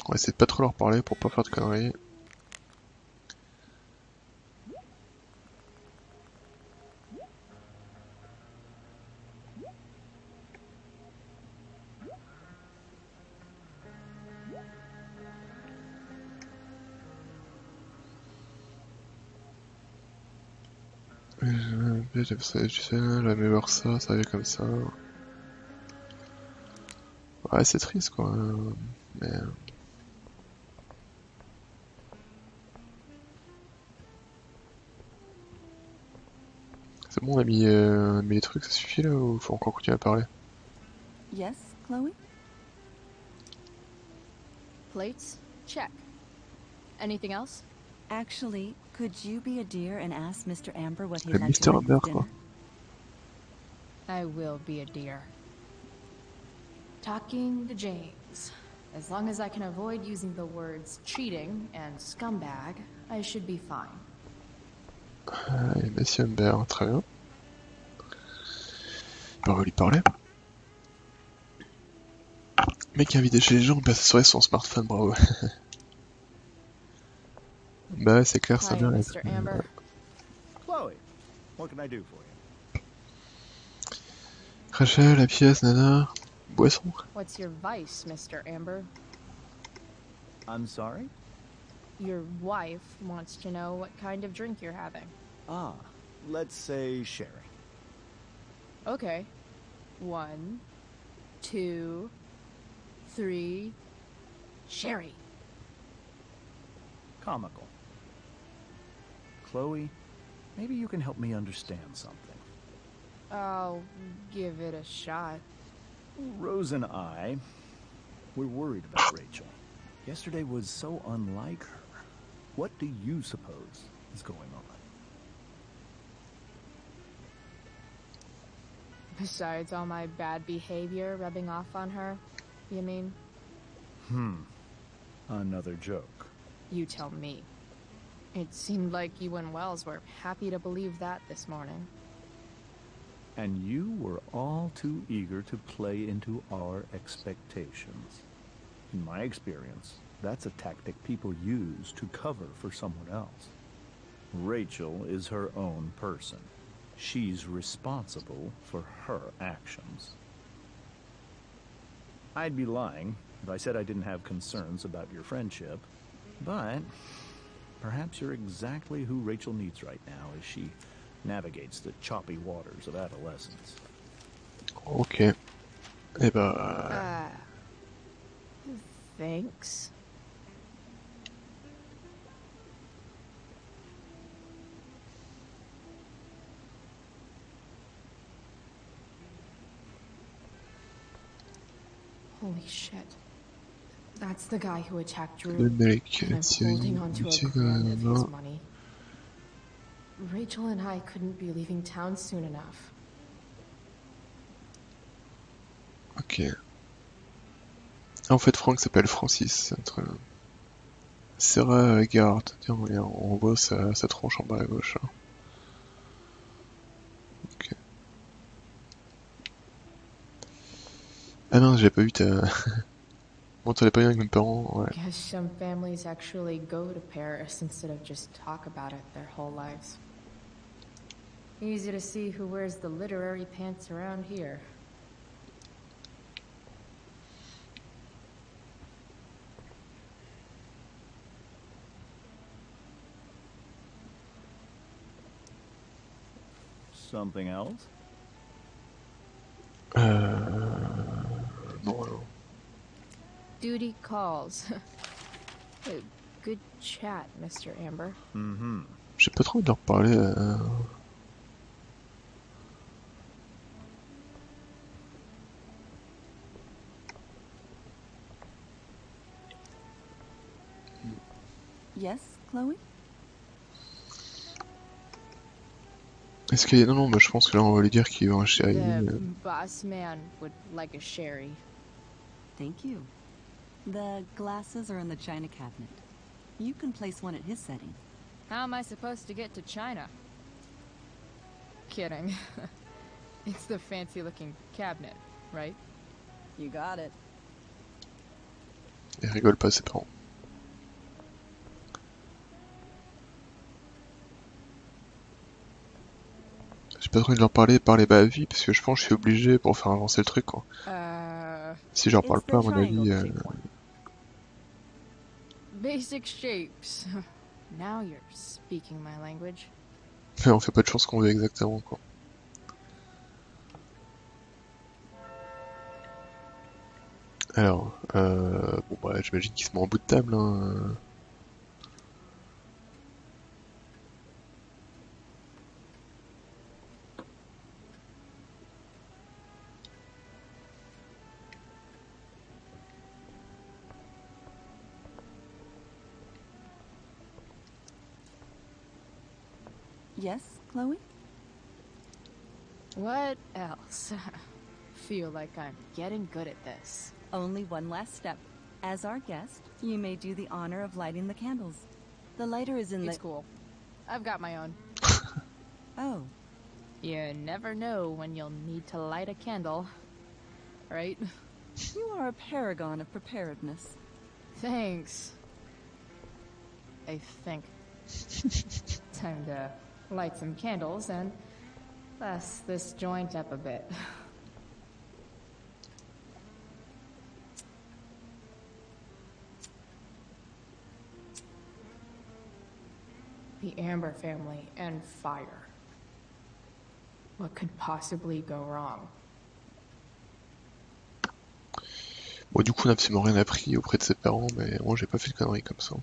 va essayer de pas trop leur parler pour pas faire de conneries. Tu sais, jamais voir ça, ça avait comme ça. Ouais, c'est triste quoi. Mais... C'est bon, on a mis les trucs, ça suffit là ou faut encore continuer à parler? Yes, Chloe? Plates? Check. Anything else? Actually, could you be a dear and ask Mr. Amber what he'd Le like to Mr. eat Amber for quoi. dinner? I will be a dear. Talking to James. As long as I can avoid using the words cheating and scumbag, I should be fine. Et Monsieur Amber, très bien. On va lui parler. Mec qui invité chez les gens, on passe sa soirée sur son smartphone, bravo. Bah ouais, c'est clair, ça vient être. Chloe, what can I do for you? Rachel, la pièce, nana. Boisson. What's your vice, Mr. Amber? I'm sorry? Your wife wants to know what kind of drink you're having. Ah, let's say sherry. Okay. 1, 2, 3. Sherry. Comical. Chloe, maybe you can help me understand something. I'll give it a shot. Rose and I, we're worried about Rachel. Yesterday was so unlike her. What do you suppose is going on? Besides all my bad behavior rubbing off on her, you mean? Another joke. You tell me. It seemed like you and Wells were happy to believe that this morning. And you were all too eager to play into our expectations. In my experience, that's a tactic people use to cover for someone else. Rachel is her own person. She's responsible for her actions. I'd be lying if I said I didn't have concerns about your friendship, but perhaps you're exactly who Rachel needs right now as she navigates the choppy waters of adolescence. Ok. Eh bah... Thanks. Holy shit. That's the guy who attacked Drew. Le mec, And I'm holding on to a grand of his money. Rachel and I couldn't be leaving town soon enough. Ok. En fait, Franck s'appelle Francis. Sarah Garrett. Tiens, on voit sa tronche en bas à gauche. Hein. Ok. Ah non, j'ai pas vu ta... Bon, t'allais pas bien avec mes parents, ouais. Guess some families actually go to Paris instead of just talk about it their whole lives. Easy to see who wears the literary pants around here. Something else? Non, alors. Duty calls. Good chat, Mr. Amber. Mm-hmm. J'ai pas trop envie de leur parler. Yes, Chloe? Est-ce qu'il y a... Non, bah, je pense que là on va lui dire qu'il veut un chéri. The boss man would like a sherry. Thank you. The glasses are in the china cabinet. You can place one at his setting. How am I supposed to get to China? Kidding. It's the fancy-looking cabinet, right? You got it. Il rigole pas ses parents. J'ai pas trop envie de leur parler à vie parce que je pense que je suis obligé pour faire avancer le truc quoi. Si je leur parle pas à mon avis... Basic shapes. Now you're speaking my language. On fait pas de chance qu'on veut exactement quoi. Alors, bon bah j'imagine qu'il se met en bout de table hein. Yes, Chloe? What else? Feel like I'm getting good at this. Only one last step. As our guest, you may do the honor of lighting the candles. The lighter is in the... It's cool. I've got my own. Oh. You never know when you'll need to light a candle, right? You are a paragon of preparedness. Thanks. I think. Time to light some candles and bust this joint up a bit. The Amber family and fire. What could possibly go wrong? Bon du coup on a absolument rien appris auprès de ses parents mais moi j'ai pas fait de conneries comme ça.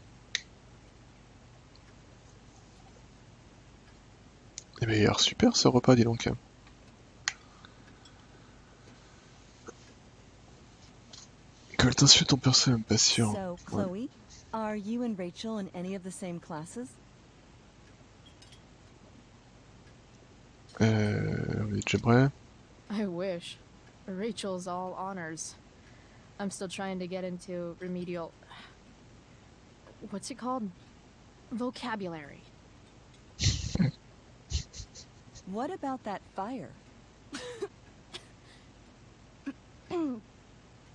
Eh ben il a l'air super ce repas dis donc. Quelle t'insulte ton perso même pas sûr. So, Chloe, are you and Rachel in any of the same classes? Oui, j'aimerais. I wish. Rachel's all honors. I'm still trying to get into remedial... What's it called? Vocabulary. What about that fire?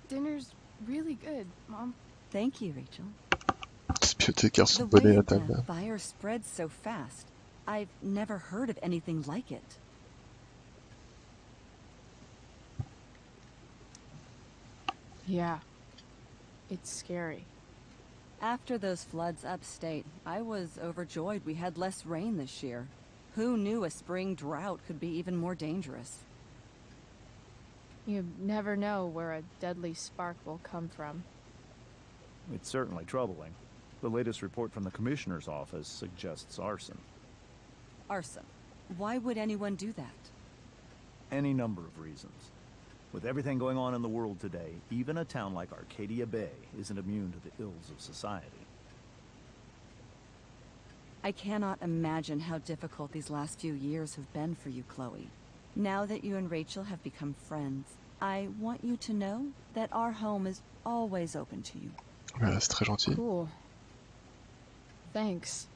Dinner's really good, Mom. Thank you, Rachel. Bibliothécaire The son way bonnet à the table. fire spreads so fast. I've never heard of anything like it. Yeah. It's scary. After those floods upstate, I was overjoyed we had less rain this year. Who knew a spring drought could be even more dangerous? You never know where a deadly spark will come from. It's certainly troubling. The latest report from the Commissioner's office suggests arson. Arson. Why would anyone do that? Any number of reasons. With everything going on in the world today, even a town like Arcadia Bay isn't immune to the ills of society. I cannot imagine how difficult these last few years have been for you, Chloe. Now that you and Rachel have become friends, I want you to know that our home is always open to you. C'est très gentil. Cool. Thanks.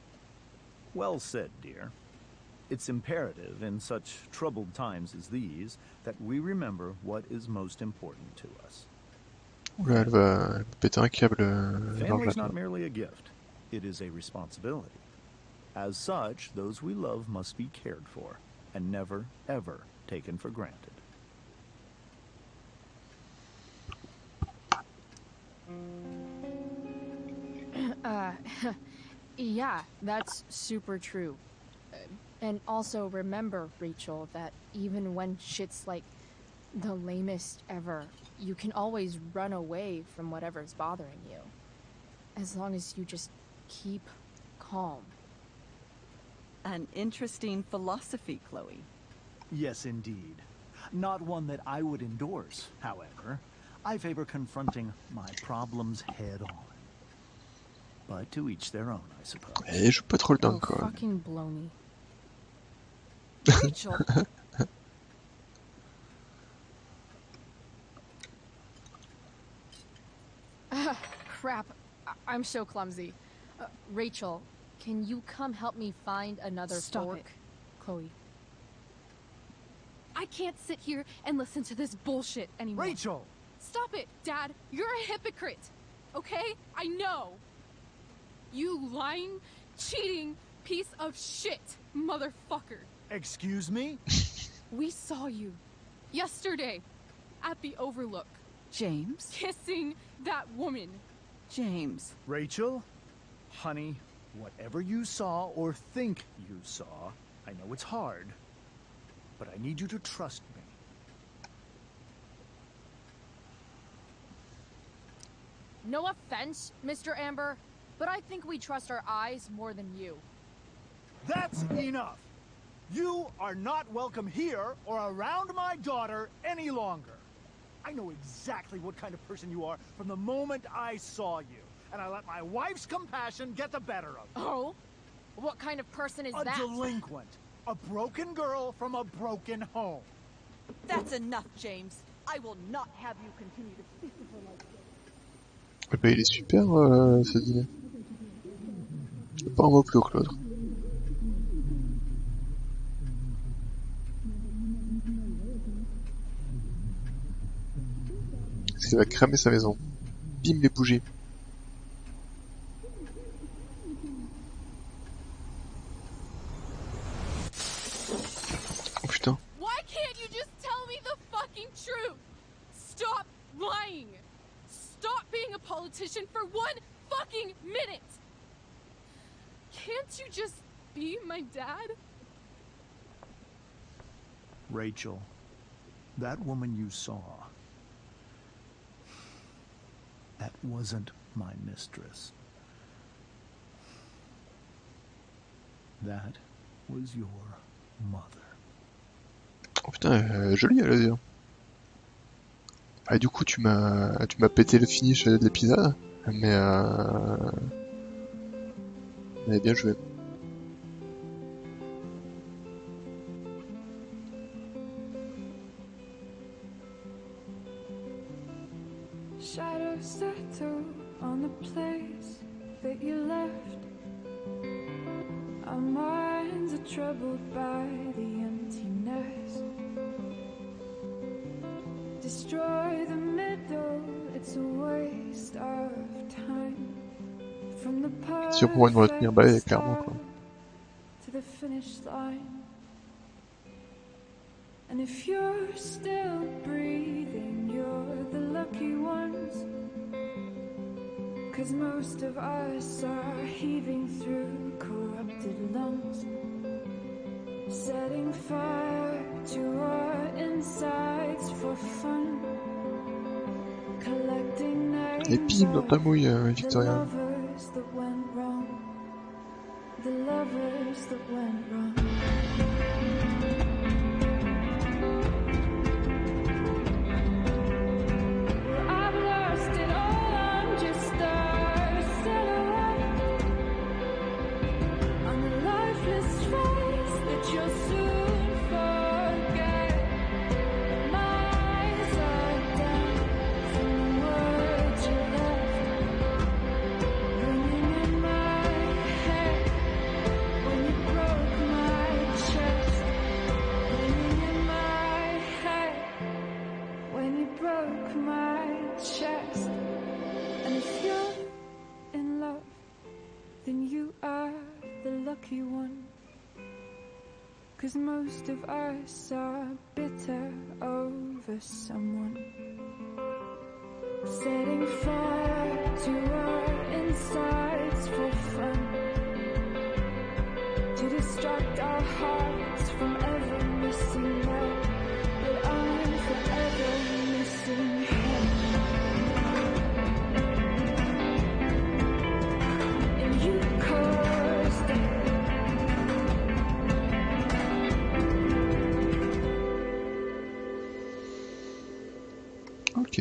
Well said, dear. It's imperative in such troubled times as these that we remember what is most important to us. Oula, elle va péter un câble. Family's not merely a gift. It is a responsibility. As such, those we love must be cared for and never, ever taken for granted. Yeah, that's super true. And also remember, Rachel, that even when shit's like the lamest ever, you can always run away from whatever's bothering you. As long as you just keep calm. An interesting philosophy, Chloe. Yes, indeed. Not one that I would endorse, however. I favor confronting my problems head on. But to each their own, I suppose. Et je joue pas trop le dingue, quoi. Fucking blow me. Rachel! Crap. I'm so clumsy. Rachel, can you come help me find another fork? Stop it, Chloe. I can't sit here and listen to this bullshit anymore. Rachel! Stop it, Dad. You're a hypocrite. Okay? I know. You lying, cheating piece of shit, motherfucker. Excuse me? We saw you yesterday at the Overlook. James? Kissing that woman. James. Rachel? Honey, whatever you saw or think you saw, I know it's hard, but I need you to trust me. No offense, Mr. Amber, but I think we trust our eyes more than you. That's enough. You are not welcome here or around my daughter any longer. I know exactly what kind of person you are from the moment I saw you, and I let my wife's compassion get the better of me. Oh? What kind of person is that? A delinquent. A broken girl from a broken home. That's enough, James. I will not have you continue to speak to her like this. Eh ben, il est super, ce dîner. Pas un mot plus haut que l'autre. Parce qu'il va cramer sa maison. Bim les bougies. Oh putain. Why can't you just tell me the fucking truth? Stop lying. Stop being a politician for 1 fucking minute. Can't you just be my dad? Rachel, that woman you saw, that wasn't my mistress. That was your mother. Oh putain, joli à la dire. Ah du coup tu m'as pété le finish de l'épisode, mais bien joué. Shadows settle on the place that you left. Our minds are troubled by the emptiness. Destroy the middle, it's a waste of time. From the Si on pourrait nous retenir, bah clairement quoi. To the finish line. And if you're still breathing, you're the lucky ones. 'Cause most of us are heaving through corrupted lungs, setting fire to our insides for fun, collecting names Et bim dans ta mouille, Victoria. The lovers that went wrong. lucky one. 'Cause most of us are bitter over someone. Setting fire to our insides for fun. To distract our hearts from ever missing love. But I'm forever missing him. And you caused it. Ok.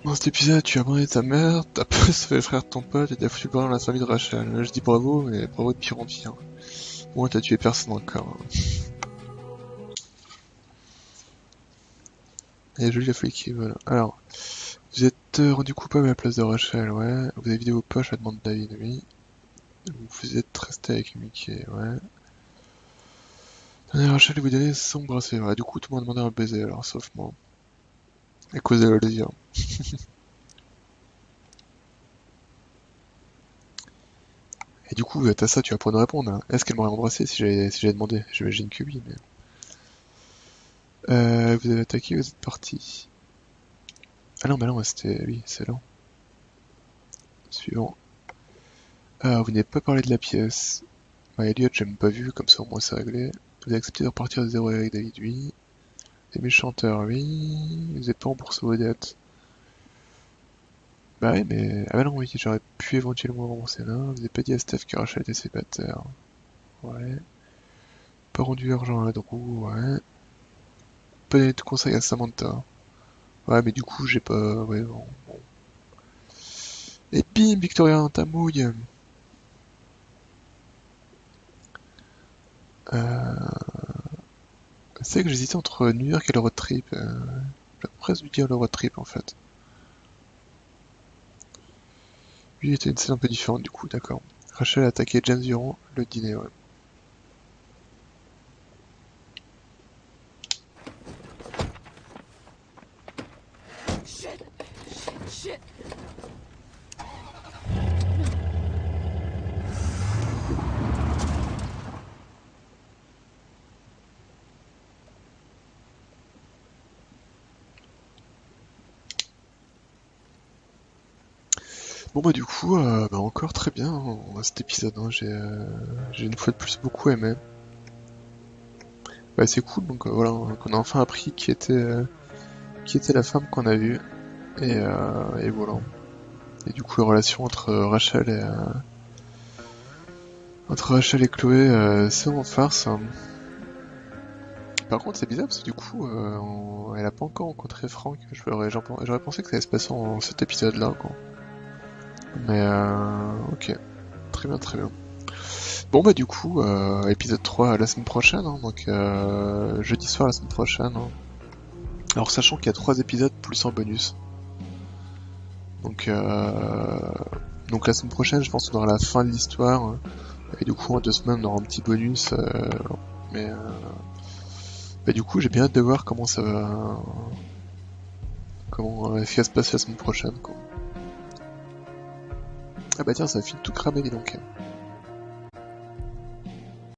Dans cet épisode, tu as abandonné ta mère, t'as pas sauvé le frère de ton pote et t'as foutu le bordel dans la famille de Rachel. Là, je dis bravo, mais bravo de pire en pire. Moi, t'as tué personne encore. Et joli la folie qui voilà. Alors, vous êtes rendu coupable à la place de Rachel, ouais. Vous avez vidé vos poches à la demande de David, oui. Vous êtes resté avec Mickey, ouais. Donnez Rachel et vous donnez son bracelet, ouais. Du coup, tout le monde a demandé un baiser, alors, sauf moi. À cause de Olivia. Et du coup, t'as ça, tu vas pouvoir nous répondre. Hein. Est-ce qu'elle m'aurait embrassé si j'avais demandé? J'imagine que oui, mais... vous avez attaqué, vous êtes parti. Ah non, bah non, c'était... Oui, c'est lent. Suivant. Ah, vous n'avez pas parlé de la pièce. Bah, Elliot, j'ai même pas vu, comme ça au moins c'est réglé. Vous avez accepté de repartir de zéro avec David, oui. Les chanteurs, oui. Vous n'avez pas remboursé vos dettes. Bah oui, mais... Ah bah non, oui, j'aurais pu éventuellement rembourser là. Vous n'avez pas dit à Steph que Rachel était célibataire. Ouais. Pas rendu l'argent à Drew, ouais. Pas donné de conseils à Samantha. Ouais, mais du coup, j'ai pas... Ouais, bon. Et bim, Victoria, ta mouille. C'est que j'hésitais entre New York et le road trip. J'ai presque dû dire le road trip, en fait. Lui, était une scène un peu différente, du coup, d'accord. Rachel a attaqué James durant le dîner, ouais. Shit! Shit! Bon bah du coup, bah encore très bien hein, cet épisode, hein. J'ai une fois de plus beaucoup aimé. Bah c'est cool, donc voilà, qu'on a enfin appris qui était la femme qu'on a vue, et voilà. Et du coup la relation entre Rachel et Chloé, c'est en farce. Hein. Par contre c'est bizarre parce que du coup, elle a pas encore rencontré Frank. J'aurais pensé que ça allait se passer en cet épisode-là, quoi. Mais ok, très bien, très bien. Bon bah du coup, épisode 3 la semaine prochaine, hein, donc jeudi soir la semaine prochaine. Hein. Alors sachant qu'il y a 3 épisodes plus un bonus. Donc la semaine prochaine je pense qu'on aura la fin de l'histoire. Hein, et du coup en 2 semaines on aura un petit bonus. Mais bah du coup j'ai bien hâte de voir comment ça va... Comment ça va se passer la semaine prochaine, quoi. Ah bah tiens ça a fini tout cramé dis donc.